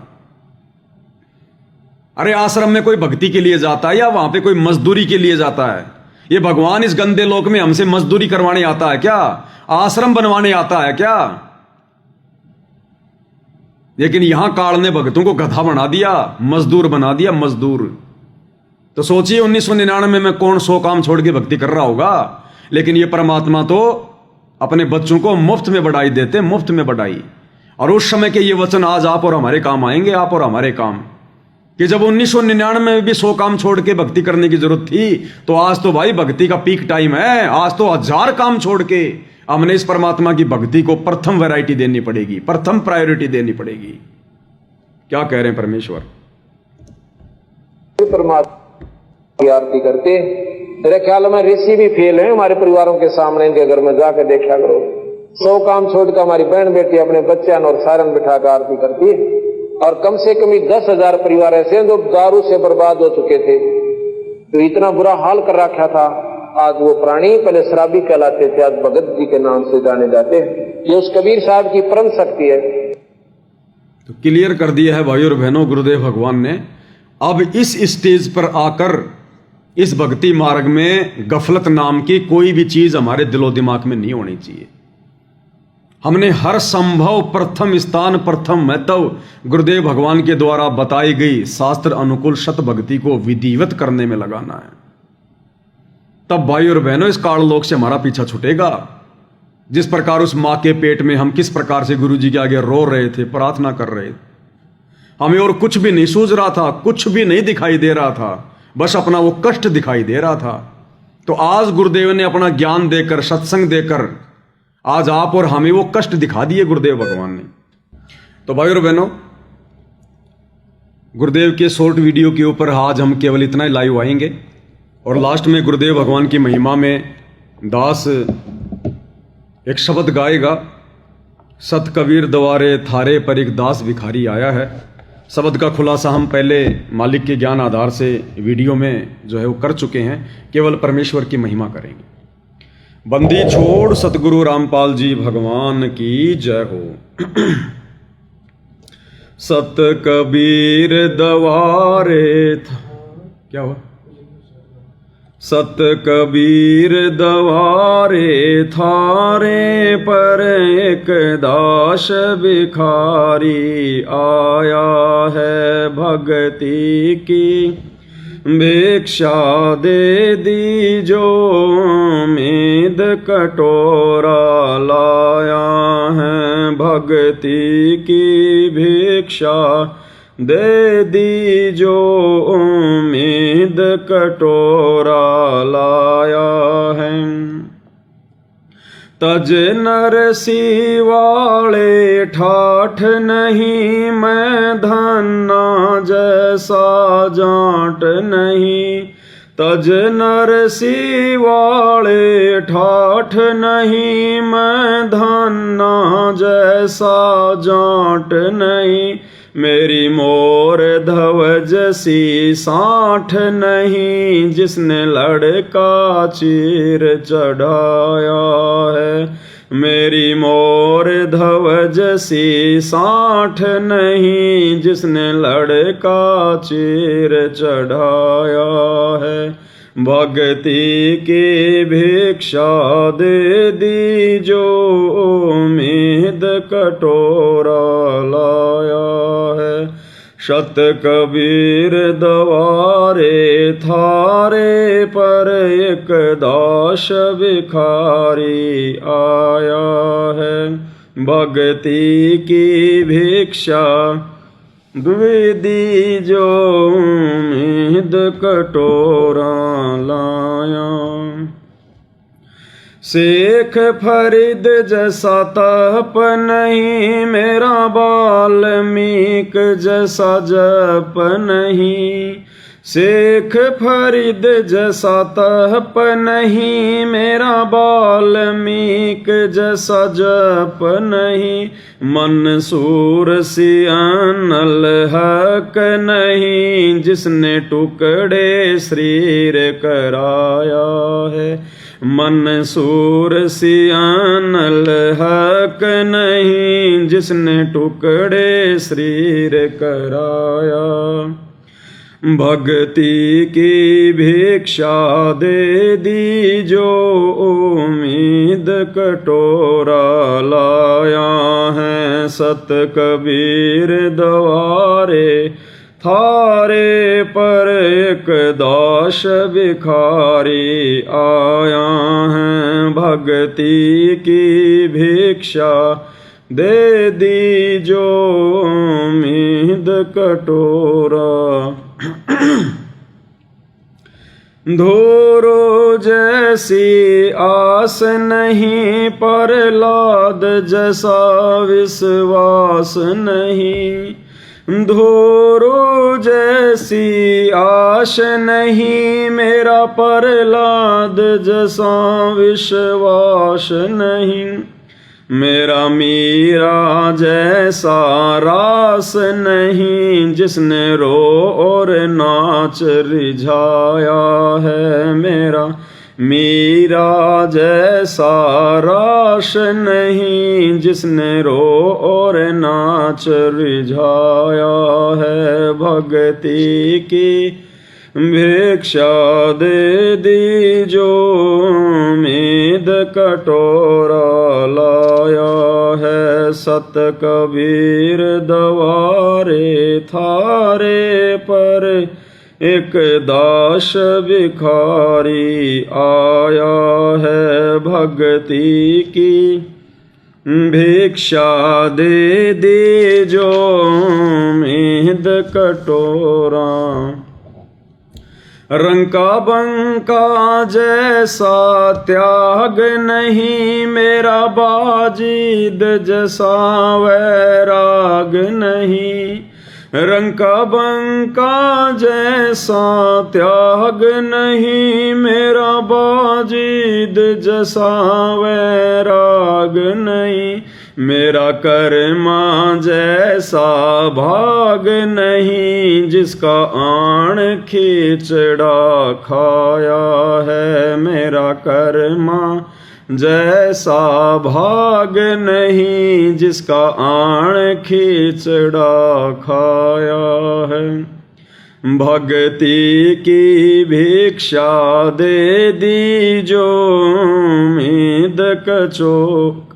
अरे आश्रम में कोई भक्ति के लिए जाता है या वहां पे कोई मजदूरी के लिए जाता है? ये भगवान इस गंदे लोक में हमसे मजदूरी करवाने आता है क्या? आश्रम बनवाने आता है क्या? लेकिन यहां काल ने भक्तों को गधा बना दिया, मजदूर बना दिया, मजदूर। तो सोचिए 1999 में कौन 100 काम छोड़ के भक्ति कर रहा होगा। लेकिन ये परमात्मा तो अपने बच्चों को मुफ्त में बढ़ाई देते, मुफ्त में बढ़ाई। और उस समय के ये वचन आज आप और हमारे काम आएंगे, आप और हमारे काम, कि जब 1999 में भी 100 काम छोड़ के भक्ति करने की जरूरत थी, तो आज तो भाई भक्ति का पीक टाइम है। आज तो 1000 काम छोड़ के हमने इस परमात्मा की भक्ति को प्रथम वैरायटी देनी पड़ेगी, प्रथम प्रायोरिटी देनी पड़ेगी। क्या कह रहे हैं परमेश्वर? परमात्मा की आरती करते, मेरे ख्याल में ऋषि भी फेल है हमारे परिवारों के सामने। इनके घर में जाकर देखा करो, 100 काम छोड़कर हमारी बहन बेटी अपने बच्चों और सारन बिठाकर आरती करती है। और कम से कम 10,000 परिवार ऐसे हैं जो दारू से बर्बाद हो चुके थे, तो इतना बुरा हाल कर रखा था। आज वो प्राणी पहले शराबी कहलाते थे, आज भगत जी के नाम से जाने जाते हैं। ये उस कबीर साहब की परम शक्ति है। तो क्लियर कर दिया है भाई और बहनों गुरुदेव भगवान ने। अब इस स्टेज पर आकर इस भक्ति मार्ग में गफलत नाम की कोई भी चीज हमारे दिलो दिमाग में नहीं होनी चाहिए। हमने हर संभव प्रथम स्थान, प्रथम महत्व गुरुदेव भगवान के द्वारा बताई गई शास्त्र अनुकूल शत भक्ति को विधिवत करने में लगाना है। तब भाई और बहनों इस काल लोक से हमारा पीछा छूटेगा। जिस प्रकार उस मां के पेट में हम किस प्रकार से गुरु जी के आगे रो रहे थे, प्रार्थना कर रहे थे, हमें और कुछ भी नहीं सूझ रहा था, कुछ भी नहीं दिखाई दे रहा था, बस अपना वो कष्ट दिखाई दे रहा था। तो आज गुरुदेव ने अपना ज्ञान देकर, सत्संग देकर आज आप और हमें वो कष्ट दिखा दिए गुरुदेव भगवान ने। तो भाई और बहनों, गुरुदेव के शॉर्ट वीडियो के ऊपर आज हम केवल इतना ही लाइव आएंगे, और लास्ट में गुरुदेव भगवान की महिमा में दास एक शब्द गाएगा, सत कबीर द्वारे थारे पर एक दास भिखारी आया है। शब्द का खुलासा हम पहले मालिक के ज्ञान आधार से वीडियो में जो है वो कर चुके हैं, केवल परमेश्वर की महिमा करेंगे। बंदी छोड़ सतगुरु रामपाल जी भगवान की जय हो। सत कबीर द्वारे क्या हुआ? सत कबीर द्वारे थारे पर एक दास भिखारी आया है, भगति की भिक्षा दे दीजो, मेद कटोरा लाया है, भक्ति की भिक्षा दे दीजो, उम्मीद कटोरा लाया है। तज नरसी वाले ठाठ नहीं, मैं धन्ना जैसा जाट नहीं। तज नरसी वाले ठाठ नहीं, मैं धन्ना जैसा जाट नहीं। मेरी मोर धवज सी साठ नहीं, जिसने लड़का चीर चढ़ाया है। मेरी मोर धवज सी साठ नहीं, जिसने लड़का चीर चढ़ाया है। भक्ति की भिक्षा दे दी जो उम्मीद कटोरा लाया है। शत कबीर दवारे थारे पर एक दास भिखारी आया है। भक्ति की भिक्षा द्विदी जो उम्मीद कटोरा लाया। शेख फरीद जैसा तप नहीं, मेरा वाल्मीक जैसा जप नहीं। शेख फरीद जैसा तप नहीं, मेरा वाल्मीक जैसा जप नहीं। मंसूर सियानल हक नहीं, जिसने टुकड़े शरीर कराया है। मंसूर सियानल हक नहीं, जिसने टुकड़े शरीर कराया। भक्ति की भिक्षा दे दी जो उम्मीद कटोरा लाया है। सत कबीर दवारे थारे पर एक दास भिखारी आया है। भक्ति की भिक्षा दे दी जो उम्मीद कटोरा। धोरो जैसी आस नहीं, प्रहलाद जैसा विश्वास नहीं। धोरो जैसी आश नहीं, मेरा प्रहलाद जैसा विश्वास नहीं। मेरा मीरा जैसा रास नहीं, जिसने रो और नाच रिझाया है। मेरा मीरा जैसा रास नहीं, जिसने रो और नाच रिझाया है। भक्ति की भिक्षा दे दी जो उम्मीद कटोरा लाया है। सत कबीर दवारे थारे पर एक दास भिखारी आया है। भक्ति की भिक्षा दे दी जो उम्मीद कटोरा। रंका बंका जैसा त्याग नहीं, मेरा बाजीद जैसा वैराग नहीं। रंका बंका जैसा त्याग नहीं, मेरा बाजीद जैसा वैराग नहीं। मेरा कर्मा जैसा भाग नहीं, जिसका आण खिचड़ा खाया है। मेरा कर्मा जैसा भाग नहीं, जिसका आण खिचड़ा खाया है। भक्ति की भिक्षा दे दी जो उम्मीद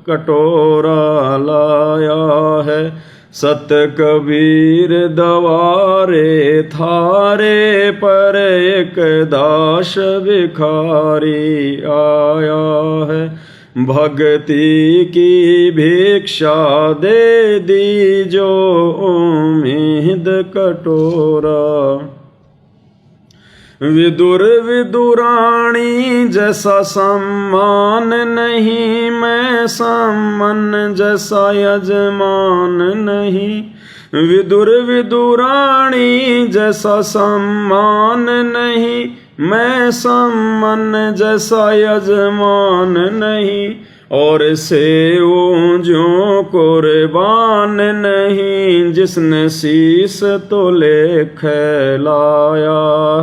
कटोरा लाया है। सत कबीर दवारे थारे पर एक दास भिखारी आया है। भक्ति की भिक्षा दे दी जो उम्मीद कटोरा। विदुर विदुराणी जैसा सम्मान नहीं, मैं सम्मन जैसा यजमान नहीं। विदुर विदुराणी जैसा सम्मान नहीं, मैं सम्मन जैसा यजमान नहीं। और सेवों जो कुर्बान नहीं, जिसने शीस तोले खिलाया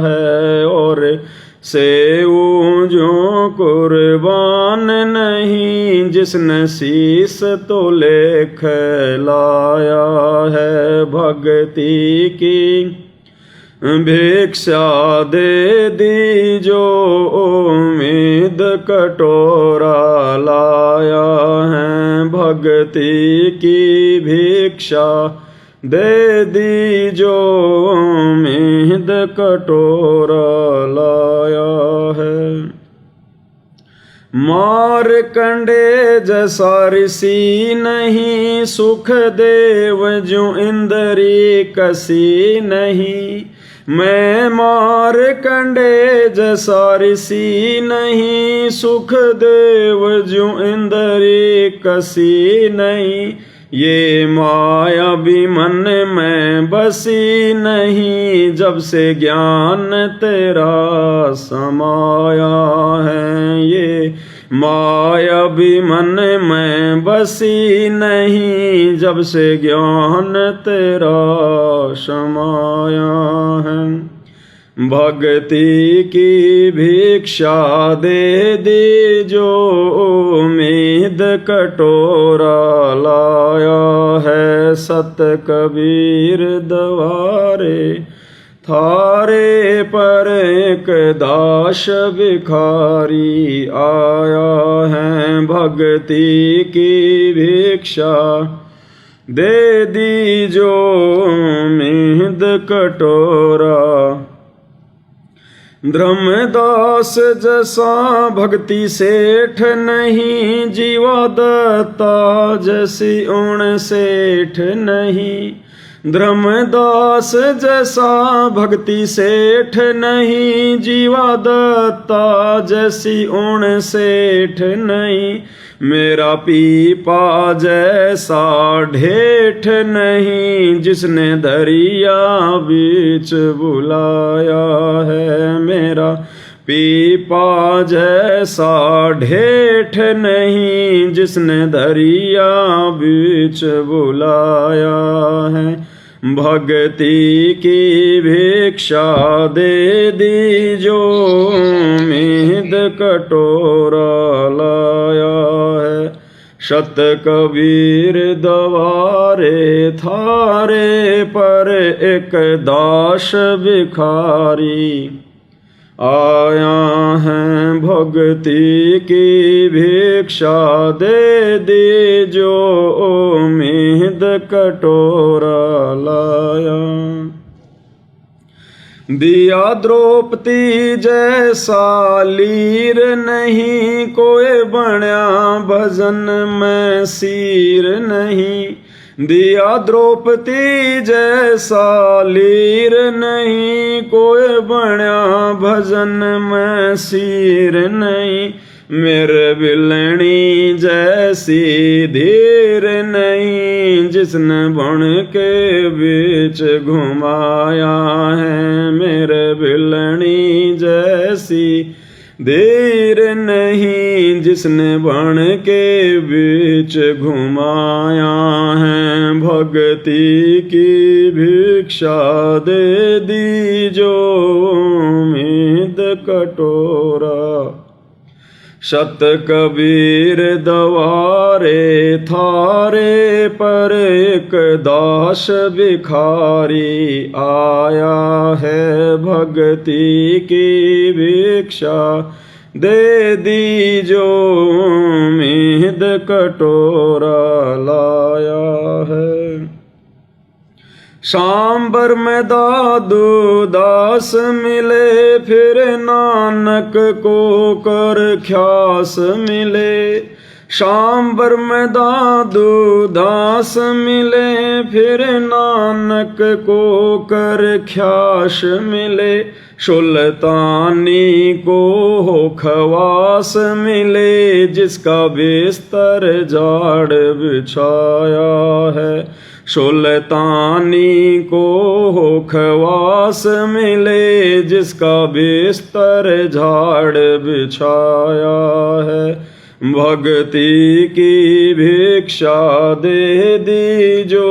है। और सेवों जो कुर्बान नहीं, जिसने शीस तोले खिलाया है। भक्ति की भिक्षा दे दीजो उम्मीद कटोरा लाया है, भक्ति की भिक्षा दे दीजो उम्मीद कटोरा लाया है। मारकंडे जैसा ऋषि नहीं, सुख देव जो इंद्री कसी नहीं। मैं मारकंडे जैसा ऋषि नहीं, सुख देव जो इंद्री कसी नहीं। ये माया भी मन में बसी नहीं, जब से ज्ञान तेरा समाया है। ये माया भी मन में बसी नहीं, जब से ज्ञान तेरा समाया है। भक्ति की भिक्षा दे दीजो उम्मीद कटोरा लाया है। सत कबीर द्वारे थारे पर एक दास भिखारी आया है। भक्ति की भिक्षा दे दीजो उम्मीद कटोरा। धर्मदास जैसा भक्ति सेठ नहीं, जीवा दत्ता जैसी उण सेठ नहीं। धर्मदास जैसा भक्ति सेठ नहीं, जीवा दत्ता जैसी उण सेठ नहीं। मेरा पीपा जैसा ढेठ नहीं, जिसने दरिया बीच बुलाया है। मेरा पीपा जैसा ढेठ नहीं, जिसने दरिया बीच बुलाया है। भक्ति की भिक्षा दे दीजो उम्मीद कटोरा लाया है। शत कबीर द्वारे थारे पर एक दास भिखारी आया है। भक्ति की भिक्षा दे दीजो उम्मीद कटोरा लाया। दिया द्रौपदी जैसा लीर नहीं, कोई बण्या भजन में सीर नहीं। दिया द्रौपदी जैसा लीर नहीं, कोई बण्या भजन में सीर नहीं। मेरे बिलनी जैसी धीर नहीं, जिसने बन के बीच घुमाया है। मेरे बिलनी जैसी धीर नहीं, जिसने बन के बीच घुमाया है। भक्ति की भिक्षा दे दीजो उम्मीद कटोरा। शत कबीर द्वारे थारे पर एक दास भिखारी आया है। भक्ति की भिक्षा दे दीजो उम्मीद कटोरा लाया है। सांबर में दादू दास मिले, फिर नानक को कर ख्यास मिले। सांबर में दादू दास मिले, फिर नानक को कर ख्यास मिले। सुल्तानी को हो खवास मिले, जिसका बिस्तर जाड़ बिछाया है। सुल्तानी को हो खवास मिले, जिसका बिस्तर झाड़ बिछाया है। भक्ति की भिक्षा दे दीजो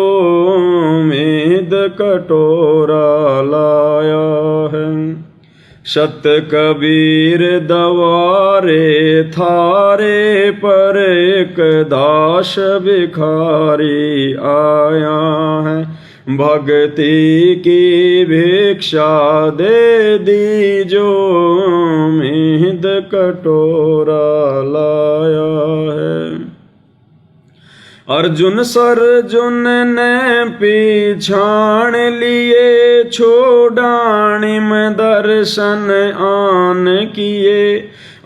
उम्मीद कटोरा लाया है। सत कबीर दवारे थारे पर एक दास भिखारी आया है। भक्ति की भिक्षा दे दीजो मीद कटोरा लाया है। अर्जुन सर्जुन ने पीछाण लिए छोड़ाणिम दर्शन आन किए।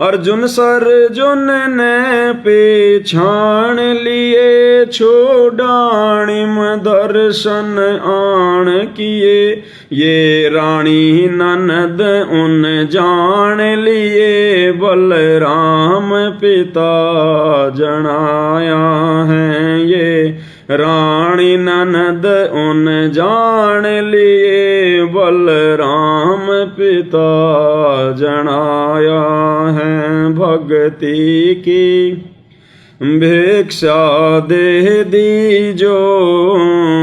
अर्जुन सर्जुन ने पीछाण लिए छोड़ाणिम दर्शन आन किए। ये रानी ननद उन जान लिए बलराम पिता जनाया है। ये रानी ननद उन जान लिए बलराम पिता जनाया है। भक्ति की भिक्षा दे दीजो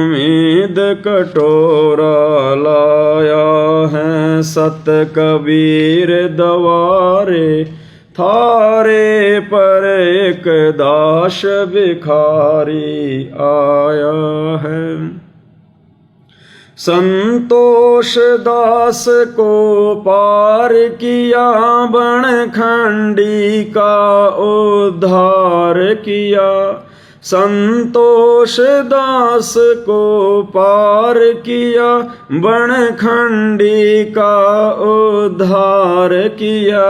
मीद कटोरा लाया है। सत कबीर दवारे थारे पर एक दास भिखारी आया है। संतोष दास को पार किया बनखंडी का उद्धार किया। संतोष दास को पार किया बनखंडी का उद्धार किया।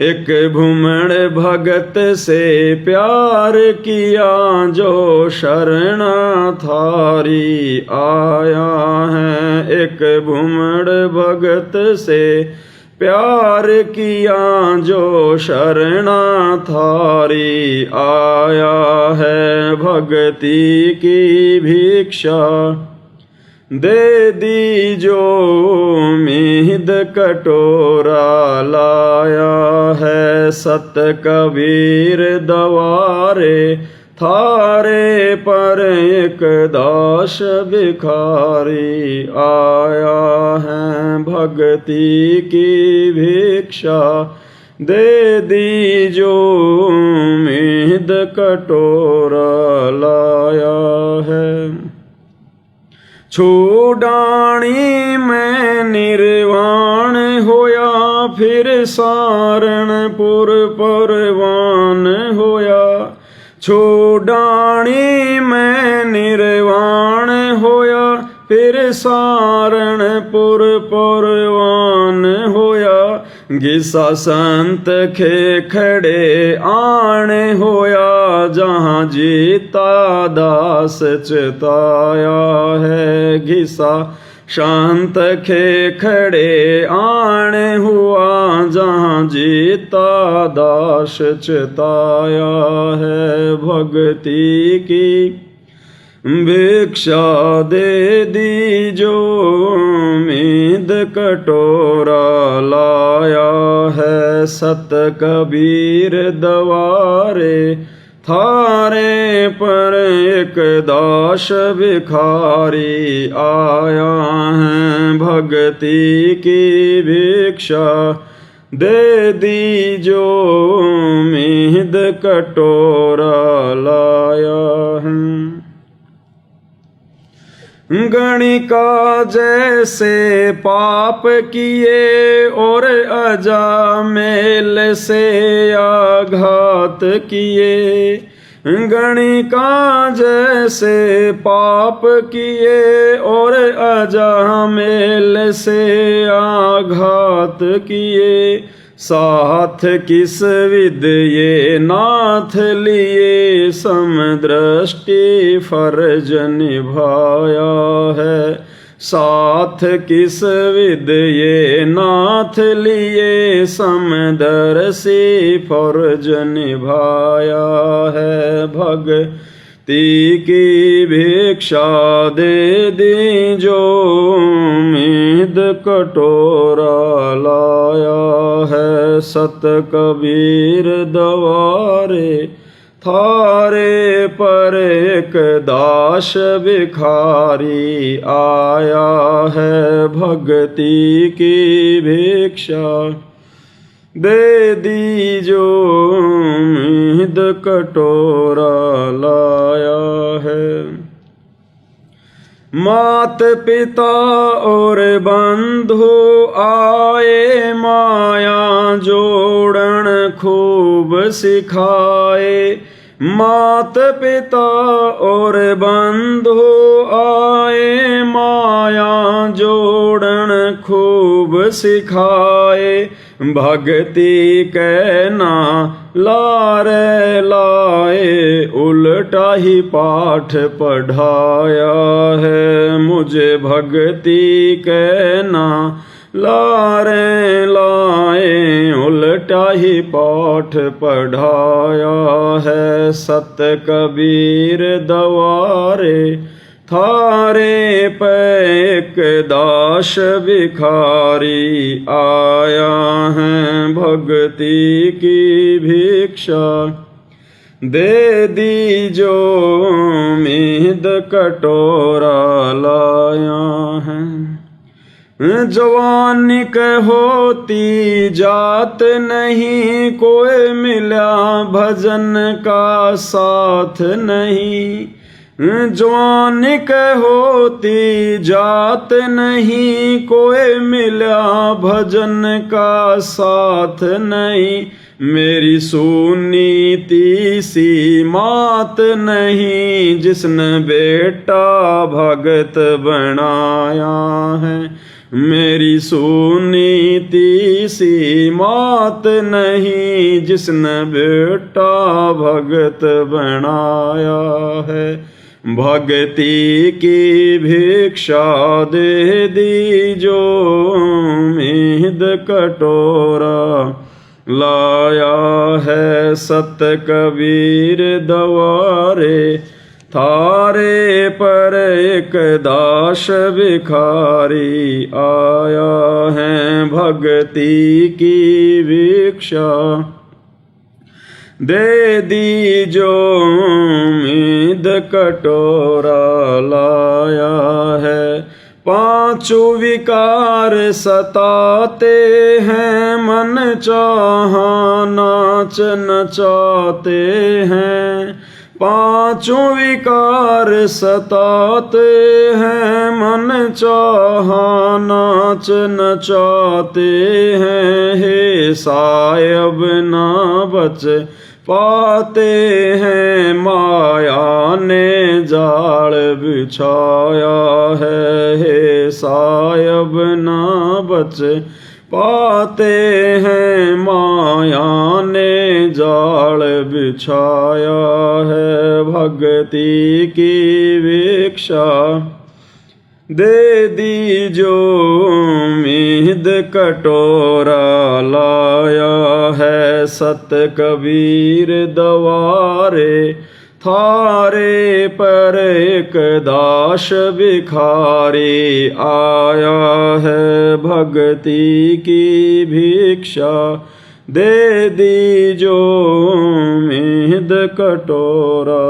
एक भूमण भगत से प्यार किया जो शरणा थारी आया है। एक भूमण भगत से प्यार किया जो शरणा थारी आया है। भक्ति की भिक्षा दे दीजो मीद कटोरा लाया है। सत कबीर दवारे थारे पर एक दास भिखारी आया है। भक्ति की भिक्षा दे दीजो मीद कटोरा लाया है। छोड़ाणी में निर्वाण होया फिर सारणपुर परवान होया। छोड़ाणी में निर्वाण होया फिर सारणपुर परवान होया। घिसा संत खे खड़े आण होया जहाँ जीता दास चिताया है। घिसा शांत खे खड़े आण हुआ जहाँ जीता दास चिताया है। भक्ति की भिक्षा दे दीजो मीद कटोरा लाया है। सत कबीर दवारे थारे पर एक दास भिखारी आया है। भक्ति की भिक्षा दे दीजो मीद कटोरा लाया है। गणिका जैसे पाप किए और अजामेल से आघात किए। गणिका जैसे पाप किए और अजामेल से आघात किए। साथ किस विद ये नाथ लिए समदृष्टि फर्ज निभाया है। साथ किस विद ये नाथ लिए समदर्शी फर्ज निभाया है। भक्ति की भिक्षा दे दीजो मीद कटोरा लाया है। सत कबीर दवारे थारे पर एक दास भिखारी आया है भक्ति की भिक्षा। दे दीजो मीद कटोरा लाया है। मात पिता और बंधु आए माया जोड़न खूब सिखाए। मात पिता और बंधु आए माया जोड़न खूब सिखाए। भक्ति कहना लारे लाए उल्टा ही पाठ पढ़ाया है। मुझे भक्ति कहना लारे लाए उल्टा ही पाठ पढ़ाया है। सत कबीर दवारे थारे पे एक दास भिखारी आया है भक्ति की भिक्षा। दे दीजो मीद कटोरा लाया है। जवानी के होती जात नहीं कोई मिला भजन का साथ नहीं। जवानी के होती जात नहीं कोई मिला भजन का साथ नहीं। मेरी सुनीति सी मात नहीं जिसने बेटा भगत बनाया है। मेरी सुनीति सी मात नहीं जिसने बेटा भगत बनाया है। भक्ति की भिक्षा दे दीजो मीद कटोरा लाया है। सत कबीर दवारे थारे पर एक दास भिखारी आया है भक्ति की भिक्षा। दे दीजो मीद कटोरा लाया है। पांचों विकार सताते हैं मन चाहा नाच नचाते हैं। पांचों विकार सताते हैं मन चाहा नाच नचाते हैं। हे सायब ना बच पाते हैं माया ने जाल बिछाया है। हे सायब ना बच पाते हैं माया ने जाल बिछाया है। भक्ति की भिक्षा दे दीजो मीद कटोरा लाया है। सत कबीर दवारे थारे पर एक दास भिखारी आया है भक्ति की भिक्षा। दे दीजो मीद कटोरा।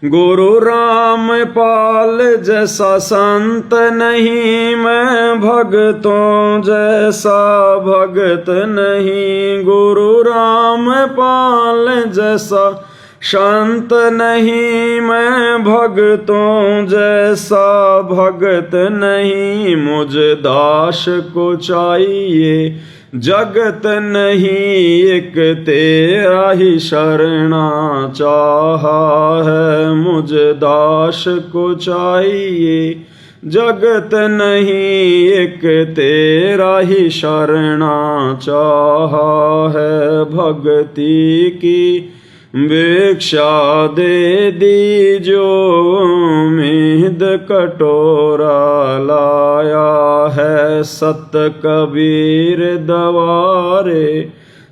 गुरु रामपाल जैसा संत नहीं मैं भगतों जैसा भगत नहीं। गुरु रामपाल जैसा संत नहीं मैं भगतों जैसा भगत नहीं। मुझे दास को चाहिए जगत नहीं एक तेरा ही शरणा चाहा है। मुझे दास को चाहिए जगत नहीं एक तेरा ही शरणा चाहा है। भक्ति की भिक्षा दे दीजो मीद कटोरा लाया है। सत कबीर दवारे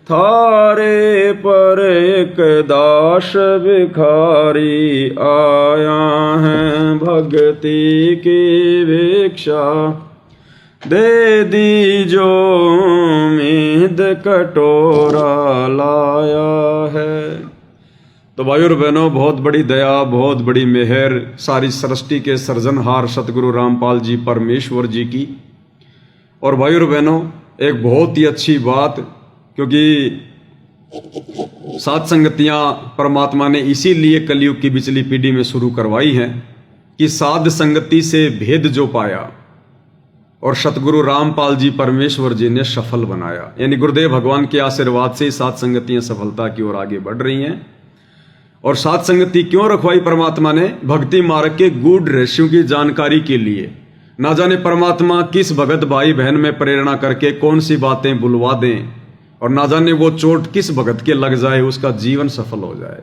थारे पर एक दास भिखारी आया है भक्ति की भिक्षा। दे दीजो मीद कटोरा लाया है। तो भाइयों और बहनों, बहुत बड़ी दया, बहुत बड़ी मेहर सारी सृष्टि के सृजनहार सतगुरु रामपाल जी परमेश्वर जी की। और भाइयों और बहनों, एक बहुत ही अच्छी बात, क्योंकि सात संगतियां परमात्मा ने इसीलिए कलयुग की बिचली पीढ़ी में शुरू करवाई हैं कि साध संगति से भेद जो पाया और सतगुरु रामपाल जी परमेश्वर जी ने सफल बनाया। यानी गुरुदेव भगवान के आशीर्वाद से सात संगतियां सफलता की ओर आगे बढ़ रही हैं। और सात संगति क्यों रखवाई परमात्मा ने? भक्ति मार्ग के गूढ़ रहस्यों की जानकारी के लिए। ना जाने परमात्मा किस भगत भाई बहन में प्रेरणा करके कौन सी बातें बुलवा दें, और ना जाने वो चोट किस भगत के लग जाए, उसका जीवन सफल हो जाए।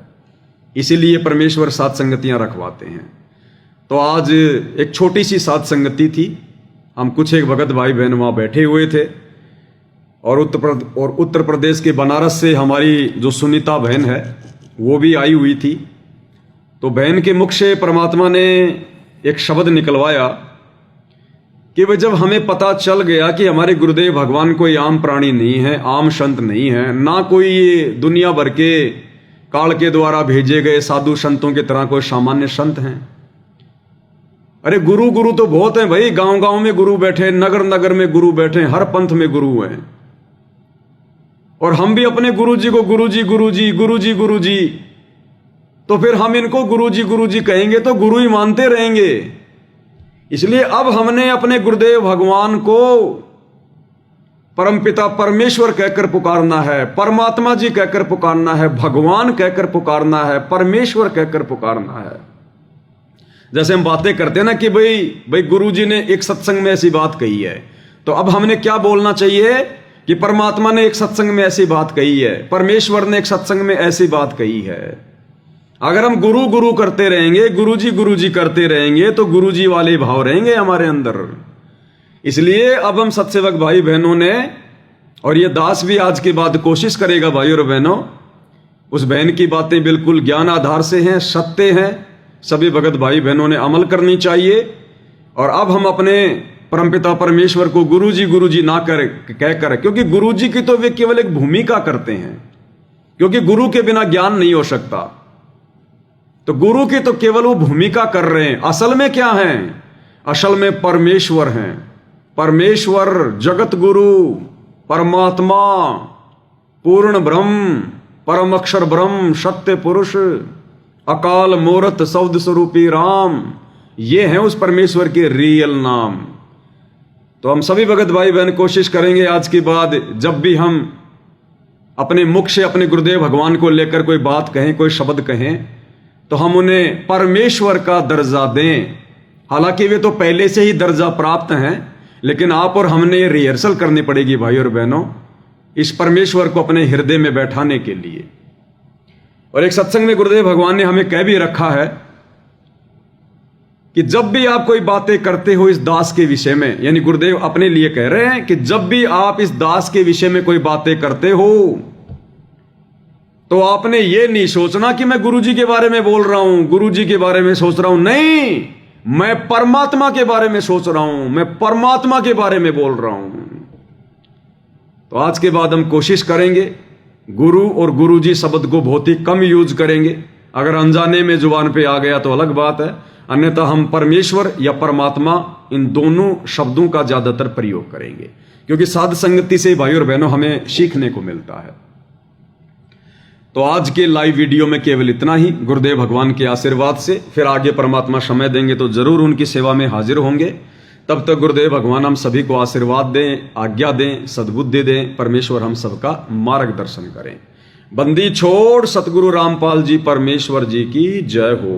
इसीलिए परमेश्वर सात संगतियां रखवाते हैं। तो आज एक छोटी सी सात संगति थी। हम कुछ एक भगत भाई बहन वहां बैठे हुए थे, और उत्तर प्रदेश के बनारस से हमारी जो सुनीता बहन है वो भी आई हुई थी। तो बहन के मुख से परमात्मा ने एक शब्द निकलवाया कि भाई, जब हमें पता चल गया कि हमारे गुरुदेव भगवान कोई आम प्राणी नहीं है, आम संत नहीं है, ना कोई ये दुनिया भर के काल के द्वारा भेजे गए साधु संतों की तरह कोई सामान्य संत हैं। अरे गुरु तो बहुत हैं भाई, गांव गांव में गुरु बैठे, नगर नगर में गुरु बैठे, हर पंथ में गुरु हैं। और हम भी अपने गुरु जी को गुरु जी, तो फिर हम इनको गुरु जी कहेंगे तो गुरु ही मानते रहेंगे। इसलिए अब हमने अपने गुरुदेव भगवान को परमपिता परमेश्वर कहकर पुकारना है, परमात्मा जी कहकर पुकारना है, भगवान कहकर पुकारना है, परमेश्वर कहकर पुकारना है। जैसे हम बातें करते हैं ना कि भाई गुरु जी ने एक सत्संग में ऐसी बात कही है, तो अब हमने क्या बोलना चाहिए कि परमात्मा ने एक सत्संग में ऐसी बात कही है, परमेश्वर ने एक सत्संग में ऐसी बात कही है। अगर हम गुरु करते रहेंगे, गुरु जी करते रहेंगे, तो गुरु जी वाले भाव रहेंगे हमारे अंदर। इसलिए अब हम सत्सेवक भाई बहनों ने, और ये दास भी आज के बाद कोशिश करेगा भाई और बहनों, उस बहन की बातें बिल्कुल ज्ञान आधार से हैं, सत्य हैं, सभी भगत भाई बहनों ने अमल करनी चाहिए। और अब हम अपने परमपिता परमेश्वर को गुरु जी ना कहकर, क्योंकि गुरु जी की तो वे केवल एक भूमिका करते हैं, क्योंकि गुरु के बिना ज्ञान नहीं हो सकता। तो गुरु की तो केवल वो भूमिका कर रहे हैं। असल में क्या है? असल में परमेश्वर हैं। परमेश्वर, जगत गुरु, परमात्मा, पूर्ण ब्रह्म, परम अक्षर ब्रह्म, सत्य पुरुष, अकाल मूर्त शब्द स्वरूपी राम, ये हैं उस परमेश्वर के रियल नाम। तो हम सभी भगत भाई बहन कोशिश करेंगे आज के बाद, जब भी हम अपने मुख से अपने गुरुदेव भगवान को लेकर कोई बात कहें, कोई शब्द कहें, तो हम उन्हें परमेश्वर का दर्जा दें। हालांकि वे तो पहले से ही दर्जा प्राप्त हैं, लेकिन आप और हमने रिहर्सल करनी पड़ेगी भाई और बहनों, इस परमेश्वर को अपने हृदय में बैठाने के लिए। और एक सत्संग में गुरुदेव भगवान ने हमें कह भी रखा है कि जब भी आप कोई बातें करते हो इस दास के विषय में, यानी गुरुदेव अपने लिए कह रहे हैं कि जब भी आप इस दास के विषय में कोई बातें करते हो, तो आपने ये नहीं सोचना कि मैं गुरुजी के बारे में बोल रहा हूं, गुरुजी के बारे में सोच रहा हूं। नहीं, मैं परमात्मा के बारे में सोच रहा हूं, मैं परमात्मा के बारे में बोल रहा हूं। तो आज के बाद हम कोशिश करेंगे गुरु और गुरुजी शब्द को बहुत ही कम यूज करेंगे। अगर अनजाने में जुबान पे आ गया तो अलग बात है, अन्यथा हम परमेश्वर या परमात्मा इन दोनों शब्दों का ज्यादातर प्रयोग करेंगे, क्योंकि साध संगति से भाई और बहनों हमें सीखने को मिलता है। तो आज के लाइव वीडियो में केवल इतना ही। गुरुदेव भगवान के आशीर्वाद से फिर आगे परमात्मा समय देंगे तो जरूर उनकी सेवा में हाजिर होंगे। तब तक गुरुदेव भगवान हम सभी को आशीर्वाद दें, आज्ञा दें, सद्बुद्धि दें, परमेश्वर हम सबका मार्गदर्शन करें। बंदी छोड़ सतगुरु रामपाल जी परमेश्वर जी की जय हो।